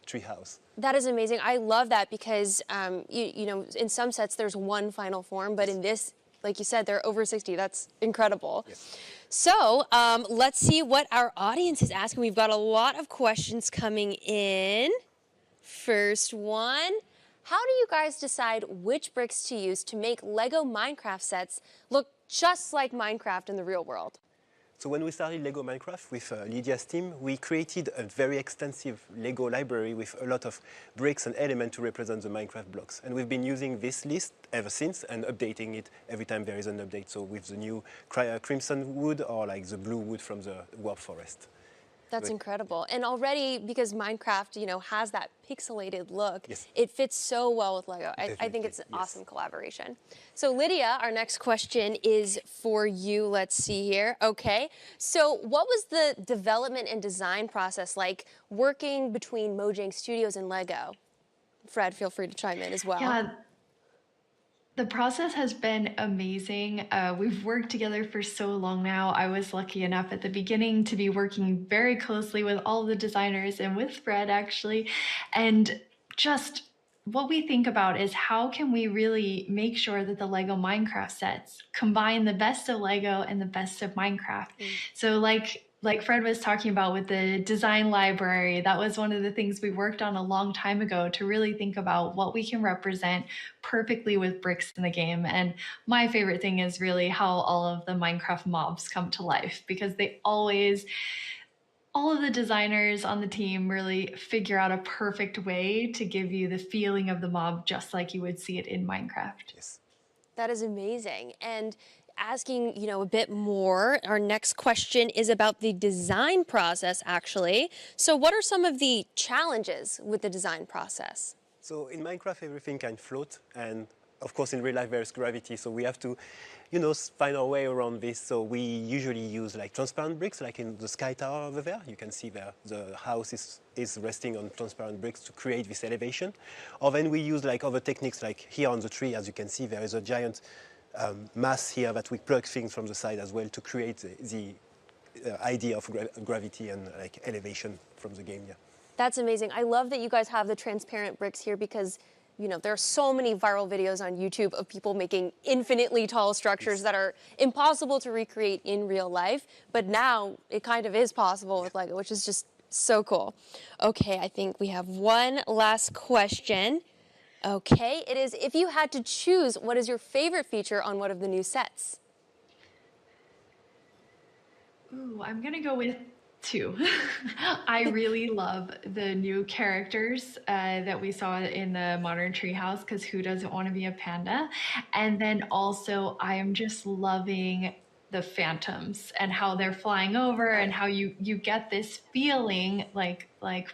tree house. That is amazing. I love that because, you know, in some sets there's one final form, but in this, like you said, there are over 60. That's incredible. Yes. So let's see what our audience is asking. We've got a lot of questions coming in. First one, how do you guys decide which bricks to use to make Lego Minecraft sets look just like Minecraft in the real world? So when we started Lego Minecraft with Lydia's team, we created a very extensive Lego library with a lot of bricks and elements to represent the Minecraft blocks. And we've been using this list ever since and updating it every time there is an update. So with the new crimson wood or like the blue wood from the warp forest. That's incredible. And already, because Minecraft, you know, has that pixelated look, it fits so well with Lego. I think it's an awesome collaboration. So Lydia, our next question is for you. Let's see here. Okay. So what was the development and design process like working between Mojang Studios and Lego? Fred, feel free to chime in as well. Yeah. The process has been amazing. We've worked together for so long now. I was lucky enough at the beginning to be working very closely with all the designers and with Fred actually. And just what we think about is how can we really make sure that the Lego Minecraft sets combine the best of Lego and the best of Minecraft. So like Fred was talking about with the design library, that was one of the things we worked on a long time ago to really think about what we can represent perfectly with bricks in the game. And my favorite thing is really how all of the Minecraft mobs come to life, because they always, all of the designers on the team really figure out a perfect way to give you the feeling of the mob just like you would see it in Minecraft. Yes. That is amazing. And asking, you know, a bit more, our next question is about the design process, actually. So what are some of the challenges with the design process? So in Minecraft, everything can float, and of course in real life there's gravity, so we have to, you know, find our way around this. So we usually use like transparent bricks, like in the sky tower over there. You can see there the house is resting on transparent bricks to create this elevation. Or then we use like other techniques, like here on the tree, as you can see, there is a giant mass here that we plug things from the side as well to create the idea of gravity and like elevation from the game. Yeah. That's amazing. I love that you guys have the transparent bricks here because, you know, there are so many viral videos on YouTube of people making infinitely tall structures that are impossible to recreate in real life. But now it kind of is possible with Lego, which is just so cool. Okay, I think we have one last question. Okay, it is, if you had to choose, what is your favorite feature on one of the new sets? Ooh, I'm gonna go with 2. I really love the new characters that we saw in the Modern Treehouse, because who doesn't want to be a panda? And then also I am just loving the phantoms and how they're flying over and how you get this feeling, like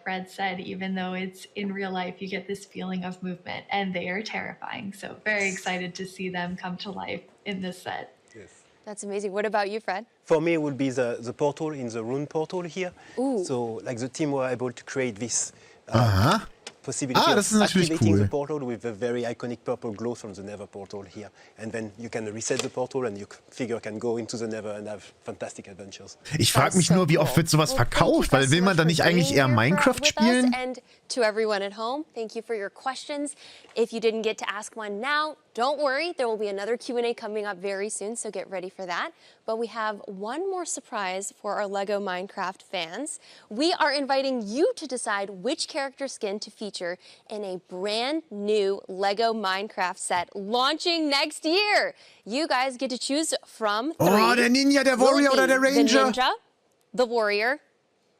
Fred said, even though it's in real life, you get this feeling of movement, and they are terrifying. So very excited to see them come to life in this set. Yes. That's amazing. What about you, Fred? For me, it would be the portal in the rune portal here. Ooh. So, like, the team were able to create this possibility das ist of natürlich activating cool. the portal with a very iconic purple glow from the Nether portal here. And then you can reset the portal and your figure can go into the Nether and have fantastic adventures. Ich frage mich nur, wie oft wird sowas verkauft? Weil will man dann nicht eigentlich eher Minecraft spielen? And to everyone at home, thank you for your questions. If you didn't get to ask one now, don't worry. There will be another Q&A coming up very soon, so get ready for that. But we have one more surprise for our LEGO Minecraft fans. We are inviting you to decide which character skin to feature in a brand new LEGO Minecraft set launching next year. You guys get to choose from 3. Oh, der Ninja, der Warrior oder der Ranger? The Ninja, the Warrior,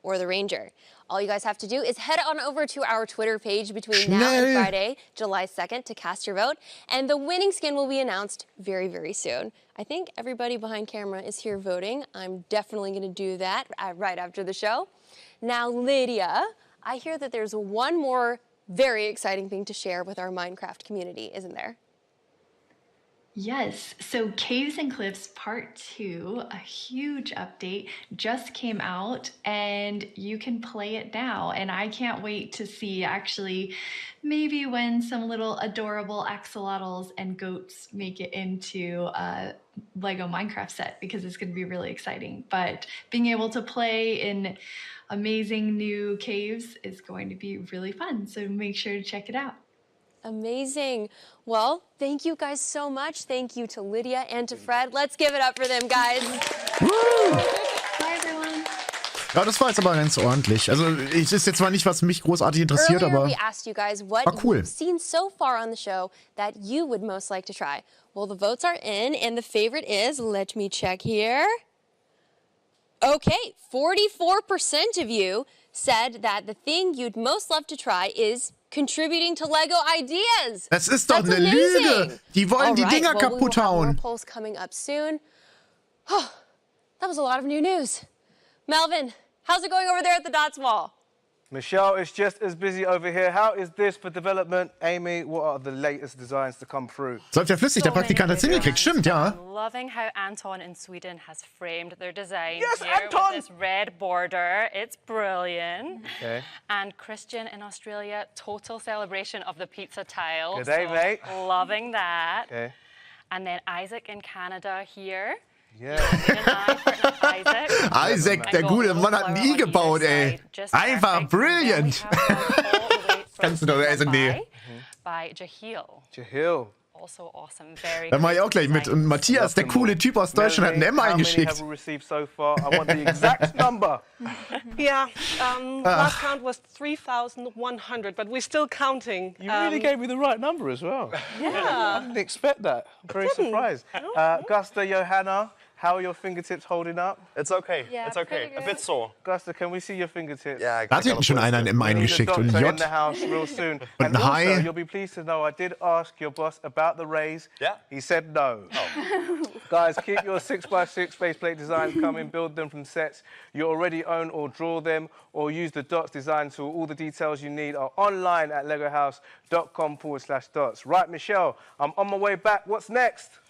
or the Ranger. All you guys have to do is head on over to our Twitter page between now and Friday, July 2nd, to cast your vote. And the winning skin will be announced very, very soon. I think everybody behind camera is here voting. I'm definitely going to do that right after the show. Now, Lydia, I hear that there's one more very exciting thing to share with our Minecraft community, isn't there? Yes, so Caves and Cliffs Part 2, a huge update, just came out, and you can play it now. And I can't wait to see, actually, maybe when some little adorable axolotls and goats make it into a LEGO Minecraft set, because it's going to be really exciting. But being able to play in amazing new caves is going to be really fun, so make sure to check it out. Amazing. Well, thank you guys so much. Thank you to Lydia and to Fred. Let's give it up for them, guys. Bye, everyone. Ja, das war jetzt aber ganz ordentlich. Also, es ist jetzt zwar nicht, was mich großartig interessiert, Earlier, aber we asked you guys what cool. you've seen so far on the show that you would most like to try. Well, the votes are in, and the favorite is, let me check here. Okay, 44% of you said that the thing you'd most love to try is contributing to LEGO ideas. Das ist doch eine Lüge. Die wollen die Dinger kaputt hauen. More polls coming up soon. Oh, that was a lot of new news. Melvin, how's it going over there at the Dots Wall? Michelle is just as busy over here. How is this for development? Amy, what are the latest designs to come through? Es läuft ja flüssig, der Praktikant hat's hingekriegt, stimmt, ja. I'm loving how Anton in Sweden has framed their design Yes, here Anton! with this red border. It's brilliant. Okay. And Christian in Australia, total celebration of the pizza tile. Good day, mate. Loving that. Okay. And then Isaac in Canada here. Yeah. Isaac, der gute Mann, hat ein I gebaut, ey. Einfach brilliant. Kannst du doch SMD. By Jahil. Jahil. Also awesome. Very Da mach ich auch gleich mit. Und Matthias, der coole Typ aus Deutschland, hat ein M eingeschickt. How many have we received so far? I want the exact number. Yeah, last count was 3,100, but we're still counting. You really gave me the right number as well. Yeah. I didn't expect that. I'm very surprised. Gusta, Johanna, how are your fingertips holding up? It's okay. Yeah, it's okay. A bit sore. Gusta, can we see your fingertips? Yeah, Da hat hinten schon einer ein M eingeschickt und ein in J. the house real soon. Und And ein also, Hi. you'll be pleased to know I did ask your boss about the raise. Yeah. He said no. Oh. Guys, keep your 6x6 faceplate designs coming. Build them from sets you already own, or draw them, or use the Dots design tool. All the details you need are online at legohouse.com/dots. Right, Michelle, I'm on my way back. What's next?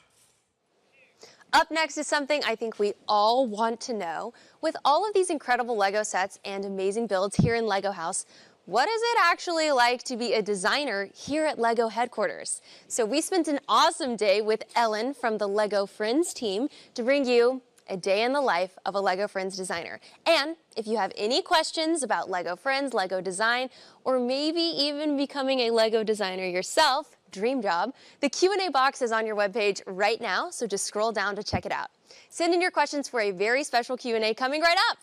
Up next is something I think we all want to know. With all of these incredible LEGO sets and amazing builds here in LEGO House, what is it actually like to be a designer here at LEGO headquarters? So we spent an awesome day with Ellen from the LEGO Friends team to bring you a day in the life of a LEGO Friends designer. And if you have any questions about LEGO Friends, LEGO design, or maybe even becoming a LEGO designer yourself, dream job, the Q&A box is on your webpage right now, so just scroll down to check it out. Send in your questions for a very special Q&A coming right up.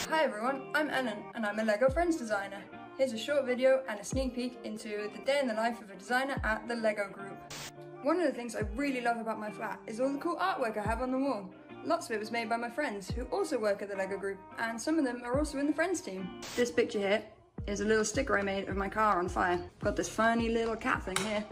Hi everyone, I'm Annan and I'm a LEGO Friends designer. Here's a short video and a sneak peek into the day in the life of a designer at the LEGO Group. One of the things I really love about my flat is all the cool artwork I have on the wall. Lots of it was made by my friends who also work at the LEGO Group, and some of them are also in the Friends team. This picture here is a little sticker I made of my car on fire. Got this funny little cat thing here.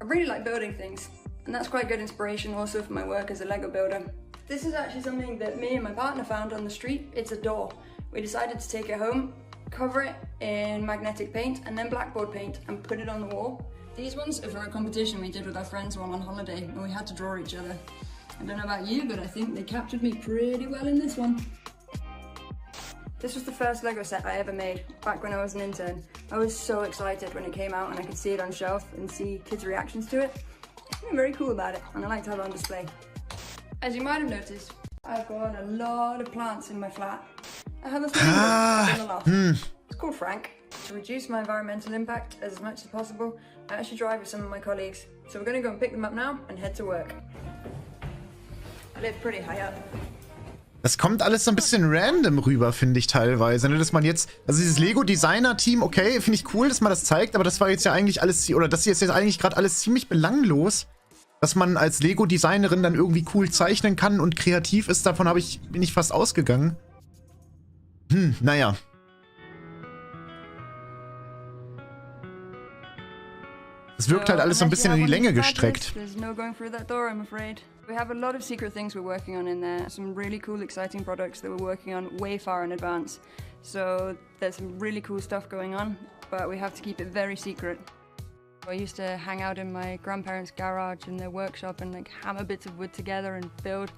I really like building things, and that's quite good inspiration also for my work as a LEGO builder. This is actually something that me and my partner found on the street. It's a door. We decided to take it home, cover it in magnetic paint and then blackboard paint and put it on the wall. These ones are for a competition we did with our friends while on holiday and we had to draw each other. I don't know about you, but I think they captured me pretty well in this one. This was the first LEGO set I ever made, back when I was an intern. I was so excited when it came out and I could see it on shelf and see kids' reactions to it. I'm very cool about it and I like to have it on display. As you might have noticed, I've got a lot of plants in my flat. I have a flame in the loft. It's called Frank. To reduce my environmental impact as much as possible, I actually drive with some of my colleagues. So we're going to go and pick them up now and head to work. I live pretty high up. Das kommt alles so ein bisschen random rüber, finde ich teilweise. Ne? Dass man jetzt, also dieses Lego-Designer-Team, okay, finde ich cool, dass man das zeigt, aber das war jetzt ja eigentlich alles, oder das hier ist jetzt eigentlich gerade alles ziemlich belanglos. Dass man als Lego-Designerin dann irgendwie cool zeichnen kann und kreativ ist, davon bin ich fast ausgegangen. Naja. Es wirkt halt alles so ein bisschen in die Länge gestreckt. We have a lot of secret things we're working on in there. Some really cool, exciting products that we're working on way far in advance. So there's some really cool stuff going on, but we have to keep it very secret. I used to hang out in my grandparents' garage in their workshop and like hammer bits of wood together and build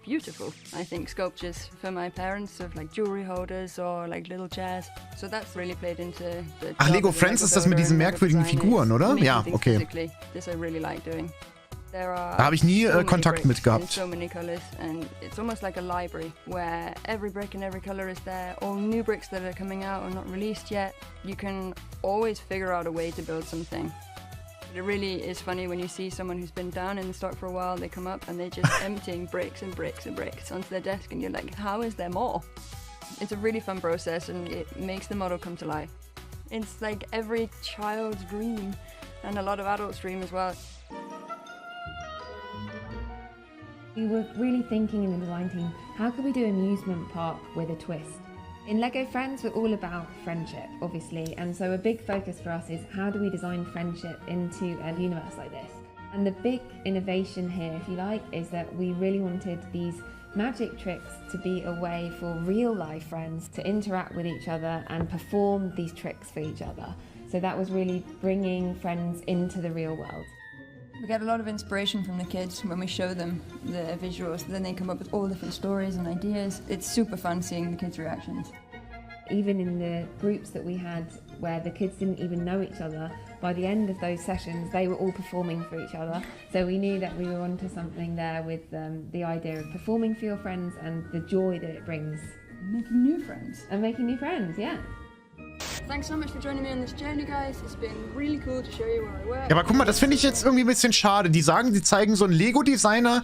beautiful, I think, sculptures for my parents of like jewelry holders or like little chairs. So that's really played into the Ach, Lego Friends ist das mit diesen merkwürdigen Figuren, oder? Ja, okay. This I really like doing. Da habe ich nie Kontakt mit gehabt. So many colors and it's almost like a library where every brick and every color is there. All new bricks that are coming out or not released yet. You can always figure out a way to build something. It really is funny when you see someone who's been down in the stock for a while, they come up and they're just emptying bricks and bricks and bricks onto their desk and you're like, how is there more? It's a really fun process and it makes the model come to life. It's like every child's dream and a lot of adults' dream as well. We were really thinking in the design team, how could we do an amusement park with a twist? In LEGO Friends, we're all about friendship, obviously, and so a big focus for us is how do we design friendship into a universe like this? And the big innovation here, if you like, is that we really wanted these magic tricks to be a way for real-life friends to interact with each other and perform these tricks for each other. So that was really bringing friends into the real world. We get a lot of inspiration from the kids when we show them the visuals. Then they come up with all different stories and ideas. It's super fun seeing the kids' reactions. Even in the groups that we had where the kids didn't even know each other, by the end of those sessions they were all performing for each other. So we knew that we were onto something there with the idea of performing for your friends and the joy that it brings. Making new friends. And making new friends, yeah. Thanks so much for joining me on this journey, guys. It's been really cool to show you where I work. Ja, aber guck mal, das finde ich jetzt irgendwie ein bisschen schade. Die sagen, sie zeigen so einen Lego-Designer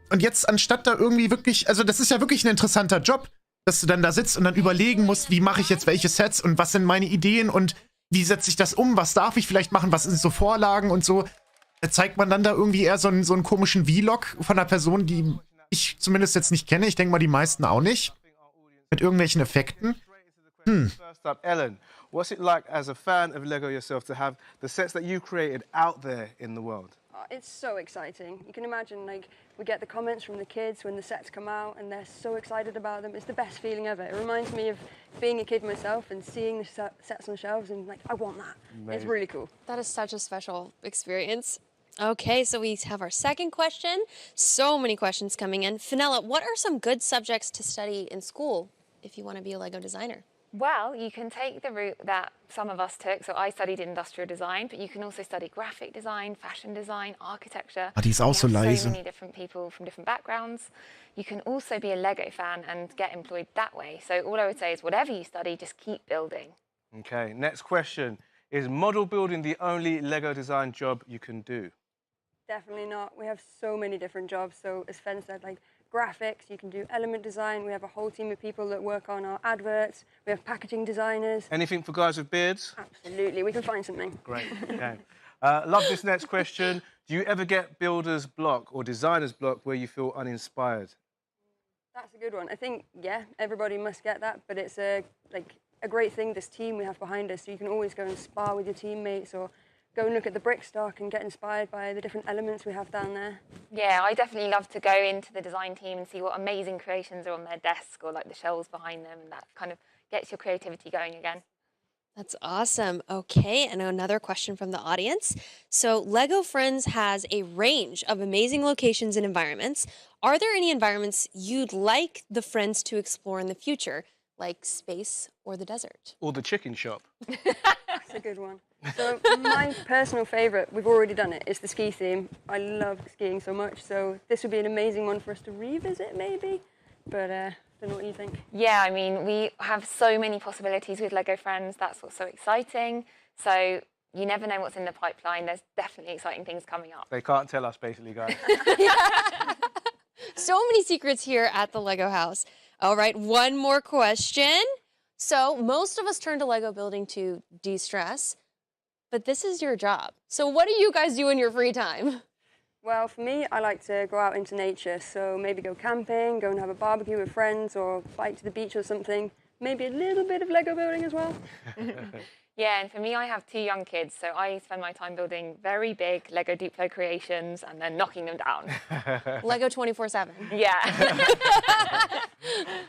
und jetzt anstatt da irgendwie wirklich, also das ist ja wirklich ein interessanter Job, dass du dann da sitzt und dann überlegen musst, wie mache ich jetzt welche Sets und was sind meine Ideen und wie setze ich das um, was darf ich vielleicht machen, was sind so Vorlagen und so. Da zeigt man dann da irgendwie eher so einen komischen Vlog von einer Person, die ich zumindest jetzt nicht kenne. Ich denke mal, die meisten auch nicht. Mit irgendwelchen Effekten. First up, Ellen, what's it like as a fan of LEGO yourself to have the sets that you created out there in the world? It's so exciting. You can imagine, like, we get the comments from the kids when the sets come out and they're so excited about them. It's the best feeling ever. It reminds me of being a kid myself and seeing the sets on shelves and like, I want that. Amazing. It's really cool. That is such a special experience. Okay, so we have our second question. So many questions coming in. Fenella, what are some good subjects to study in school if you want to be a LEGO designer? Well, you can take the route that some of us took. So I studied industrial design, but you can also study graphic design, fashion design, architecture. Die ist auch so leise. So many different people from different backgrounds. You can also be a Lego fan and get employed that way. So all I would say is whatever you study, just keep building. Okay, next question. Is model building the only Lego design job you can do? Definitely not. We have so many different jobs. So as Fen said, like graphics, you can do element design. We have a whole team of people that work on our adverts. We have packaging designers. Anything for guys with beards? Absolutely, we can find something. Great, okay. Love this next question. Do you ever get builder's block or designer's block where you feel uninspired? That's a good one. I think, yeah, everybody must get that, but it's a great thing, this team we have behind us, so you can always go and spar with your teammates or go and look at the brick stock and get inspired by the different elements we have down there. Yeah, I definitely love to go into the design team and see what amazing creations are on their desk or like the shelves behind them, and that kind of gets your creativity going again. That's awesome. Okay, and another question from the audience. So Lego Friends has a range of amazing locations and environments. Are there any environments you'd like the Friends to explore in the future, like space or the desert? Or the chicken shop? That's a good one. So my personal favourite, we've already done it, is the ski theme. I love skiing so much, so this would be an amazing one for us to revisit maybe, but I don't know what you think. Yeah, I mean, we have so many possibilities with Lego Friends. That's what's so exciting. So you never know what's in the pipeline. There's definitely exciting things coming up. They can't tell us, basically, guys. So many secrets here at the Lego house. All right, one more question. So most of us turn to Lego building to de-stress, but this is your job. So what do you guys do in your free time? Well, for me, I like to go out into nature, so maybe go camping, go and have a barbecue with friends, or bike to the beach or something. Maybe a little bit of Lego building as well. Yeah, and for me, I have 2 young kids, so I spend my time building very big Lego Duplo creations and then knocking them down. Lego 24/7. Yeah.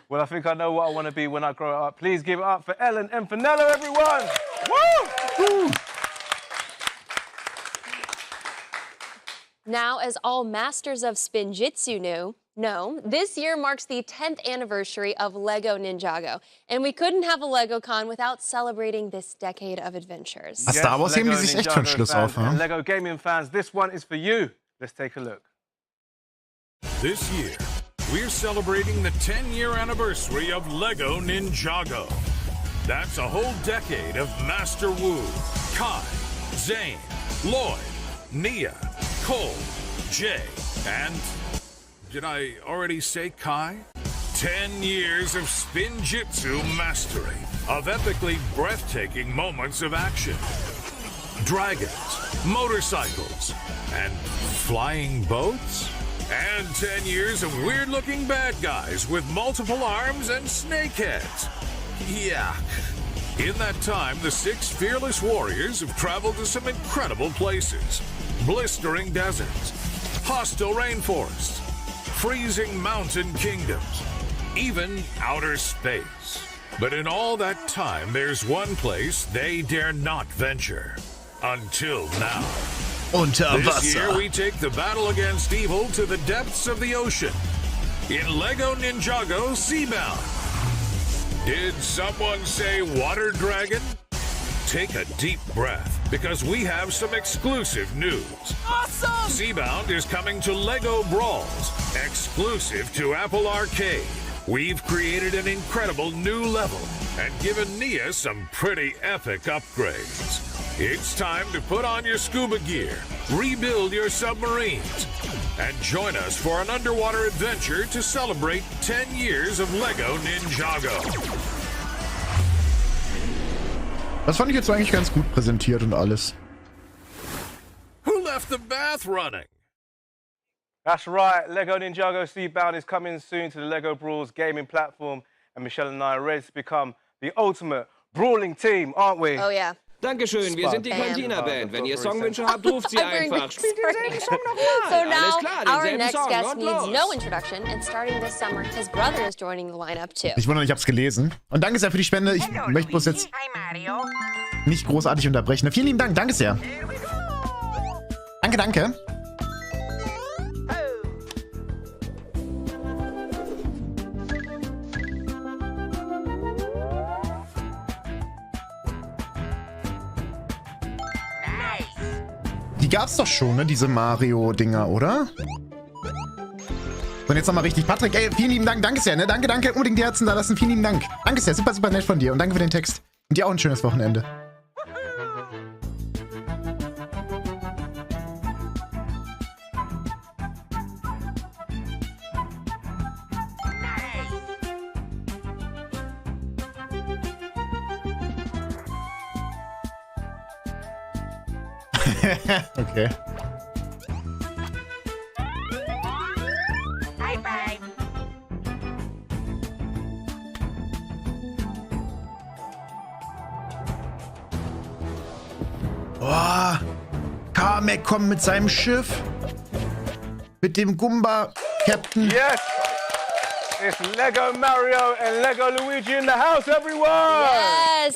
Well, I think I know what I want to be when I grow up. Please give it up for Ellen and Fenella, everyone! Woo! Now, as all masters of Spinjitzu know, this year marks the 10th anniversary of Lego Ninjago, and we couldn't have a LegoCon without celebrating this decade of adventures. Yes, Star Wars heben die sich echt für den Schluss auf, and Lego Gaming fans, this one is for you. Let's take a look. This year, we're celebrating the 10-year anniversary of Lego Ninjago. That's a whole decade of Master Wu, Kai, Zane, Lloyd, Nia, Cole, Jay, and... did I already say Kai? 10 years of Spinjitzu mastery, of epically breathtaking moments of action. Dragons, motorcycles, and flying boats? And 10 years of weird-looking bad guys with multiple arms and snakeheads. Yeah. In that time, the 6 fearless warriors have traveled to some incredible places. Blistering deserts, hostile rainforests, freezing mountain kingdoms, even outer space. But in all that time, there's one place they dare not venture. Until now. Unter Wasser. This year, we take the battle against evil to the depths of the ocean. In Lego Ninjago Seabound. Did someone say water dragon? Take a deep breath, because we have some exclusive news. Awesome! Seabound is coming to Lego Brawls, exclusive to Apple Arcade. We've created an incredible new level and given Nia some pretty epic upgrades. It's time to put on your scuba gear, rebuild your submarines, and join us for an underwater adventure to celebrate 10 years of Lego Ninjago. Das fand ich jetzt eigentlich ganz gut präsentiert und alles. Who left the bath running? That's right, Lego Ninjago Seabound is coming soon to the Lego Brawls gaming platform, and Michelle and I are ready to become the ultimate brawling team, aren't we? Oh yeah. Dankeschön, wir sind die Cantina-Band. Wenn ihr Songwünsche habt, ruft sie einfach. Spielt denselben Song nochmal. So now, Alles klar, our denselben next Song. guest Und needs los. no introduction, and starting this summer, his brother is joining the lineup too. Ich wundere, ich hab's gelesen. Und danke sehr für die Spende. Ich möchte bloß jetzt nicht großartig unterbrechen. Vielen lieben Dank, danke sehr. Danke, danke. die gab's doch schon, ne? Diese Mario-Dinger, oder? Und jetzt nochmal richtig. Patrick, ey, vielen lieben Dank. Danke sehr, ne? Danke, danke. Unbedingt die Herzen da lassen. Vielen lieben Dank. Danke sehr. Super, super nett von dir. Und danke für den Text. Und dir auch ein schönes Wochenende. Okay. Bye bye. Boah. Kamek kommt mit seinem Schiff. Mit dem Gumba-Captain. Yes! It's Lego Mario and Lego Luigi in the house, everyone! Yes!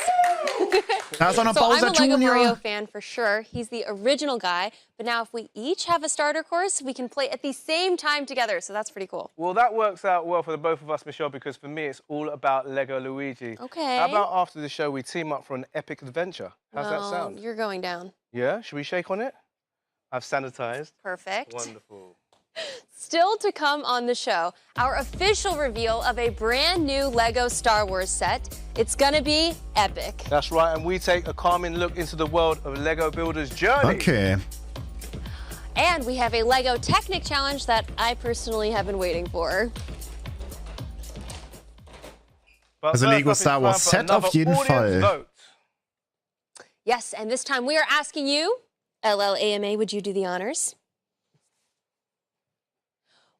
Da ist auch noch So Bowser I'm a Lego Jr. Mario fan for sure. He's the original guy. But now if we each have a starter course, we can play at the same time together. So that's pretty cool. Well, that works out well for the both of us, Michelle, because for me, it's all about Lego Luigi. Okay. How about after the show, we team up for an epic adventure? How's that Well, sound? You're going down. Yeah? Should we shake on it? I've sanitized. Perfect. Wonderful. Still to come on the show, our official reveal of a brand new Lego Star Wars set. It's gonna be epic. That's right, and we take a calming look into the world of Lego Builder's journey. Okay. And we have a Lego Technic challenge that I personally have been waiting for. Also Lego Star Wars Set auf jeden Fall. Yes, and this time we are asking you, LLAMA, would you do the honors?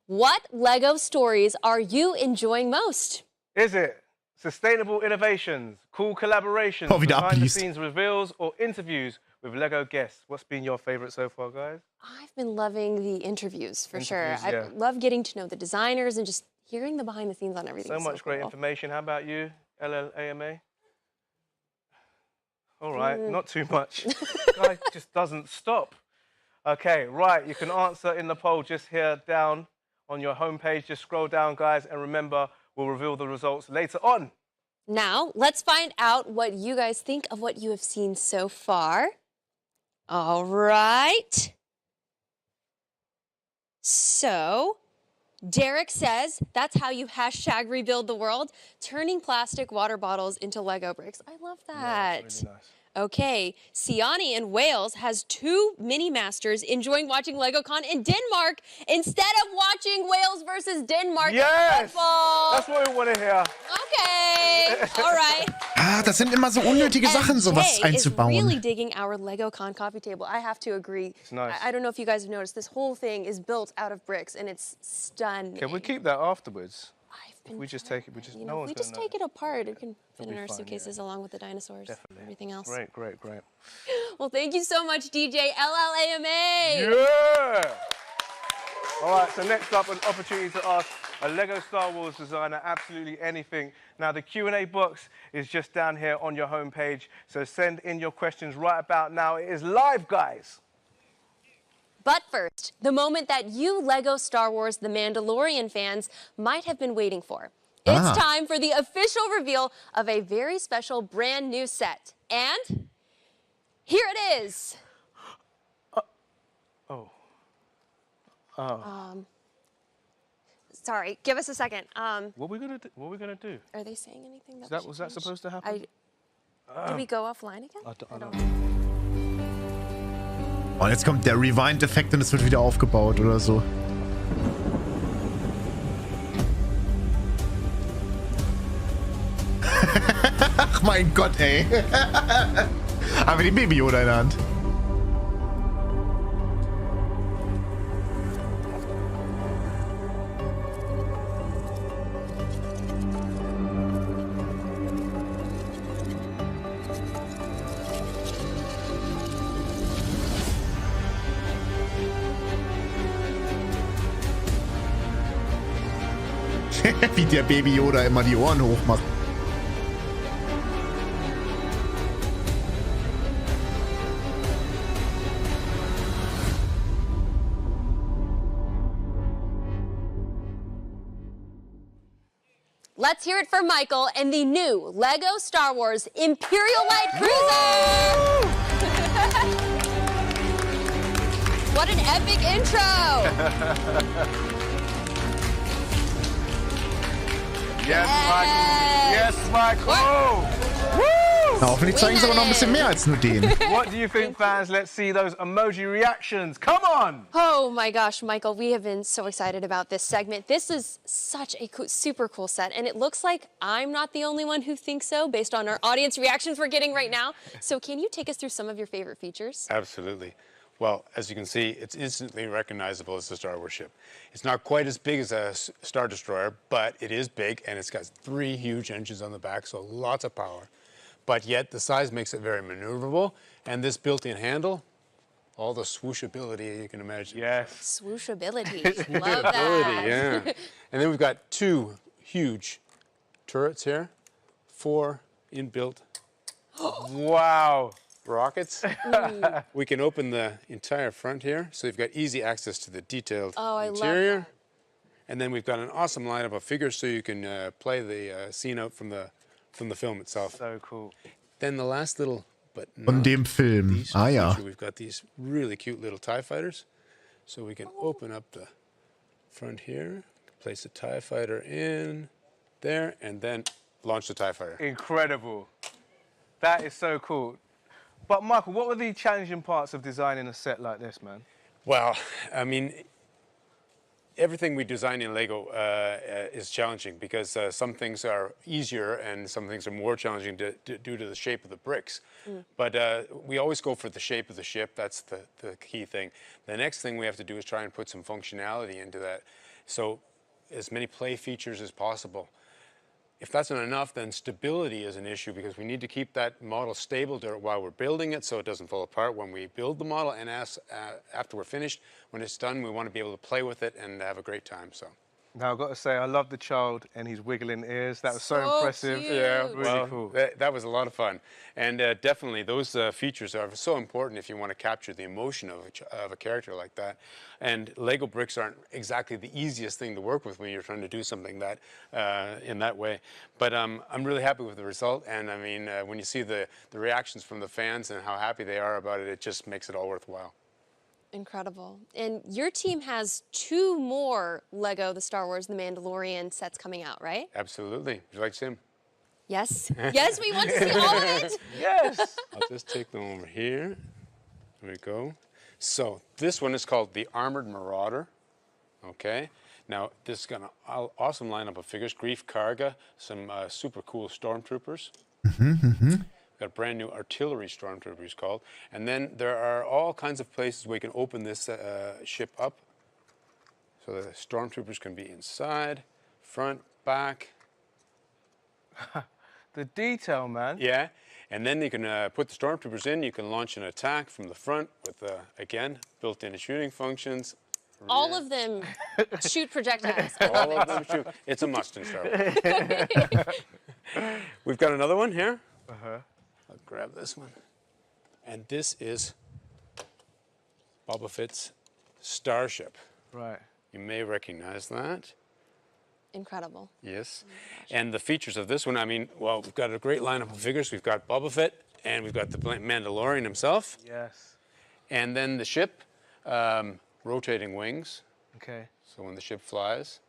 What Lego stories are you enjoying most? Is it sustainable innovations, cool collaborations, Oh, wieder abliest. behind-the-scenes reveals, or interviews with Lego guests? What's been your favorite so far, guys? I've been loving the interviews for sure. Interviews, yeah. I love getting to know the designers and just hearing the behind the scenes on everything. So It's much great cool. information. How about you, LLAMA? All right, not too much. Guy just doesn't stop. Okay, right, you can answer in the poll just here down on your homepage. Just scroll down, guys, and remember, we'll reveal the results later on. Now, let's find out what you guys think of what you have seen so far. All right. So, Derek says that's how you hashtag rebuild the world, turning plastic water bottles into Lego bricks. I love that. Yeah, that's really nice. Okay, Siani in Wales has 2 mini masters enjoying watching LegoCon in Denmark instead of watching Wales versus Denmark in Yes! football. That's what we want to hear. Okay, all right. Ah, das sind immer so unnötige Sachen, sowas Jay is einzubauen. really digging our LegoCon coffee table. I have to agree. It's nice. I don't know if you guys have noticed, this whole thing is built out of bricks and it's stunning. Can we keep that afterwards? We just take it. We just You no know, if one's we gonna just know. take it apart, it can fit It'll in be our fine, suitcases along with the dinosaurs and everything else. Great, great, great. Well, thank you so much, DJ LLAMA. Yeah! All right, so next up, an opportunity to ask a Lego Star Wars designer absolutely anything. Now, the Q&A box is just down here on your homepage, so send in your questions right about now. It is live, guys. But first, the moment that you Lego Star Wars The Mandalorian fans might have been waiting for. It's time for the official reveal of a very special brand new set. And here it is. Sorry, give us a second. What are we gonna do? What are we gonna do? Are they saying anything? Was that supposed to happen? Did we go offline again? I don't Und jetzt kommt der Rewind-Effekt und es wird wieder aufgebaut oder so. Ach mein Gott, ey. Aber die Baby-Yoda in der Hand. Wie der Baby Yoda immer die Ohren hoch macht. Let's hear it for Michael and the new Lego Star Wars Imperial Light Cruiser! What an epic intro! Yes, Michael. Yes, Michael. Woo! Na, hoffentlich zeigen sie aber noch ein bisschen mehr als nur den. What do you think, fans? Let's see those emoji reactions. Come on! Oh my gosh, Michael, we have been so excited about this segment. This is such a super cool set, and it looks like I'm not the only one who thinks so based on our audience reactions we're getting right now. So can you take us through some of your favorite features? Absolutely. Well, as you can see, it's instantly recognizable as a Star Wars ship. It's not quite as big as a Star Destroyer, but it is big, and it's got 3 huge engines on the back, so lots of power. But yet, the size makes it very maneuverable, and this built-in handle, all the swooshability you can imagine. Yes. Swooshability. Love that. Yeah. And then we've got 2 huge turrets here, 4 inbuilt. Wow. Rockets. We can open the entire front here, so you've got easy access to the detailed interior. Love that. And then we've got an awesome lineup of figures, so you can play the scene out from the film itself. So cool. Then the last little, but Von dem Film. Ah ja. we've got these really cute little TIE fighters, so we can open up the front here, place a TIE fighter in there, and then launch the TIE fighter. Incredible. That is so cool. But Michael, what were the challenging parts of designing a set like this, man? Well, I mean, everything we design in Lego is challenging because some things are easier and some things are more challenging due to the shape of the bricks. But we always go for the shape of the ship. That's the key thing. The next thing we have to do is try and put some functionality into that. So as many play features as possible. If that's not enough, then stability is an issue because we need to keep that model stable while we're building it so it doesn't fall apart when we build the model, and after we're finished, when it's done, we want to be able to play with it and have a great time. So. Now, I've got to say, I love the child and his wiggling ears. That was so impressive. Cute. Yeah, really cool. That was a lot of fun. And definitely, those features are so important if you want to capture the emotion of a character like that. And Lego bricks aren't exactly the easiest thing to work with when you're trying to do something that in that way. But I'm really happy with the result. And I mean, when you see the reactions from the fans and how happy they are about it, it just makes it all worthwhile. Incredible. And your team has 2 more Lego The Star Wars The Mandalorian sets coming out, right? Absolutely. Would you like to see them? Yes. Yes, we want to see all of it. Yes. I'll just take them over here. There we go. So this one is called the Armored Marauder. Okay. Now, this has got an awesome lineup of figures. Grief Karga, some super cool stormtroopers. Got a brand new artillery stormtrooper, he's called. And then there are all kinds of places where you can open this ship up. So the stormtroopers can be inside, front, back. The detail, man. Yeah. And then you can put the stormtroopers in. You can launch an attack from the front with, again, built-in shooting functions. All of them shoot projectiles. All of them shoot. It's a must in Star Wars. We've got another one here. I'll grab this one. And this is Boba Fett's starship. Right. You may recognize that. Incredible. Yes. And the features of this one, I mean, well, we've got a great lineup of figures. We've got Boba Fett, and we've got the Mandalorian himself. Yes. And then the ship, rotating wings. Okay. So when the ship flies,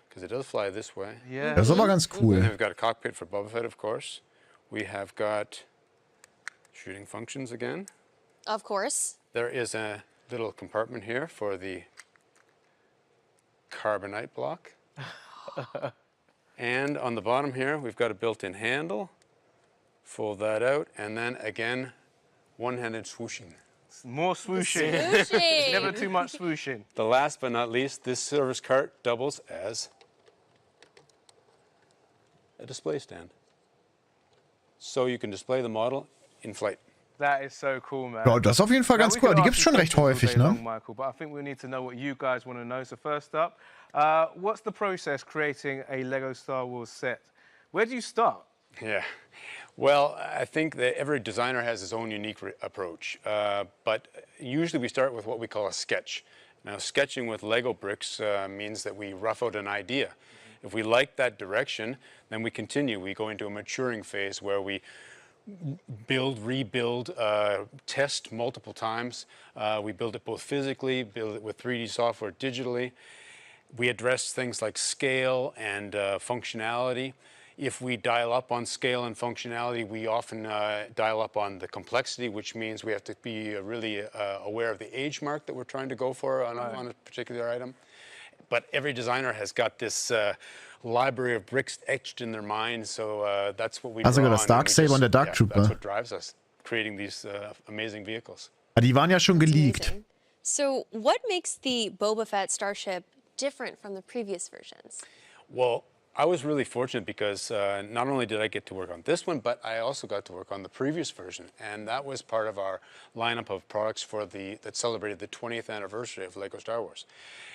because it does fly this way. Yeah. Das ist aber ganz cool. And then we've got a cockpit for Boba Fett, of course. We have got shooting functions again. Of course. There is a little compartment here for the carbonite block. And on the bottom here, we've got a built-in handle. Fold that out, and then again, one-handed swooshing. More swooshing. Swooshing. Never too much swooshing. The last but not least, this service cart doubles as a display stand. So you can display the model in flight. That is so cool, man. Ja, das ist auf jeden Fall ganz cool. Die gibt es schon recht häufig, ne? Michael, but I think we need to know what you guys want to know. So first up, what's the process creating a Lego Star Wars set? Where do you start? Yeah. Well, I think that every designer has his own unique approach. But usually we start with what we call a sketch. Now, sketching with Lego bricks means that we rough out an idea. If we like that direction, then we continue. We go into a maturing phase where we build, rebuild, test multiple times. We build it both physically, build it with 3D software digitally. We address things like scale and functionality. If we dial up on scale and functionality, we often dial up on the complexity, which means we have to be really aware of the age mark that we're trying to go for on a particular item. But every designer has got this library of bricks etched in their mind, so that's what we Also draw das on, Darksaber und der Dark Trooper. That's what drives us, creating these amazing vehicles. Die waren ja schon geleakt. So what makes the Boba Fett starship different from the previous versions? Well, I was really fortunate because not only did I get to work on this one, but I also got to work on the previous version, and that was part of our lineup of products for that celebrated the 20th anniversary of LEGO Star Wars.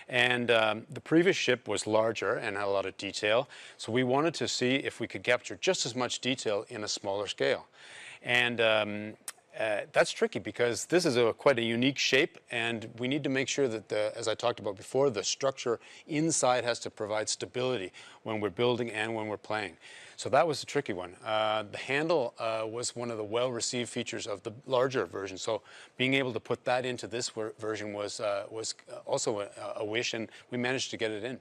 And the previous ship was larger and had a lot of detail, so we wanted to see if we could capture just as much detail in a smaller scale. And that's tricky because this is quite a unique shape, and we need to make sure that, as I talked about before, the structure inside has to provide stability when we're building and when we're playing. So that was a tricky one. The handle was one of the well-received features of the larger version, so being able to put that into this version was also a wish, and we managed to get it in.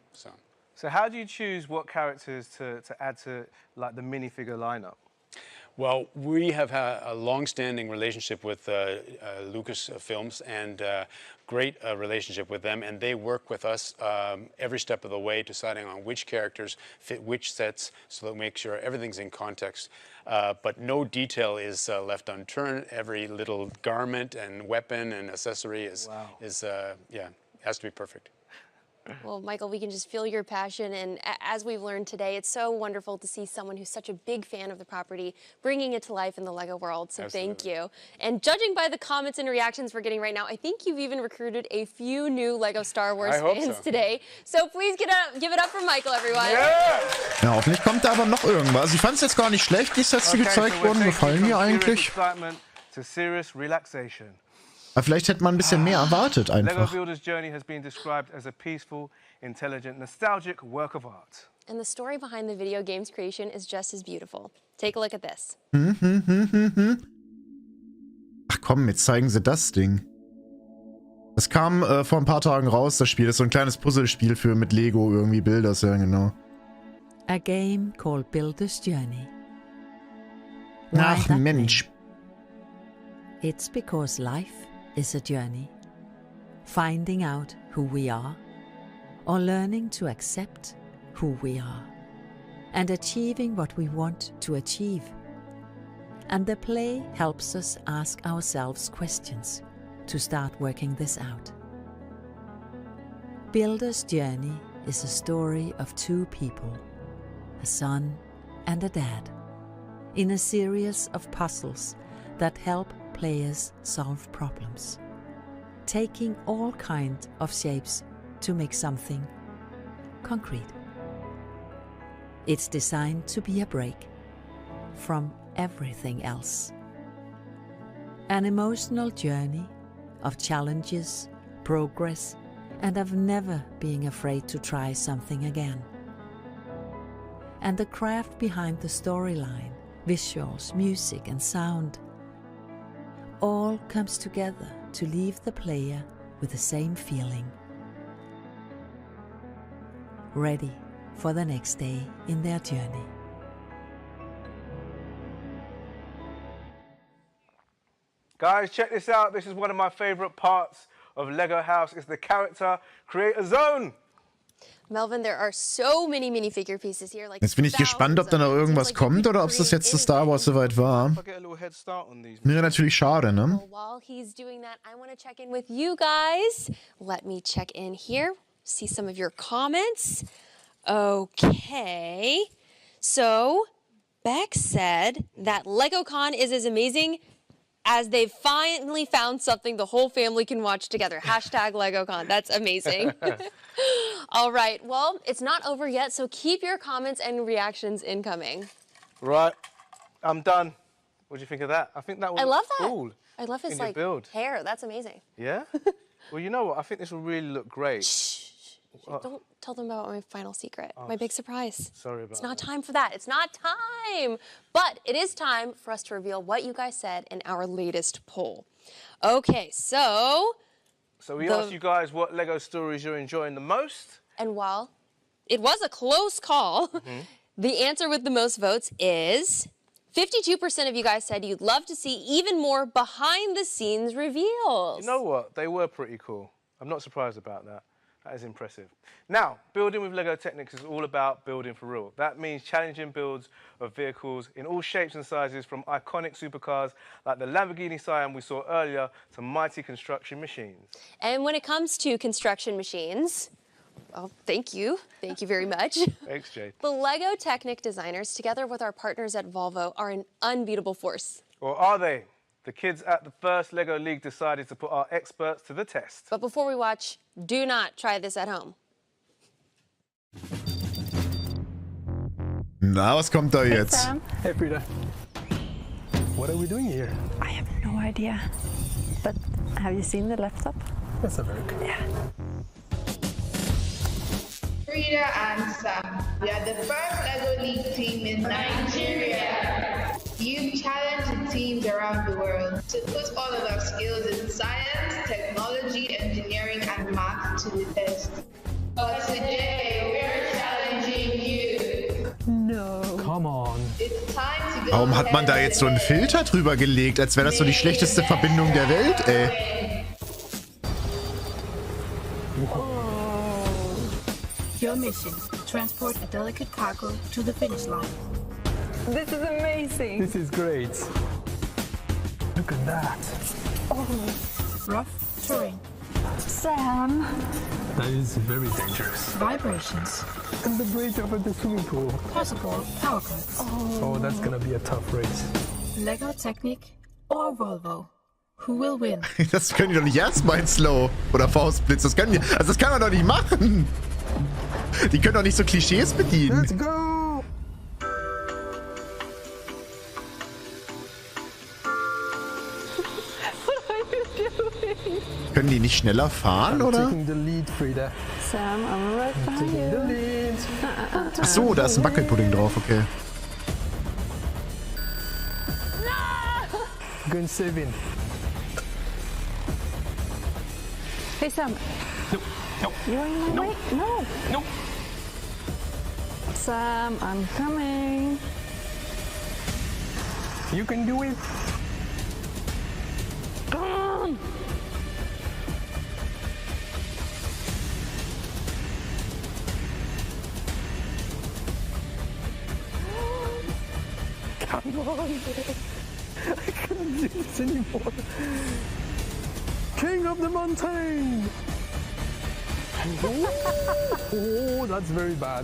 So how do you choose what characters to add to like the minifigure lineup? Well, we have had a long-standing relationship with Lucasfilms and great relationship with them, and they work with us every step of the way, deciding on which characters fit which sets, so that we make sure everything's in context. But no detail is left unturned. Every little garment and weapon and accessory has to be perfect. Well, Michael, we can just feel your passion, and as we've learned today, it's so wonderful to see someone who's such a big fan of the property bringing it to life in the LEGO world, so thank you. And judging by the comments and reactions we're getting right now, I think you've even recruited a few new LEGO Star Wars fans today. So please give it up for Michael, everyone. Ja, hoffentlich kommt da aber noch irgendwas. Ich fand es jetzt gar nicht schlecht, die Sets, die gezeigt wurden, gefallen mir eigentlich. Aber vielleicht hätte man ein bisschen mehr erwartet einfach. LEGO Builder's journey has been described as a peaceful, intelligent, nostalgic work of art. And the story behind the video game's creation is just as beautiful. Take a look at this. Ach komm, jetzt zeigen sie das Ding. Das kam vor ein paar Tagen raus, das Spiel. Das ist so ein kleines Puzzlespiel für mit Lego irgendwie Bilder, ja genau. A game called Builder's Journey. Ach Mensch. It's because life is a journey, finding out who we are, or learning to accept who we are, and achieving what we want to achieve. And the play helps us ask ourselves questions to start working this out. Builder's Journey is a story of two people, a son and a dad, in a series of puzzles that help players solve problems, taking all kinds of shapes to make something concrete. It's designed to be a break from everything else. An emotional journey of challenges, progress, and of never being afraid to try something again. And the craft behind the storyline, visuals, music, and sound all comes together to leave the player with the same feeling. Ready for the next day in their journey. Guys, check this out. This is one of my favorite parts of LEGO House. It's the character creator zone. Melvin, there are so many minifigure pieces here. Like jetzt bin ich gespannt, ob da noch irgendwas kommt oder ob es das jetzt zu Star Wars soweit war. Wäre natürlich schade, ne? While he's doing that, I want to check in with you guys. Let me check in here. See some of your comments. Okay. So, Beck said that LegoCon is as amazing as they've finally found something the whole family can watch together. Hashtag LegoCon. That's amazing. All right. Well, it's not over yet, so keep your comments and reactions incoming. Right. I'm done. What do you think of that? I think that was cool. I love his build. hair. That's amazing. Yeah? Well, you know what? I think this will really look great Don't tell them about my final secret, my big surprise. Sorry about It's not time for that. It's not time. But it is time for us to reveal what you guys said in our latest poll. Okay, so we asked you guys what Lego stories you're enjoying the most. And while it was a close call, the answer with the most votes is 52% of you guys said you'd love to see even more behind-the-scenes reveals. You know what? They were pretty cool. I'm not surprised about that. That is impressive. Now, building with Lego Technics is all about building for real. That means challenging builds of vehicles in all shapes and sizes, from iconic supercars like the Lamborghini Siren we saw earlier to mighty construction machines. And when it comes to construction machines, well, thank you. Thank you very much. Thanks, Jade. The Lego Technic designers, together with our partners at Volvo, are an unbeatable force. Or are they? The kids at the first Lego League decided to put our experts to the test. But before we watch, do not try this at home. Na, was kommt da jetzt? Hey, Sam. Hey, Frida. What are we doing here? I have no idea. But have you seen the laptop? Let's have a look. Yeah. Frida and Sam, we are the first Lego League team in Nigeria. You've challenged the teams around the world to put all of our skills in science, technology, engineering, and math to the test. But today, we're challenging you. No. Come on. It's time to go. Warum hat man da jetzt so einen Filter drüber gelegt, als wäre das so die schlechteste Verbindung der Welt, ey? Your mission, transport a delicate cargo to the finish line. This is amazing. This is great. Look at that. Oh, rough terrain. Sam. That is very dangerous. Vibrations. And the bridge over the swimming pool. Possible power cuts. Oh, that's gonna be a tough race. Lego Technic or Volvo. Who will win? Das können die doch nicht ernst meinen, Slow. Oder Faustblitz. Das können die. Also das kann man doch nicht machen. Die können doch nicht so Klischees bedienen. Let's go! What are you doing? Können die nicht schneller fahren, oder? Taking the lead, Frida. Sam, I'm right behind you. Ach so, da ist ein Wackelpudding drauf, okay. No! Go and save him. Hey, Sam. No. No. You're in my way? No. No. Sam, I'm coming. You can do it. Come on. Come on. I can't do this anymore. King of the mountain. Oh, that's very bad.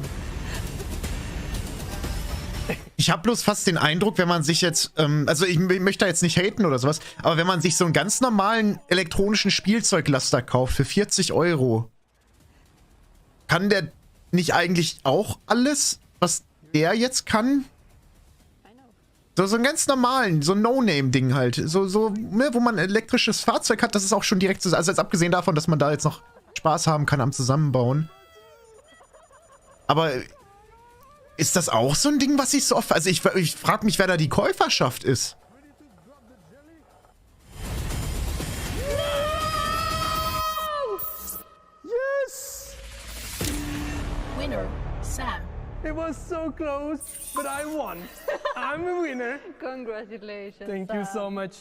Ich habe bloß fast den Eindruck, wenn man sich jetzt, also ich möchte da jetzt nicht haten oder sowas, aber wenn man sich so einen ganz normalen elektronischen Spielzeuglaster kauft für 40 €, kann der nicht eigentlich auch alles, was der jetzt kann? So einen ganz normalen, so ein No-Name-Ding halt. Ne, wo man ein elektrisches Fahrzeug hat, das ist auch schon direkt so, also jetzt abgesehen davon, dass man da jetzt noch Spaß haben kann am Zusammenbauen. Aber ist das auch so ein Ding, was ich so oft... Also ich frage mich, wer da die Käuferschaft ist. Yes! Winner, Sam. It was so close, but I won. I'm a winner. Congratulations. Thank you so much.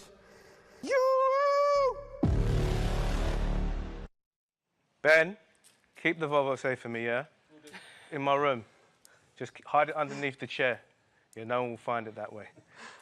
Ben, keep the Volvo safe for me, yeah? In my room. Just hide it underneath the chair. Yeah, no one will find it that way.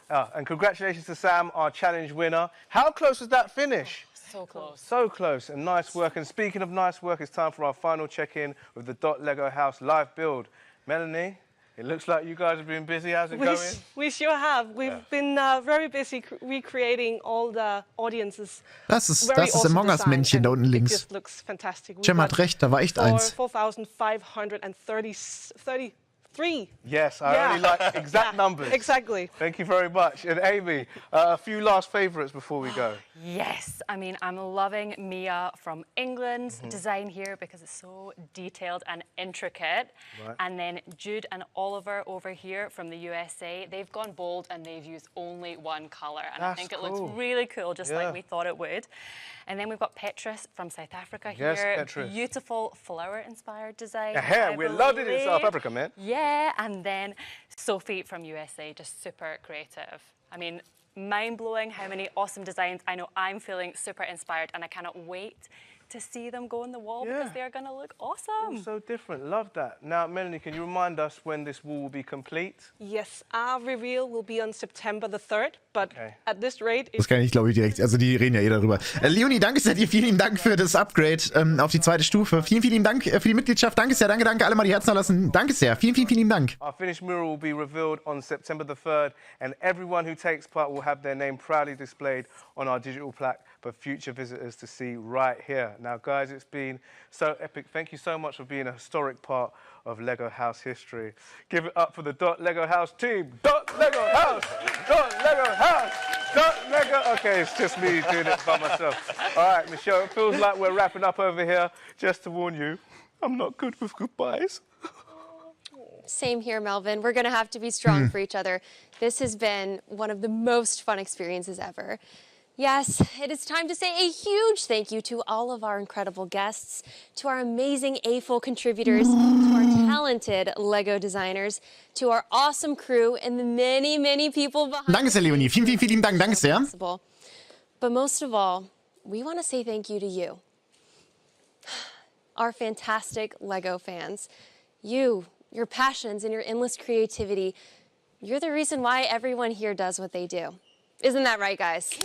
And congratulations to Sam, our challenge winner. How close was that finish? So close. So close, and nice work. And speaking of nice work, it's time for our final check-in with the Dot Lego House live build. Melanie, it looks like you guys have been busy. How's it going? We sure have. We've been very busy recreating all the audiences. Das ist Among Us Männchen da unten links. It just looks fantastic. Cem hat recht, da war echt eins. 4,533 3. Yes, I only like exact numbers. Exactly. Thank you very much. And Amy, a few last favourites before we go. Yes, I mean, I'm loving Mia from England's design here because it's so detailed and intricate. Right. And then Jude and Oliver over here from the USA, they've gone bold and they've used only one colour. And I think it looks really cool, just like we thought it would. And then we've got Petrus from South Africa here. Yes, Petrus. Beautiful flower-inspired design. Yeah, we loved it in South Africa, man. Yeah, and then Sophie from USA, just super creative. I mean, mind-blowing how many awesome designs. I know I'm feeling super inspired and I cannot wait to see them go on the wall because they're going to look awesome. So different, love that. Now, Melanie, can you remind us when this wall will be complete? Yes, our reveal will be on September the 3rd, but at this rate... Das kann ich, glaube ich, direkt. Also die reden ja eh darüber. Leonie, danke sehr dir. Vielen lieben Dank für das Upgrade auf die 2. Stufe. Vielen, vielen lieben Dank für die Mitgliedschaft. Danke sehr, danke. Alle mal die Herzen lassen. Danke sehr. Vielen, vielen, vielen lieben Dank. Our finished mural will be revealed on September the 3rd, and everyone who takes part will have their name proudly displayed on our digital plaque for future visitors to see right here. Now, guys, it's been so epic. Thank you so much for being a historic part of LEGO House history. Give it up for the Dot LEGO House team. Dot LEGO House! Dot LEGO House! Dot LEGO... Okay, it's just me doing it by myself. All right, Michelle, it feels like we're wrapping up over here. Just to warn you, I'm not good with goodbyes. Same here, Melvin. We're going to have to be strong for each other. This has been one of the most fun experiences ever. Yes, it is time to say a huge thank you to all of our incredible guests, to our amazing A-Full contributors, to our talented LEGO designers, to our awesome crew, and the many, many people behind Danke sehr, Leonie. Vielen, vielen, vielen Dank. Danke sehr. But most of all, we want to say thank you to you, our fantastic LEGO fans. You, your passions and your endless creativity, you're the reason why everyone here does what they do. Isn't that right, guys?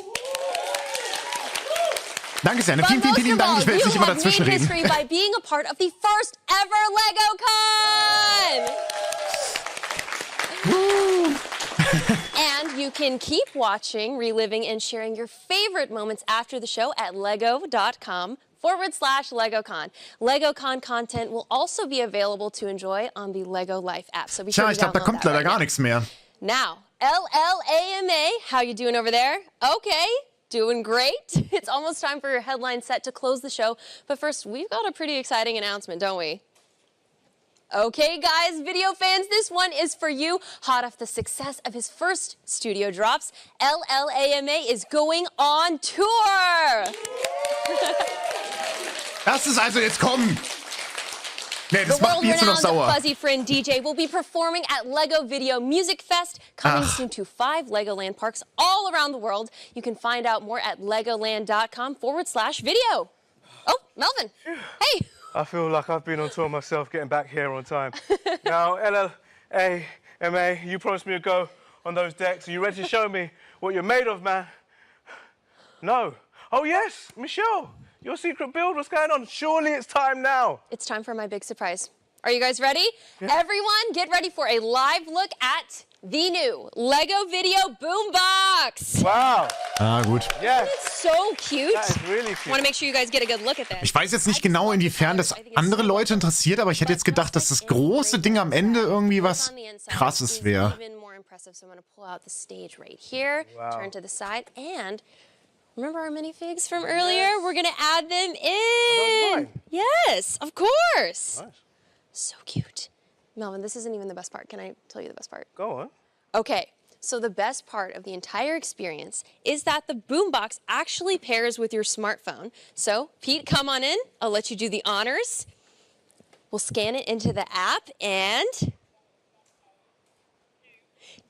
Danke sehr. Vielen, vielen, vielen Dank. Ich will jetzt nicht immer dazwischen reden. History by being a part of the first ever LEGO Con! And you can keep watching, reliving, and sharing your favorite moments after the show at lego.com/LegoCon. LegoCon content will also be available to enjoy on the LEGO Life app. So be sure Tja, to ich glaube, da kommt leider gar nichts mehr. Now, LLAMA, how you doing over there? Okay. Doing great. It's almost time for your headline set to close the show. But first, we've got a pretty exciting announcement, don't we? Okay, guys, video fans, this one is for you. Hot off the success of his first studio drops, LLAMA is going on tour. Lass es also jetzt kommen. Nee, das The macht mich jetzt nur noch sauer. world-renowned Fuzzy Friend DJ will be performing at LEGO Video Music Fest, coming soon to 5 LEGOland parks all around the world. You can find out more at legoland.com/video. Oh, Melvin. Hey. I feel like I've been on tour myself getting back here on time. Now, LLAMA, you promised me to go on those decks. Are you ready to show me what you're made of, man? No. Oh, yes, Michelle. Your secret build, what's going on? Surely it's time now. It's time for my big surprise. Are you guys ready? Yeah. Everyone, get ready for a live look at the new LEGO Video Boombox. Wow. Gut. Yes. It's so cute. That is really cute. I want to make sure you guys get a good look at this. Ich weiß jetzt nicht genau, inwiefern das andere Leute interessiert, aber ich hätte jetzt gedacht, dass das große Ding am Ende irgendwie was Krasses wäre. Even more impressive. So I'm going to pull out the stage right here, turn to the side, and remember our minifigs from earlier? Yes. We're going to add them in. Yes, of course. Nice. So cute. Melvin, this isn't even the best part. Can I tell you the best part? Go on. Okay, so the best part of the entire experience is that the boombox actually pairs with your smartphone. So, Pete, come on in. I'll let you do the honors. We'll scan it into the app and...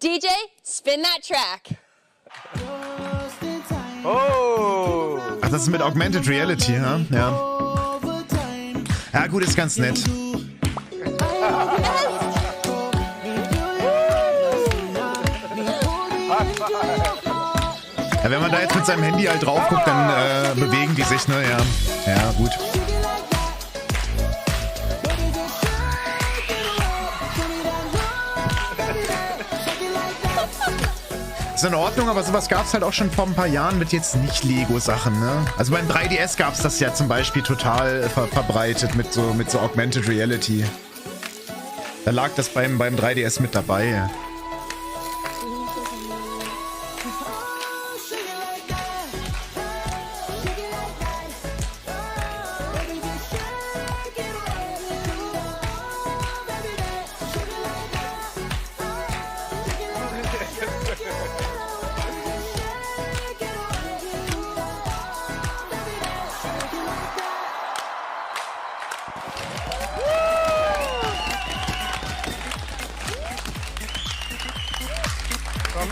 DJ, spin that track. Oh! Ach, das ist mit Augmented Reality, ja? Ja. Ja, gut, ist ganz nett. Ja, wenn man da jetzt mit seinem Handy halt drauf guckt, dann bewegen die sich, ne? Ja, ja, gut. Ist in Ordnung, aber sowas gab es halt auch schon vor ein paar Jahren mit jetzt nicht Lego-Sachen, ne? Also beim 3DS gab es das ja zum Beispiel total verbreitet mit so Augmented Reality. Da lag das beim 3DS mit dabei. Ja.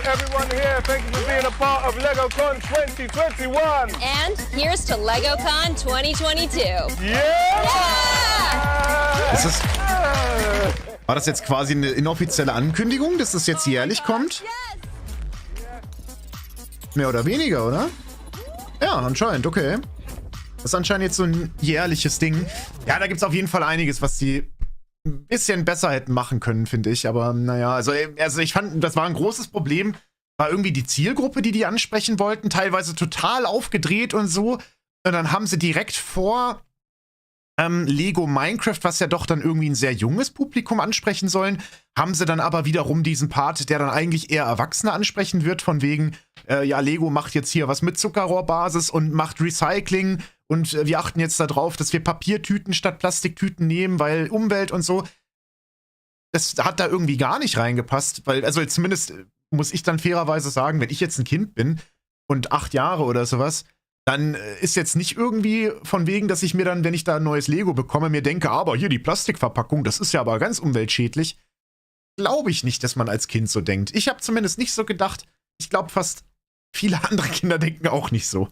Everyone here, thank you for being a part of LegoCon 2021. And here's to LegoCon 2022. Yeah! War das jetzt quasi eine inoffizielle Ankündigung, dass das jetzt jährlich kommt? Mehr oder weniger, oder? Ja, anscheinend, okay. Das ist anscheinend jetzt so ein jährliches Ding. Ja, da gibt es auf jeden Fall einiges, was die ein bisschen besser hätten machen können, finde ich. Aber naja, also ich fand, das war ein großes Problem. War irgendwie die Zielgruppe, die ansprechen wollten, teilweise total aufgedreht und so. Und dann haben sie direkt vor Lego Minecraft, was ja doch dann irgendwie ein sehr junges Publikum ansprechen sollen, haben sie dann aber wiederum diesen Part, der dann eigentlich eher Erwachsene ansprechen wird, von wegen, ja, Lego macht jetzt hier was mit Zuckerrohrbasis und macht Recycling und wir achten jetzt darauf, dass wir Papiertüten statt Plastiktüten nehmen, weil Umwelt und so. Das hat da irgendwie gar nicht reingepasst, weil, also zumindest muss ich dann fairerweise sagen, wenn ich jetzt ein Kind bin und 8 Jahre oder sowas, dann ist jetzt nicht irgendwie von wegen, dass ich mir dann, wenn ich da ein neues Lego bekomme, mir denke, aber hier die Plastikverpackung, das ist ja aber ganz umweltschädlich. Glaube ich nicht, dass man als Kind so denkt. Ich habe zumindest nicht so gedacht. Ich glaube, fast viele andere Kinder denken auch nicht so.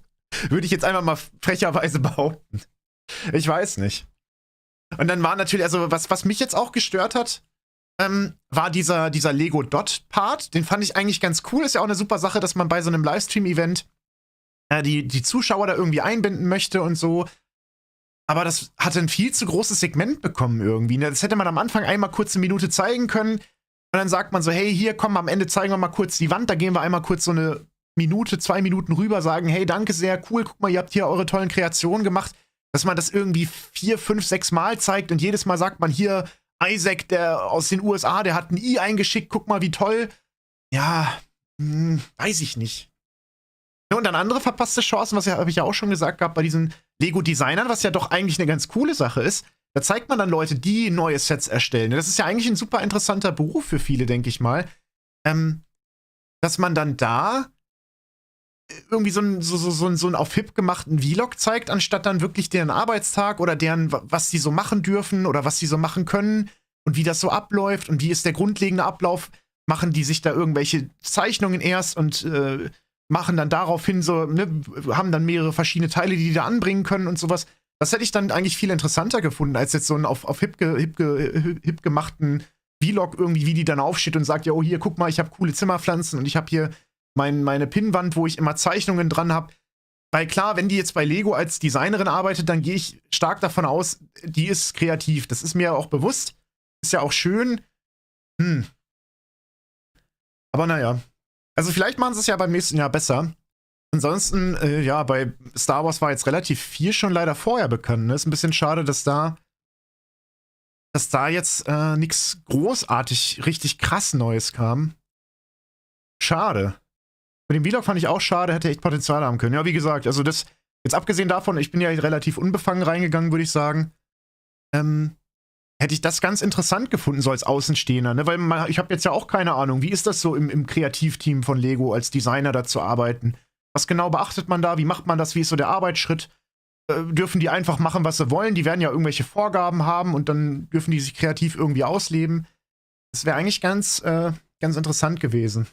Würde ich jetzt einfach mal frecherweise behaupten. Ich weiß nicht. Und dann war natürlich, also was mich jetzt auch gestört hat, war dieser Lego Dot Part. Den fand ich eigentlich ganz cool. Ist ja auch eine super Sache, dass man bei so einem Livestream-Event die Zuschauer da irgendwie einbinden möchte und so. Aber das hatte ein viel zu großes Segment bekommen irgendwie. Das hätte man am Anfang einmal kurz eine Minute zeigen können. Und dann sagt man so, hey, hier, komm, am Ende zeigen wir mal kurz die Wand. Da gehen wir einmal kurz so eine Minute, 2 Minuten rüber, sagen, hey, danke, sehr cool. Guck mal, ihr habt hier eure tollen Kreationen gemacht. Dass man das irgendwie 4, 5, 6 Mal zeigt. Und jedes Mal sagt man, hier, Isaac, der aus den USA, der hat ein I eingeschickt. Guck mal, wie toll. Ja, weiß ich nicht. Und dann andere verpasste Chancen, was habe ich ja auch schon gesagt gehabt, bei diesen Lego-Designern, was ja doch eigentlich eine ganz coole Sache ist. Da zeigt man dann Leute, die neue Sets erstellen. Das ist ja eigentlich ein super interessanter Beruf für viele, denke ich mal. Dass man dann da irgendwie so einen auf hip gemachten Vlog zeigt, anstatt dann wirklich deren Arbeitstag oder deren, was sie so machen dürfen oder was sie so machen können und wie das so abläuft und wie ist der grundlegende Ablauf. Machen die sich da irgendwelche Zeichnungen erst und machen dann daraufhin so, ne, haben dann mehrere verschiedene Teile, die da anbringen können und sowas. Das hätte ich dann eigentlich viel interessanter gefunden, als jetzt so einen auf hip gemachten Vlog irgendwie, wie die dann aufsteht und sagt, ja, oh, hier, guck mal, ich habe coole Zimmerpflanzen und ich habe hier meine Pinnwand, wo ich immer Zeichnungen dran habe. Weil klar, wenn die jetzt bei Lego als Designerin arbeitet, dann gehe ich stark davon aus, die ist kreativ. Das ist mir auch bewusst. Ist ja auch schön. Aber naja. Also vielleicht machen sie es ja beim nächsten Jahr besser. Ansonsten, ja, bei Star Wars war jetzt relativ viel schon leider vorher bekannt. Ne? Ist ein bisschen schade, dass da jetzt nichts großartig, richtig krass Neues kam. Schade. Mit dem Vlog fand ich auch schade, hätte echt Potenzial haben können. Ja, wie gesagt, also das, jetzt abgesehen davon, ich bin ja relativ unbefangen reingegangen, würde ich sagen, hätte ich das ganz interessant gefunden, so als Außenstehender, ne? Weil ich habe jetzt ja auch keine Ahnung, wie ist das so im Kreativteam von Lego als Designer da zu arbeiten? Was genau beachtet man da? Wie macht man das? Wie ist so der Arbeitsschritt? Dürfen die einfach machen, was sie wollen? Die werden ja irgendwelche Vorgaben haben und dann dürfen die sich kreativ irgendwie ausleben. Das wäre eigentlich ganz interessant gewesen.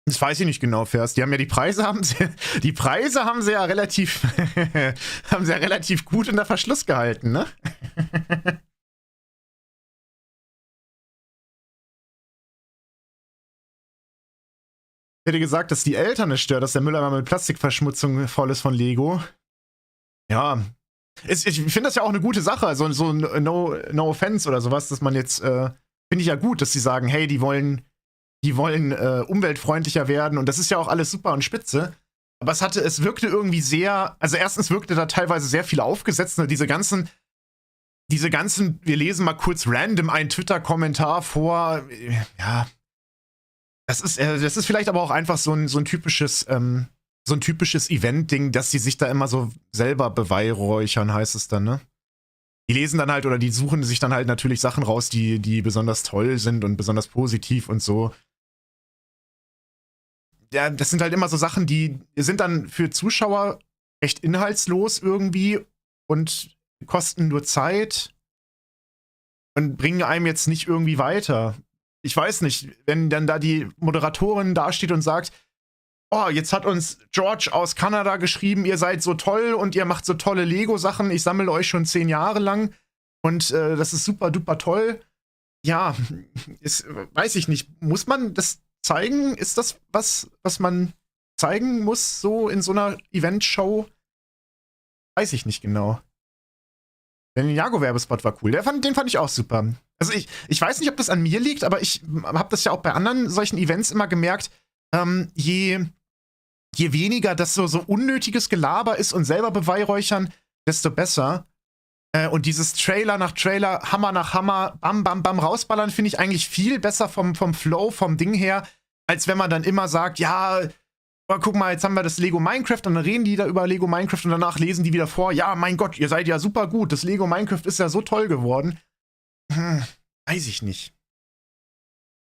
Das weiß ich nicht genau, erfährst. Die haben ja die Preise haben sie ja relativ haben sie ja relativ gut unter Verschluss gehalten, ne? Ich hätte gesagt, dass die Eltern es stört, dass der Mülleimer mit Plastikverschmutzung voll ist von Lego. Ja. Ich finde das ja auch eine gute Sache. Also so no offense oder sowas, dass man jetzt, finde ich ja gut, dass sie sagen, hey, die wollen umweltfreundlicher werden und das ist ja auch alles super und spitze. Aber es wirkte irgendwie sehr, also erstens wirkte da teilweise sehr viel aufgesetzt, ne? Diese ganzen diese ganzen, wir lesen mal kurz random einen Twitter-Kommentar vor, ja, das ist vielleicht aber auch einfach so ein typisches Event-Ding, dass die sich da immer so selber beweihräuchern, heißt es dann, ne? Die lesen dann halt oder die suchen sich dann halt natürlich Sachen raus, die besonders toll sind und besonders positiv und so. Ja, das sind halt immer so Sachen, die sind dann für Zuschauer recht inhaltslos irgendwie und kosten nur Zeit und bringen einem jetzt nicht irgendwie weiter. Ich weiß nicht, wenn dann da die Moderatorin dasteht und sagt, oh, jetzt hat uns George aus Kanada geschrieben, ihr seid so toll und ihr macht so tolle Lego-Sachen, ich sammle euch schon 10 Jahre lang und das ist super duper toll. Ja, weiß ich nicht, muss man das zeigen? Ist das was man zeigen muss, so in so einer Eventshow? Weiß ich nicht genau. Der Ninjago-Werbespot war cool, den fand ich auch super. Also ich weiß nicht, ob das an mir liegt, aber ich habe das ja auch bei anderen solchen Events immer gemerkt, je weniger das so unnötiges Gelaber ist und selber beweihräuchern, desto besser. Und dieses Trailer nach Trailer, Hammer nach Hammer, bam, bam, bam rausballern, finde ich eigentlich viel besser vom Flow, vom Ding her, als wenn man dann immer sagt, ja, oh, guck mal, jetzt haben wir das Lego Minecraft und dann reden die da über Lego Minecraft und danach lesen die wieder vor, ja, mein Gott, ihr seid ja super gut, das Lego Minecraft ist ja so toll geworden. Weiß ich nicht.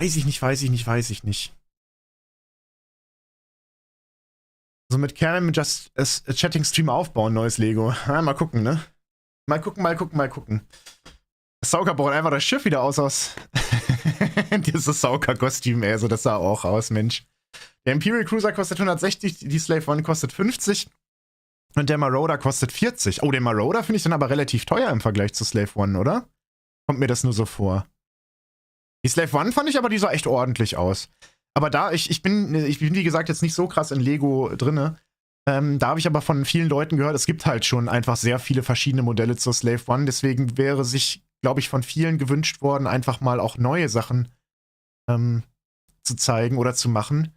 Weiß ich nicht. So mit Karen just a Chatting Stream aufbauen, neues Lego. Ja, mal gucken, ne? Mal gucken. Das Sauker braucht einfach das Schiff wieder aus. Dieses Sauker-Kostüm, ey, so das sah auch aus, Mensch. Der Imperial Cruiser kostet 160, die Slave One kostet 50 und der Marauder kostet 40. Oh, den Marauder finde ich dann aber relativ teuer im Vergleich zu Slave One, oder? Kommt mir das nur so vor. Die Slave One fand ich aber, die sah echt ordentlich aus. Aber da, ich bin wie gesagt jetzt nicht so krass in Lego drinne. Da habe ich aber von vielen Leuten gehört, es gibt halt schon einfach sehr viele verschiedene Modelle zur Slave One. Deswegen wäre sich, glaube ich, von vielen gewünscht worden, einfach mal auch neue Sachen zu zeigen oder zu machen.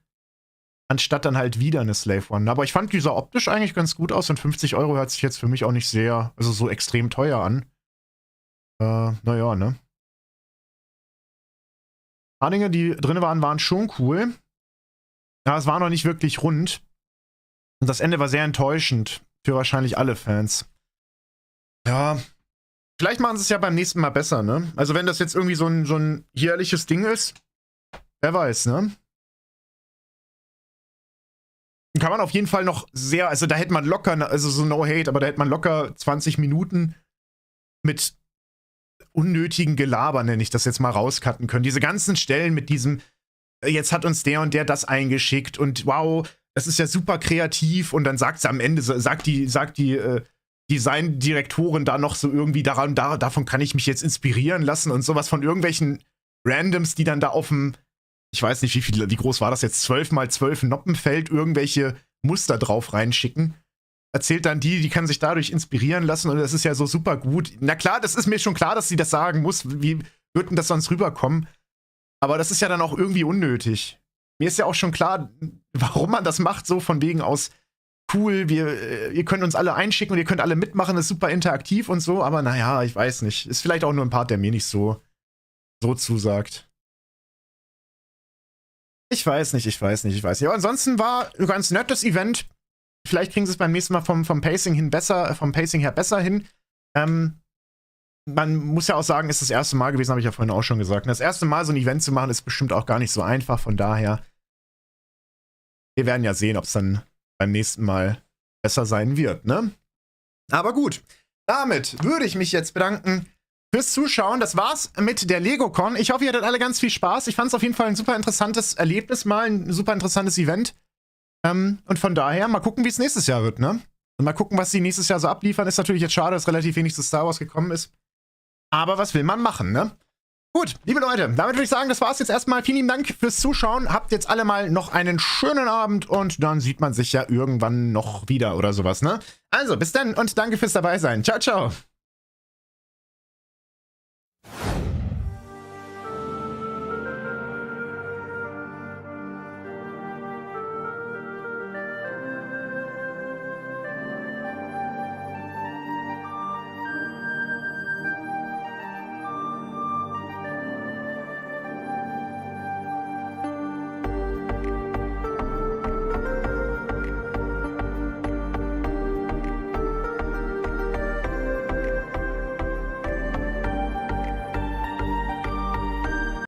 Anstatt dann halt wieder eine Slave One. Aber ich fand, die sah optisch eigentlich ganz gut aus und 50 € hört sich jetzt für mich auch nicht sehr, also so extrem teuer an. Naja, ne? Ein paar Dinge, die drin waren schon cool. Ja, es war noch nicht wirklich rund. Und das Ende war sehr enttäuschend für wahrscheinlich alle Fans. Ja, vielleicht machen sie es ja beim nächsten Mal besser, ne? Also wenn das jetzt irgendwie so ein jährliches Ding ist, wer weiß, ne? Kann man auf jeden Fall noch sehr, also da hätte man locker, also so no hate, aber da hätte man locker 20 Minuten mit unnötigen Gelaber, nenne ich das jetzt mal, rauscutten können. Diese ganzen Stellen mit diesem, jetzt hat uns der und der das eingeschickt und wow, das ist ja super kreativ und dann sagt sie am Ende, sagt die Designdirektorin da noch so irgendwie davon kann ich mich jetzt inspirieren lassen und sowas von irgendwelchen Randoms, die dann da auf dem, ich weiß nicht, wie groß war das jetzt, 12x12 Noppenfeld irgendwelche Muster drauf reinschicken. Erzählt dann die kann sich dadurch inspirieren lassen und das ist ja so super gut. Na klar, das ist mir schon klar, dass sie das sagen muss. Wie wird denn das sonst rüberkommen? Aber das ist ja dann auch irgendwie unnötig. Mir ist ja auch schon klar, warum man das macht, so von wegen aus cool, ihr könnt uns alle einschicken und ihr könnt alle mitmachen, das ist super interaktiv und so, aber naja, ich weiß nicht. Ist vielleicht auch nur ein Part, der mir nicht so zusagt. Ich weiß nicht. Aber ansonsten war ein ganz nettes Event. Vielleicht kriegen sie es beim nächsten Mal vom Pacing her besser hin. Man muss ja auch sagen, ist das erste Mal gewesen, habe ich ja vorhin auch schon gesagt. Das erste Mal so ein Event zu machen, ist bestimmt auch gar nicht so einfach. Von daher, wir werden ja sehen, ob es dann beim nächsten Mal besser sein wird, ne? Aber gut, damit würde ich mich jetzt bedanken fürs Zuschauen. Das war's mit der LegoCon. Ich hoffe, ihr hattet alle ganz viel Spaß. Ich fand es auf jeden Fall ein super interessantes Erlebnis mal, ein super interessantes Event. Und von daher, mal gucken, wie es nächstes Jahr wird, ne? Und mal gucken, was sie nächstes Jahr so abliefern. Ist natürlich jetzt schade, dass relativ wenig zu Star Wars gekommen ist. Aber was will man machen, ne? Gut, liebe Leute, damit würde ich sagen, das war's jetzt erstmal. Vielen lieben Dank fürs Zuschauen. Habt jetzt alle mal noch einen schönen Abend und dann sieht man sich ja irgendwann noch wieder oder sowas, ne? Also, bis dann und danke fürs Dabeisein. Ciao, ciao.